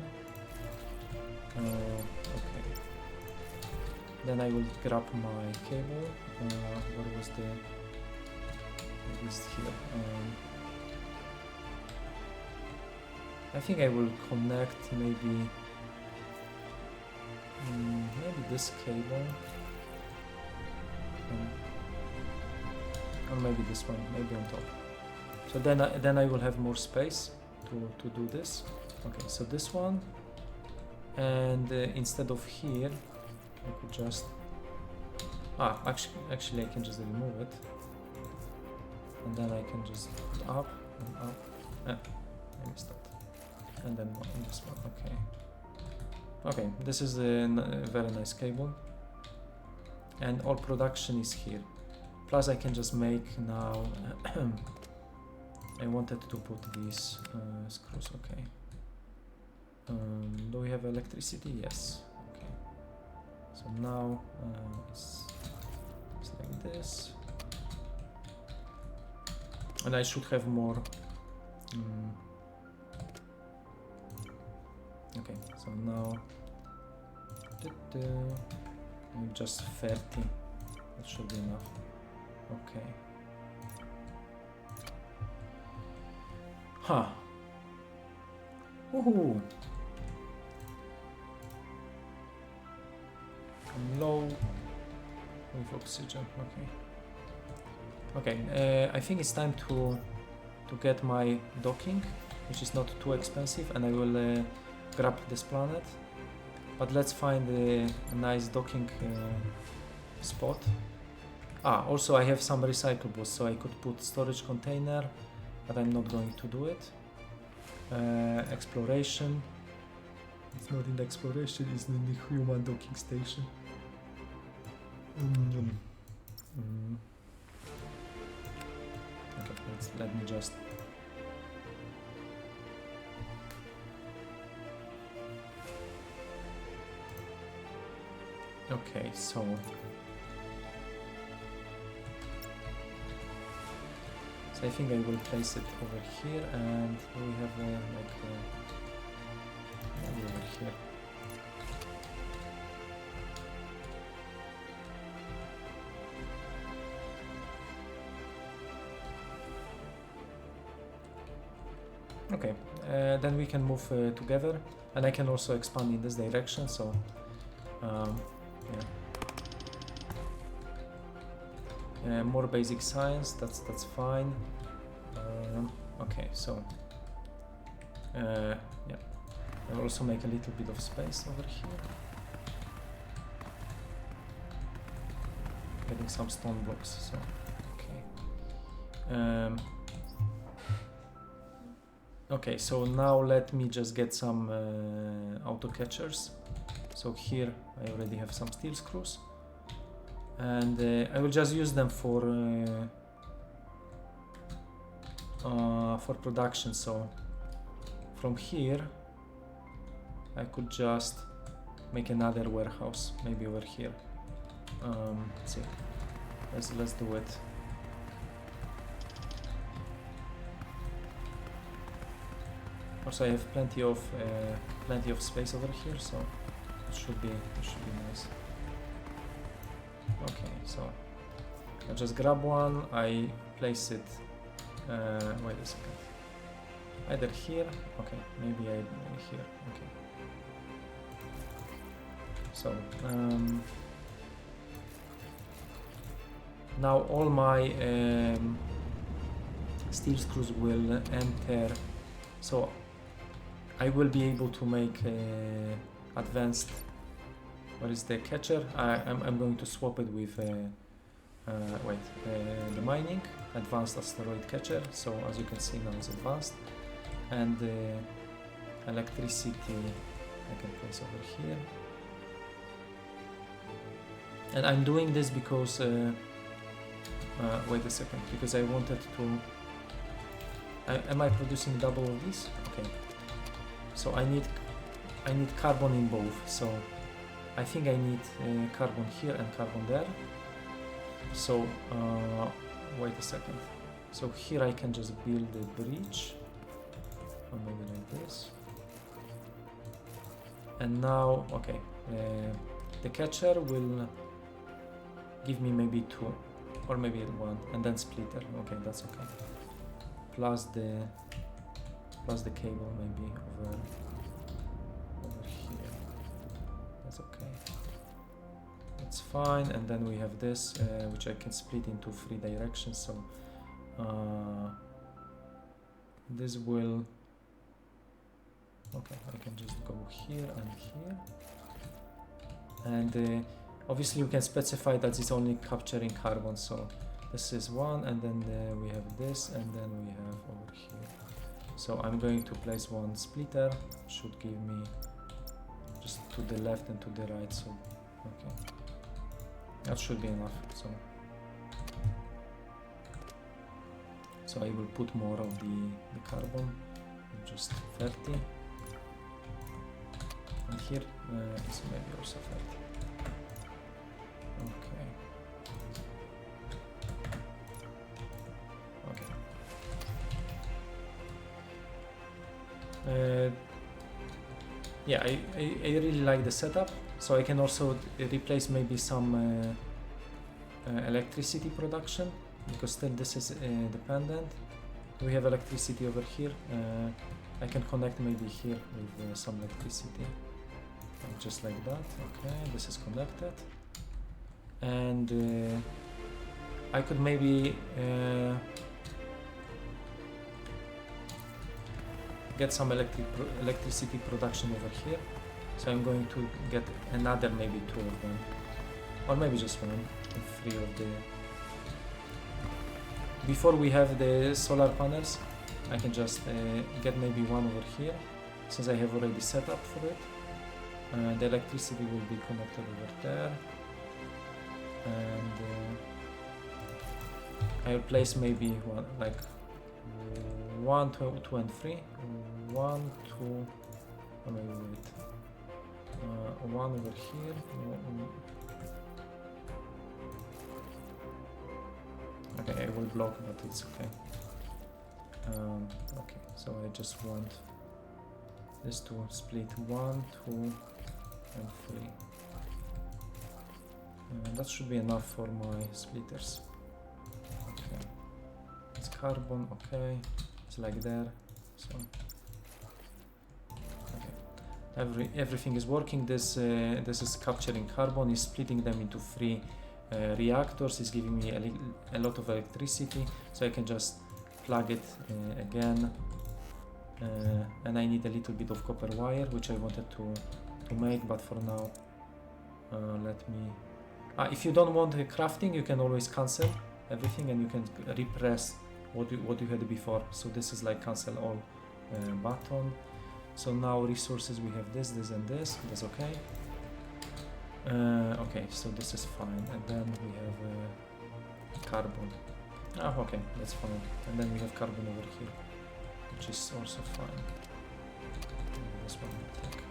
Okay. Then I will grab my cable. Where was the? It is here. I think I will connect maybe this cable. Or maybe this one, maybe on top. So then I will have more space to do this. Okay, so this one and instead of here I could just actually I can just remove it, and then I can just put up and up. I missed that. And then this one. Okay, this is a very nice cable, and all production is here. Plus I can just make now I wanted to put these screws. Okay, do we have electricity? Yes. Okay, so now it's like this, and I should have more. Okay, so now just 30, that should be enough. Okay. Woohoo! I'm low with oxygen. Okay, I think it's time to get my docking, which is not too expensive, and I will grab this planet. But let's find a nice docking spot. Also I have some recyclables, so I could put storage container, but I'm not going to do it. Exploration. It's not in the exploration, it's in the human docking station. Okay, let me just... Okay, so I think I will place it over here, and we have maybe over here. Okay, then we can move together, and I can also expand in this direction. So yeah. More basic science, that's fine. Okay, so yeah, I'll also make a little bit of space over here. Getting some stone blocks, so okay. Okay, so now let me just get some auto catchers. So here I already have some steel screws, and I will just use them for production. So from here I could just make another warehouse, maybe over here. Let's see. Let's do it. Also, I have plenty of space over here, so it should be nice. Okay, so I just grab one, I place it. Wait a second. Either here. Okay, maybe here. Okay. So now all my steel screws will enter. So I will be able to make advanced. What is the catcher? I'm going to swap it with the mining advanced asteroid catcher. So as you can see now it's advanced, and electricity I can place over here. And I'm doing this because wait a second, because I wanted to. Am I producing double of these? Okay. So I need carbon in both. So I think I need carbon here and carbon there. So wait a second. So here I can just build a bridge, or maybe like this. And now, okay, the catcher will give me maybe 2, or maybe 1, and then splitter. Okay, that's okay. Plus the cable maybe over here. That's okay. That's fine. And then we have this, which I can split into 3 directions. So this will Okay, I can just go here and here. And obviously you can specify that it's only capturing carbon, so this is one, and then we have this, and then we have over here. So I'm going to place one splitter, should give me just to the left and to the right, so okay. That should be enough, so I will put more of the carbon, just 30. And here is maybe also 30. Okay. Okay. Yeah, I really like the setup. So I can also replace maybe some electricity production, because still this is dependent. We have electricity over here. I can connect maybe here with some electricity, just like that. Okay, this is connected, and I could maybe get some electricity production over here. So I'm going to get another maybe 2 of them, or maybe just 1, 3 of the. Before we have the solar panels, I can just get maybe 1 over here, since I have already set up for it. The electricity will be connected over there, and I'll place maybe 1, like 1, 2, and 3. 1, 2. Oh, maybe wait. 1 over here. Okay, I will block, but it's okay. Okay, so I just want this to split 1, 2, and 3. That should be enough for my splitters. Okay, it's carbon. Okay, it's like there. So okay, everything is working. This is capturing carbon, is splitting them into 3 reactors, is giving me a lot of electricity, so I can just plug it again, and I need a little bit of copper wire, which I wanted to make, but for now let me if you don't want crafting, you can always cancel everything and you can repress what you had before. So this is like cancel all button. So now resources, we have this, and this. That's okay. Okay, so this is fine, and then we have carbon. Okay, that's fine. And then we have carbon over here, which is also fine. This one will take.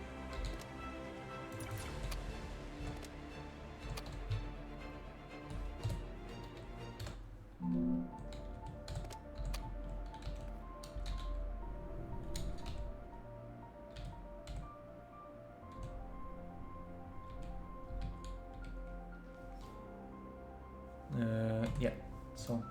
Yeah, so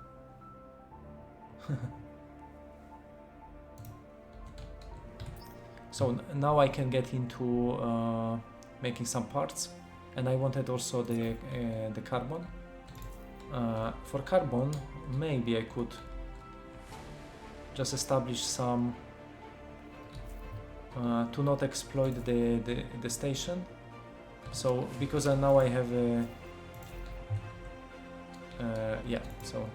so now I can get into making some parts, and I wanted also the carbon. For carbon, maybe I could just establish some to not exploit the station. So because now I have a yeah, so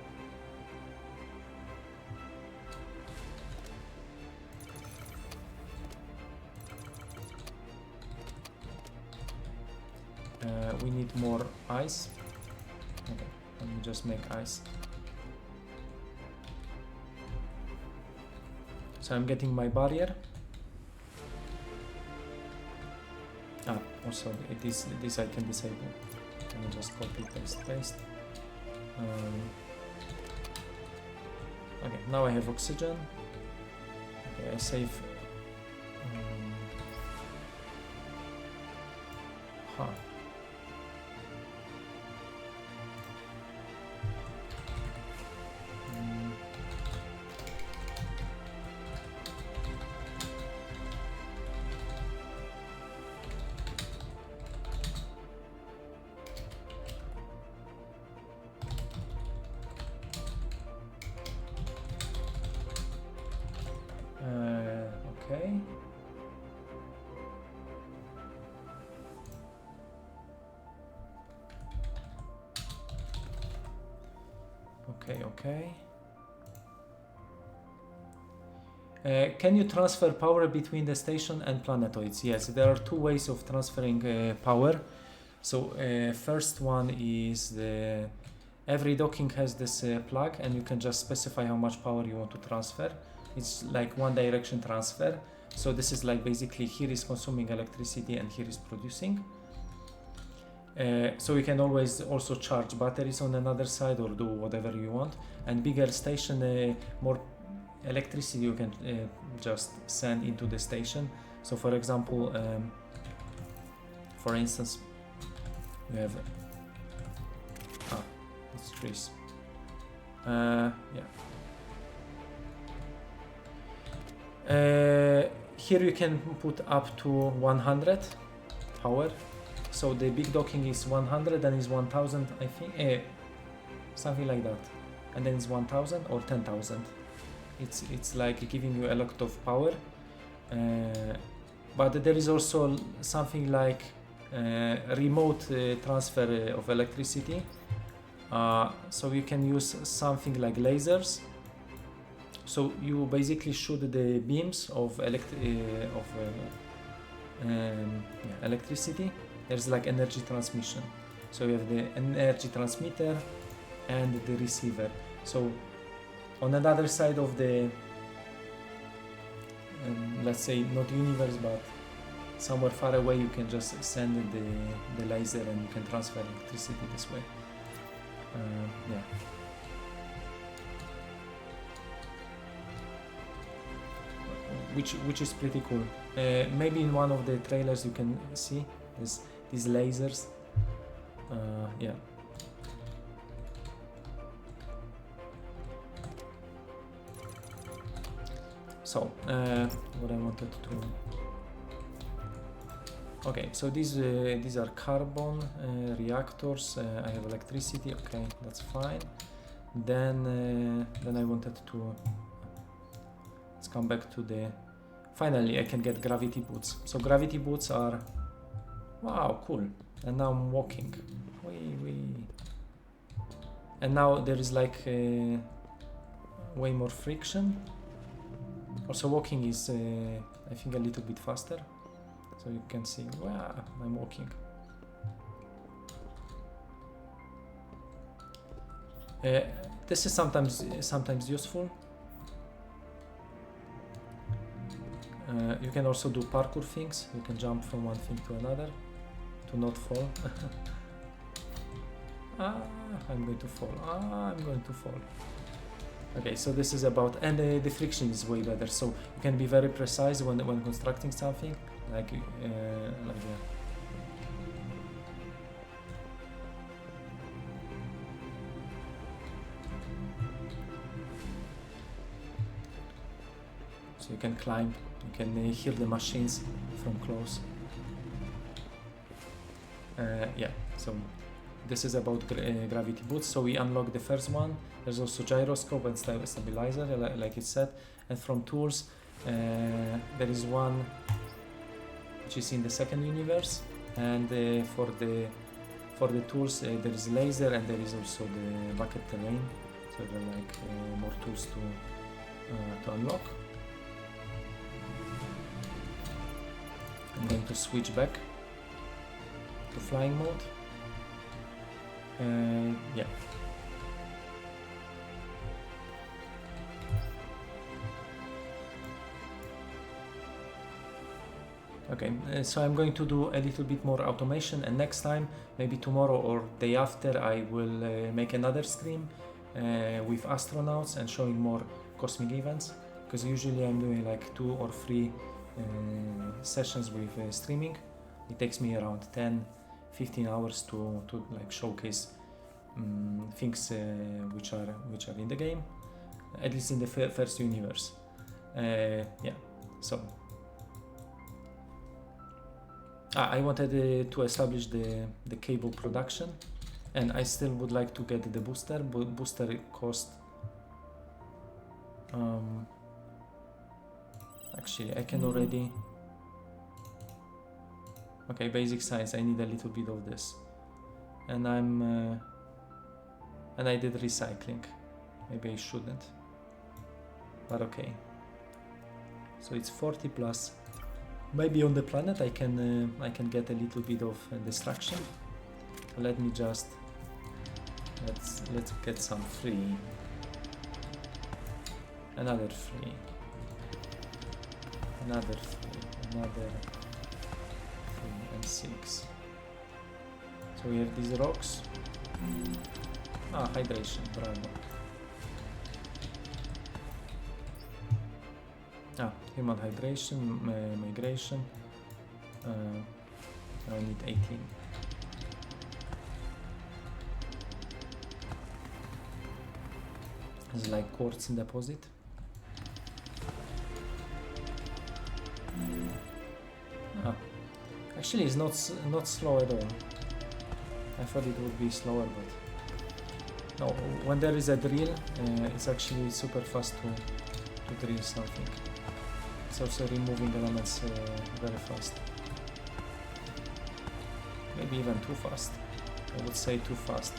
we need more ice. Okay, let me just make ice. So I'm getting my barrier. Also this I can disable. Let me just copy, paste. Okay, now I have oxygen. Okay, I save. Okay. Okay. Can you transfer power between the station and planetoids? Yes, there are two ways of transferring power. So first one is every docking has this plug, and you can just specify how much power you want to transfer. It's like one direction transfer. So this is like basically here is consuming electricity and here is producing. So you can always also charge batteries on another side or do whatever you want. And bigger station, more electricity you can just send into the station. So for example, for instance, you have it's trees. Here you can put up to 100 power. So the big docking is 100, then is 1000, I think, something like that, and then it's 1000 or 10,000. It's like giving you a lot of power, but there is also something like remote transfer of electricity. So you can use something like lasers. So you basically shoot the beams of electricity. There's like energy transmission. So you have the energy transmitter and the receiver. So on another side of the, let's say not universe, but somewhere far away, you can just send the laser and you can transfer electricity this way. Yeah. Which is pretty cool. Maybe in one of the trailers you can see these lasers. Yeah. So what I wanted to. Okay, so these are carbon reactors. I have electricity. Okay, that's fine. Then I wanted to. Let's come back to the. Finally, I can get gravity boots. So gravity boots are. Wow, cool. And now I'm walking. Wee. And now there is like way more friction. Also, walking is I think a little bit faster. So you can see, wow, I'm walking. This is sometimes useful. You can also do parkour things. You can jump from one thing to another to not fall. I'm going to fall. I'm going to fall. Okay, so this is about, and the friction is way better. So you can be very precise when constructing something, like that. So you can climb, you can hear the machines from close. Yeah, so this is about gravity boots. So we unlock the first one. There's also gyroscope and stabilizer, like it said. And from tools, there is one which is in the second universe. And for the tools, there is laser, and there is also the bucket terrain. So there are like more tools to unlock. I'm going to switch back to flying mode. Yeah. Okay, so I'm going to do a little bit more automation, and next time, maybe tomorrow or day after, I will make another stream with astronauts and showing more cosmic events, because usually I'm doing like 2 or 3 sessions with streaming. It takes me around 10-15 hours to like showcase things which are in the game, at least in the first universe. Yeah, so I wanted to establish the cable production, and I still would like to get the booster. Booster cost. Actually, I can already. Okay, basic science. I need a little bit of this, and I did recycling. maybe I shouldn't, but okay. So it's 40 plus. Maybe on the planet I can get a little bit of destruction. So let me just let's get some free. Another free. Another free. Another 3 and 6. So we have these rocks. Hydration, bravo. Human hydration, migration. I need 18. It's like quartz in deposit. Actually, it's not slow at all. I thought it would be slower, but no. When there is a drill, it's actually super fast to drill something. It's also removing elements very fast. Maybe even too fast. I would say too fast.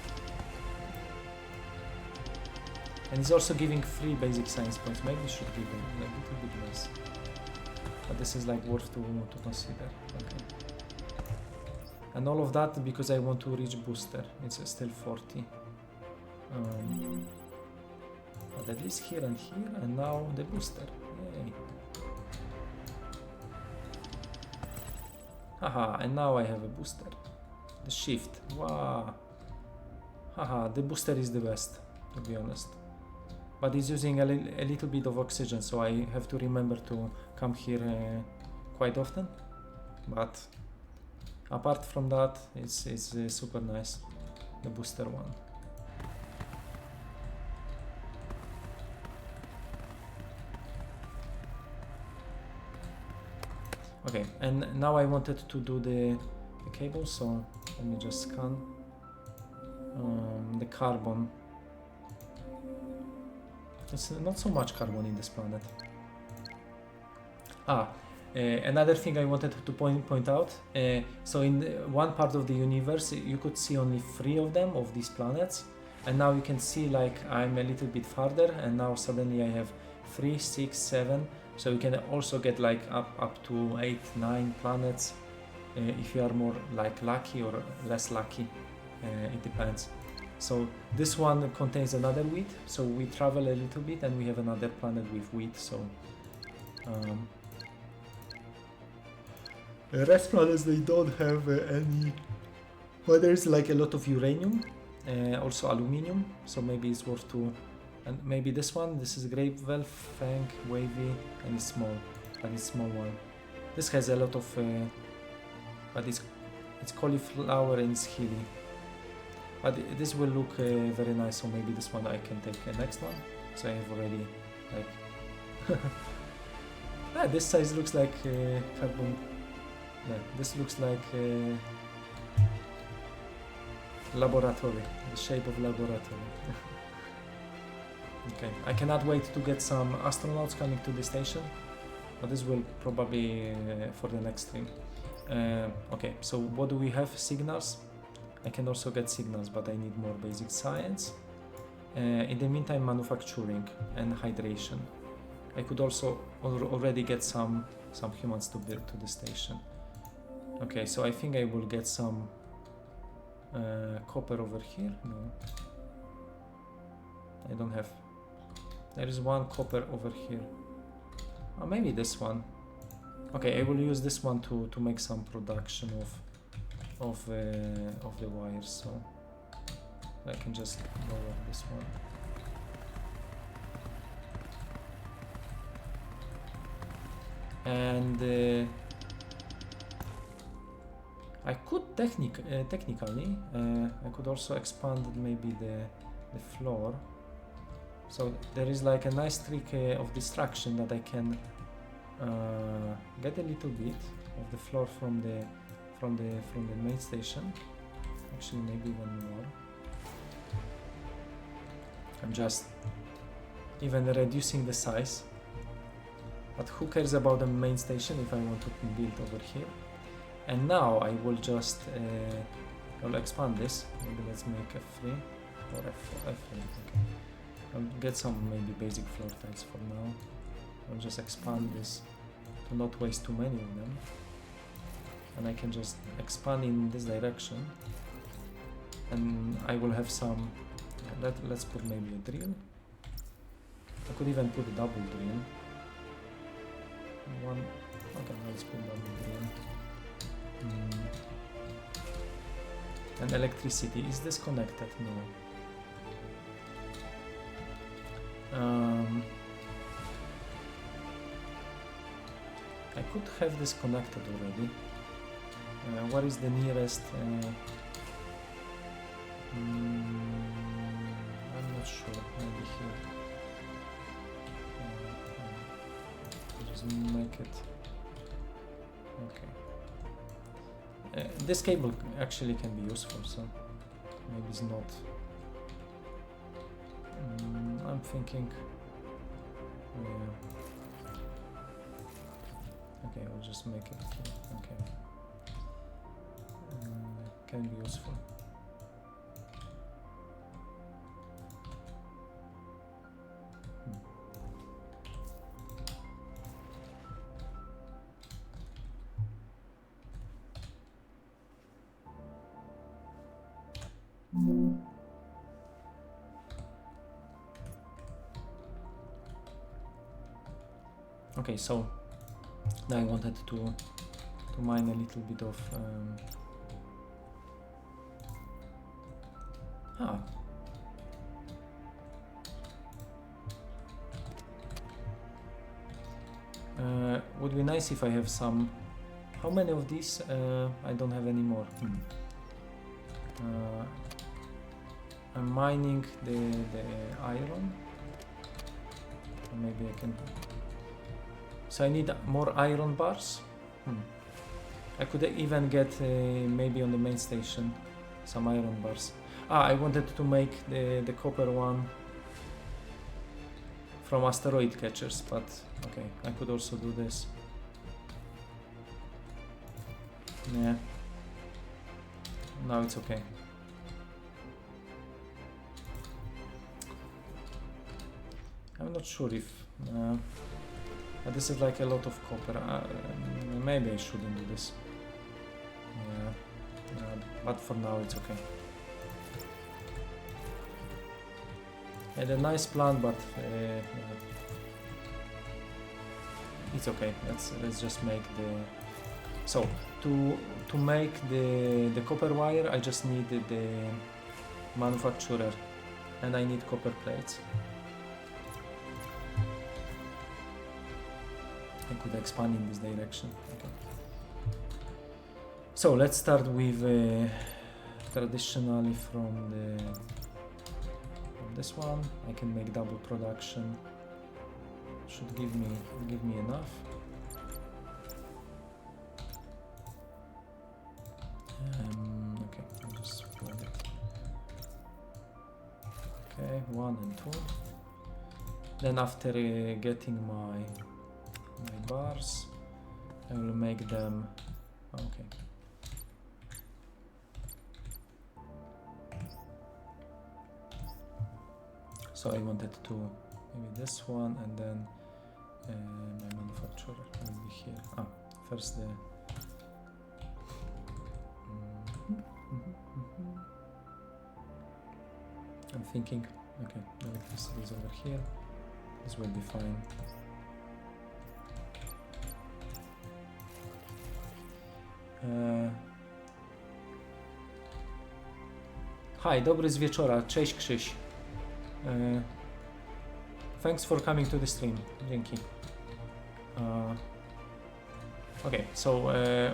And it's also giving 3 basic science points. Maybe it should give a little bit less. But this is like worth to consider. Okay. And all of that because I want to reach booster. It's still 40. But at least here, and now the booster. Yay. Haha, and now I have a booster. The shift. Wow. Haha, the booster is the best, to be honest. But it's using a little bit of oxygen, so I have to remember to come here quite often. But apart from that, it's super nice, the booster one. Okay, and now I wanted to do the cable, so let me just scan the carbon. It's not so much carbon in this planet. Another thing I wanted to point out. So in one part of the universe, you could see only 3 of them, of these planets. And now you can see like I'm a little bit farther, and now suddenly I have 3, 6, 7. So you can also get like up to 8, 9 planets if you are more like lucky or less lucky. It depends. So this one contains another wheat, so we travel a little bit and we have another planet with wheat. So the rest planets, they don't have any, but there's like a lot of uranium, also aluminium, so maybe it's worth to. And maybe this one, this is Grapeville, Fang, Wavy, and it's small, but it's small one. This has a lot of, but it's cauliflower and it's hilly. But this will look very nice, so maybe this one I can take the next one. So I have already like this size looks like carbon. Yeah, this looks like laboratory, the shape of laboratory. Okay, I cannot wait to get some astronauts coming to the station, but this will probably for the next stream. Okay, so what do we have? Signals. I can also get signals, but I need more basic science. In the meantime, manufacturing and hydration. I could also already get some humans to build to the station. Okay, so I think I will get some copper over here. No, I don't have. There is one copper over here. Oh, maybe this one. Okay, I will use this one to make some production of the wires, so I can just lower this one. And I could technically I could also expand maybe the floor. So there is like a nice trick of distraction that I can get a little bit of the floor from the main station. Actually, maybe even more. I'm just even reducing the size. But who cares about the main station if I want to build over here? And now I will just I'll expand this. Maybe let's make F3 or F3. Okay. I'll get some maybe basic floor tiles for now. I'll just expand this to not waste too many of them. And I can just expand in this direction. And I will have some... let's put maybe a drill. I could even put a double drill. One... okay, let's put double drill. And electricity is disconnected? No. I could have this connected already. What is the nearest? I'm not sure. Maybe here. Just make it. Okay. This cable actually can be useful, so maybe it's not. I'm thinking. Yeah. Okay, I'll just make it here. Okay. Can be useful. Okay, so now I wanted to mine a little bit of would be nice if I have some. How many of these? I don't have any more. I'm mining the iron. Or maybe I can. So I need more iron bars. I could even get maybe on the main station some iron bars. I wanted to make the copper one from asteroid catchers, but okay, I could also do this. Yeah. Now it's okay. I'm not sure if this is like a lot of copper. Maybe I shouldn't do this. Yeah, but for now it's okay. Had a nice plan, but it's okay. Let's just make the. So to make the copper wire, I just need the manufacturer, and I need copper plates. I could expand in this direction. Okay. So let's start with traditionally from this one. I can make double production. Should give me enough. Okay, I'll just spread it. Okay, 1 and 2. Then after getting my bars, I will make them. Okay. So I wanted to maybe this one, and then my manufacturer will be here. First the. I'm thinking. Okay, the electricity is over here. This will be fine. Hi, dobry z wieczora. Cześć Krzyś. Thanks for coming to the stream. Dzięki. Okay, so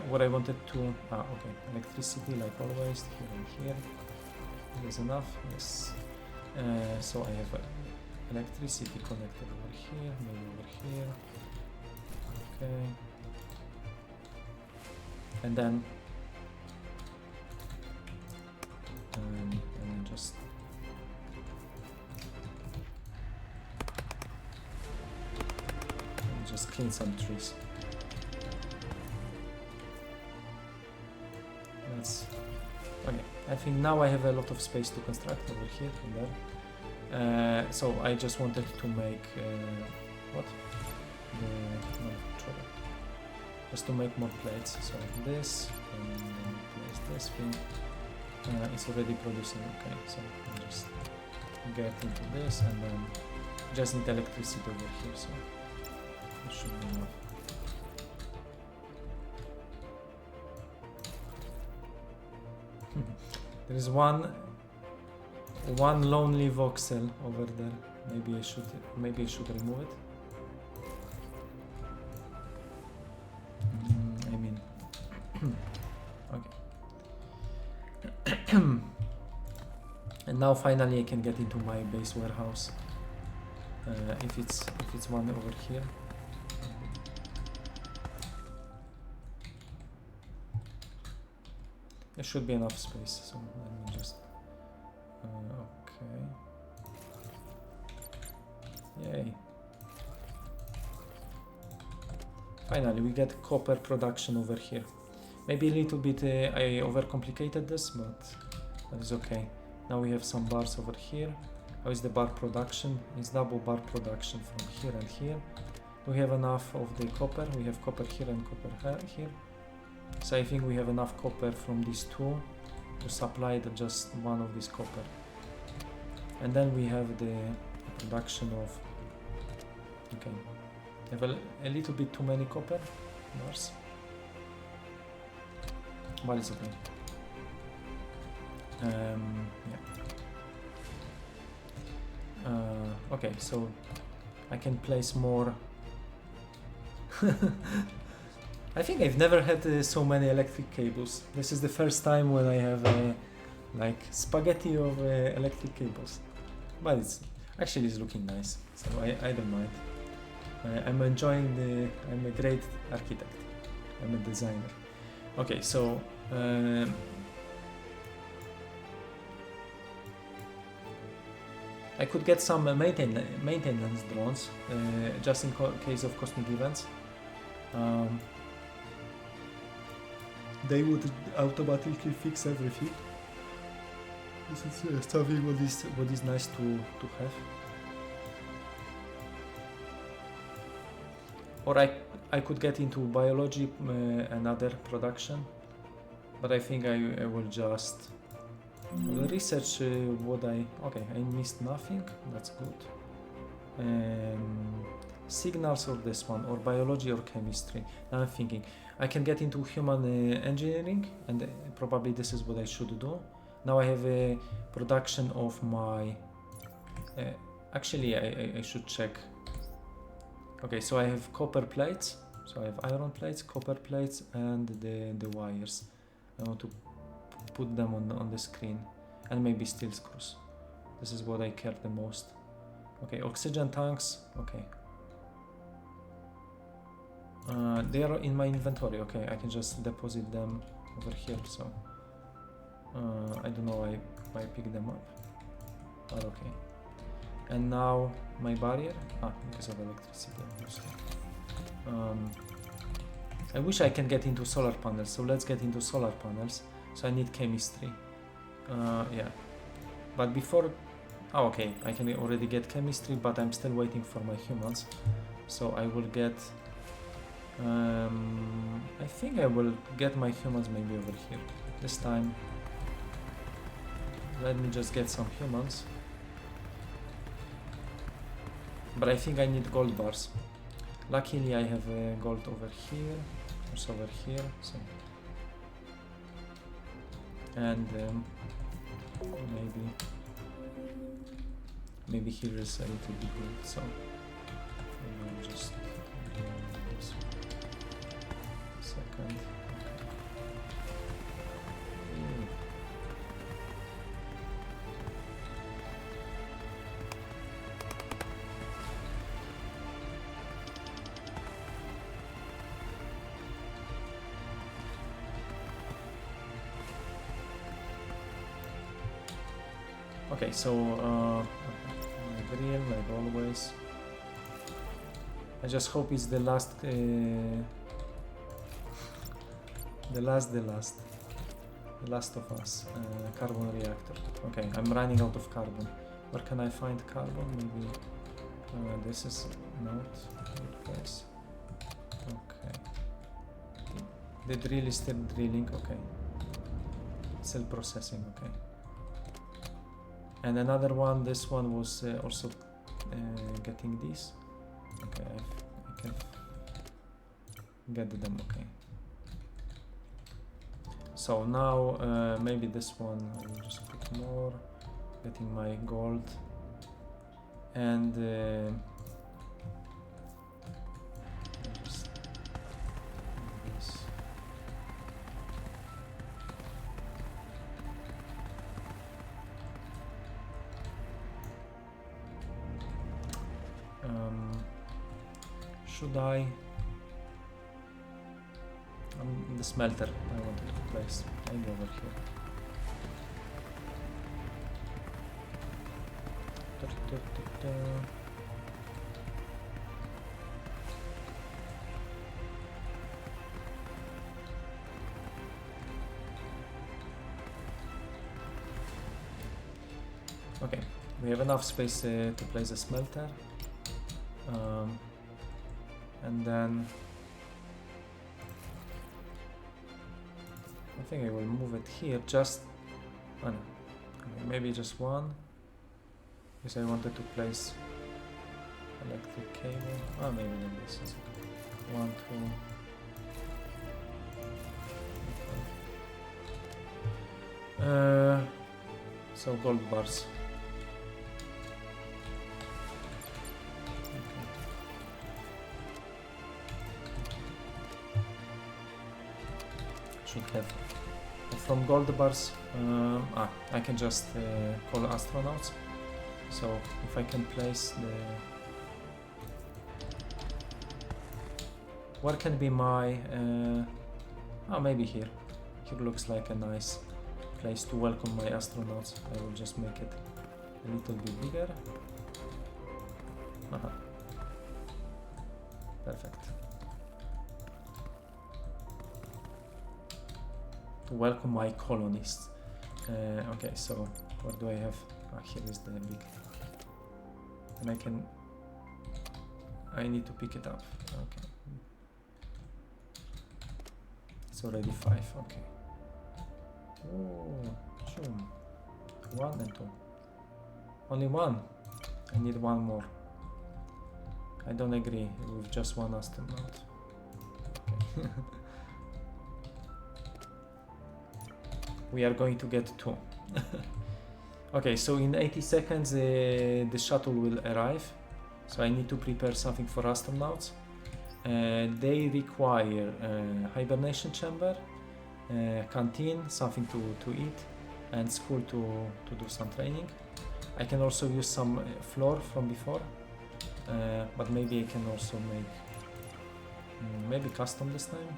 what I wanted to... okay, electricity like always, here and here. There's enough, yes. So I have electricity connected over here, maybe over here. Okay. And then just clean some trees. That's okay. I think now I have a lot of space to construct over here and there. So I just wanted to make what? No, just to make more plates. So this, and then place this thing. It's already producing. Okay, so I'll just get into this, and then just need electricity over here. So it should be enough. There is one lonely voxel over there. Maybe I should remove it. I mean, okay. And now finally I can get into my base warehouse. If it's one over here. There should be enough space, so let me just... okay. Yay. Finally, we get copper production over here. Maybe a little bit I overcomplicated this, but that is okay. Now we have some bars over here. How is the bar production? It's double bar production from here and here. We have enough of the copper. We have copper here and copper here. So I think we have enough copper from these two to supply just one of this copper. And then we have the production of... okay. I have a little bit too many copper bars. But it's okay. Yeah. Okay, so I can place more... I think I've never had so many electric cables. This is the first time when I have like spaghetti of electric cables. But it's looking nice, so I don't mind. I'm enjoying I'm a great architect. I'm a designer. Okay, so I could get some maintenance drones just in case of cosmic events. They would automatically fix everything. This is something what is nice to have. Or I could get into biology and other production, but I think I will just research what okay, I missed nothing. That's good. Signals or this one, or biology or chemistry. Now I'm thinking I can get into human engineering, and probably this is what I should do. Now I have a production of my... actually I should check. Okay, so I have copper plates, so I have iron plates, copper plates, and the wires. I want to put them on the screen, and maybe steel screws. This is what I care the most. Okay, oxygen tanks, okay. They are in my inventory. Okay, I can just deposit them over here. So I don't know why I picked them up, but okay. And now my barrier, because of electricity, obviously. I wish I can get into solar panels. So let's get into solar panels. So I need chemistry. Yeah, but before, okay, I can already get chemistry, but I'm still waiting for my humans. So I will get. I think I will get my humans maybe over here. This time, let me just get some humans. But I think I need gold bars. Luckily I have gold over here, also over here, so. And maybe here is a little bit gold, so I'll just do this. Second. Okay, so my grill, like always. I just hope it's the last, the last of us, carbon reactor. Okay, I'm running out of carbon. Where can I find carbon? Maybe this is not a good place. Okay. The drill is still drilling, okay. Still processing, okay. And another one, this one was also getting these. Okay, I can get them, okay. So now maybe this one I will just put more, getting my gold, and just this. Should I? The smelter I wanted to place, maybe over here. Okay, we have enough space to place a smelter, and then I think I will move it here, just, oh no, okay, maybe just one, because I wanted to place electric cable, oh maybe then this is okay. 1, 2, so gold bars. Should have from gold bars. I can just call astronauts. So if I can place the, where can be my maybe here. Here looks like a nice place to welcome my astronauts. I will just make it a little bit bigger. Perfect. To welcome my colonists. Okay, so where do I have? Here is the big, and I need to pick it up. Okay, it's already 5. Okay. Oh, 1 and 2. Only 1. I need 1 more. I don't agree with just 1 astronaut. Okay. We are going to get 2. Okay, so in 80 seconds the shuttle will arrive. So I need to prepare something for astronauts. They require hibernation chamber, canteen, something to eat, and school to do some training. I can also use some floor from before, but maybe I can also make maybe custom this time.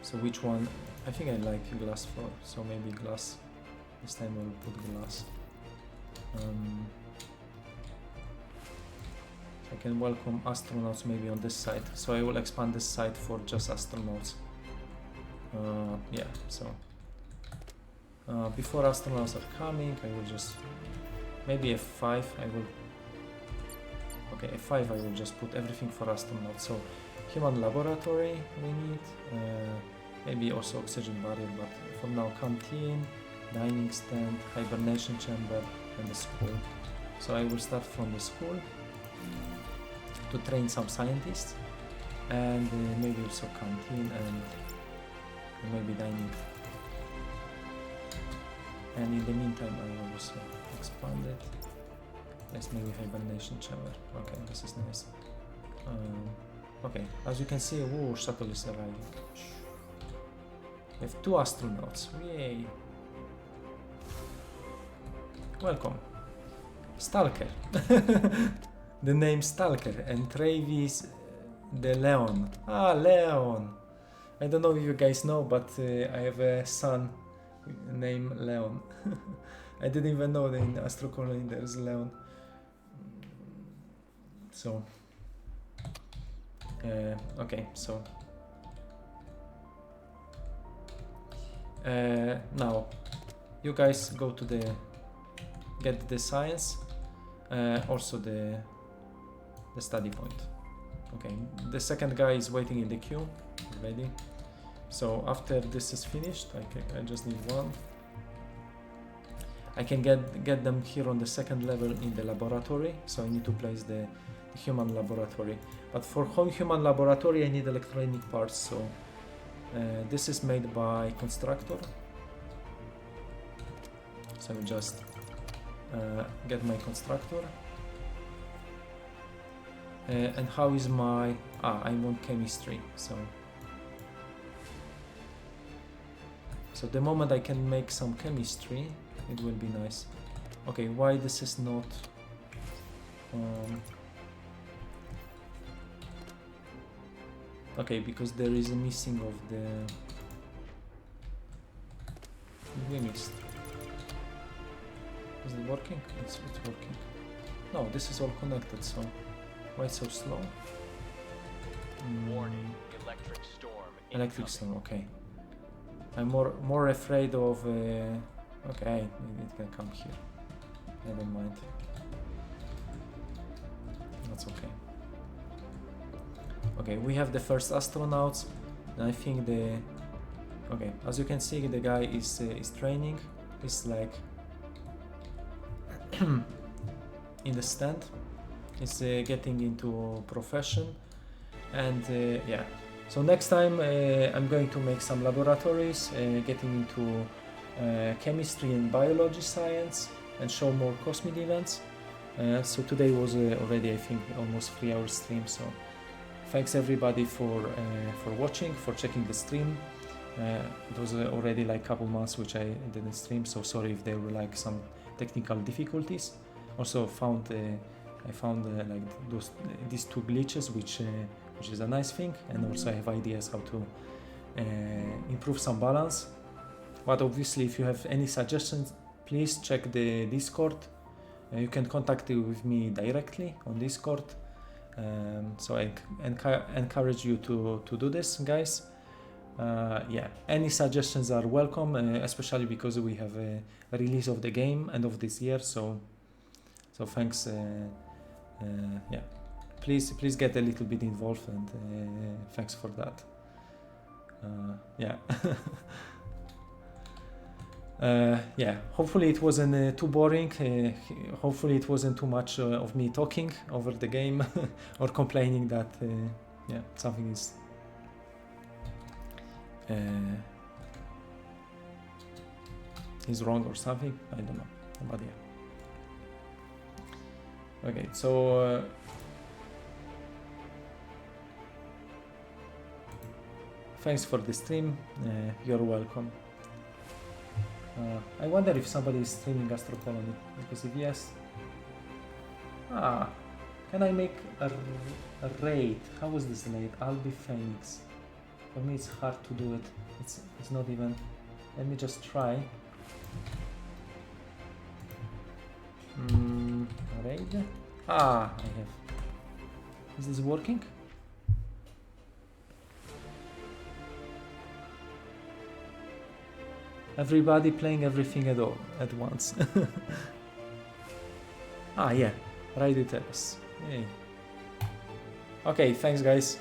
So which one? I think I like glass floor, so maybe glass. This time I will put glass. I can welcome astronauts maybe on this side, so I will expand this side for just astronauts. Yeah, so before astronauts are coming, I will just maybe F5. I will F5. I will just put everything for astronauts. So human laboratory we need, maybe also oxygen barrier, but for now canteen, dining stand, hibernation chamber, and the school. So I will start from the school to train some scientists, and maybe also canteen and maybe dining. And in the meantime I will also expand it. Let's maybe hibernation chamber. Okay, this is nice. Okay, as you can see, shuttle is arriving. We have 2 astronauts. Yay! Welcome, Stalker. The name Stalker, and Travis the Leon. Leon. I don't know if you guys know, but I have a son named Leon. I didn't even know that in Astro Colony there's Leon. So, okay, so now you guys go to the get the science, also the study point. Okay, the second guy is waiting in the queue, ready. So after this is finished, I just need one. I can get them here on the second level in the laboratory, so I need to place the human laboratory. But for human laboratory I need electronic parts, so this is made by constructor. So I just get my constructor. And how is my... I want chemistry, so the moment I can make some chemistry, it will be nice. Okay, why this is not... okay, because there is a missing of the... We missed. Is it working? It's working. No, this is all connected, so... Why so slow? Warning, electric storm. Electric storm, okay. I'm more afraid of... okay, it can come here. Never mind. That's okay. Okay, we have the first astronauts, and I think the... Okay, as you can see, the guy is training. He's like... in the stand. He's getting into profession. And yeah. So next time I'm going to make some laboratories, getting into chemistry and biology science, and show more cosmic events. So today was already, I think, almost 3-hour stream. So thanks everybody for watching, for checking the stream. It was already like a couple months which I didn't stream, so sorry if there were like some technical difficulties. Also I found like these two glitches, which is a nice thing, and also I have ideas how to improve some balance. But obviously, if you have any suggestions, please check the Discord. You can contact with me directly on Discord. So I encourage you to do this, guys. Yeah, any suggestions are welcome, especially because we have a release of the game end of this year. So thanks. Yeah, please get a little bit involved, and thanks for that. Yeah. Yeah, hopefully it wasn't too boring. Hopefully it wasn't too much of me talking over the game or complaining that yeah, something is wrong or something. I don't know, but yeah. Okay, so thanks for the stream. You're welcome. I wonder if somebody is streaming Astro Colony, because if yes... can I make a raid? How was this raid? I'll be Phoenix. For me it's hard to do it. It's not even... Let me just try. Raid? I have... Is this working? Everybody playing everything at once. Yeah, Radio Terrace. Yay. Okay, thanks guys.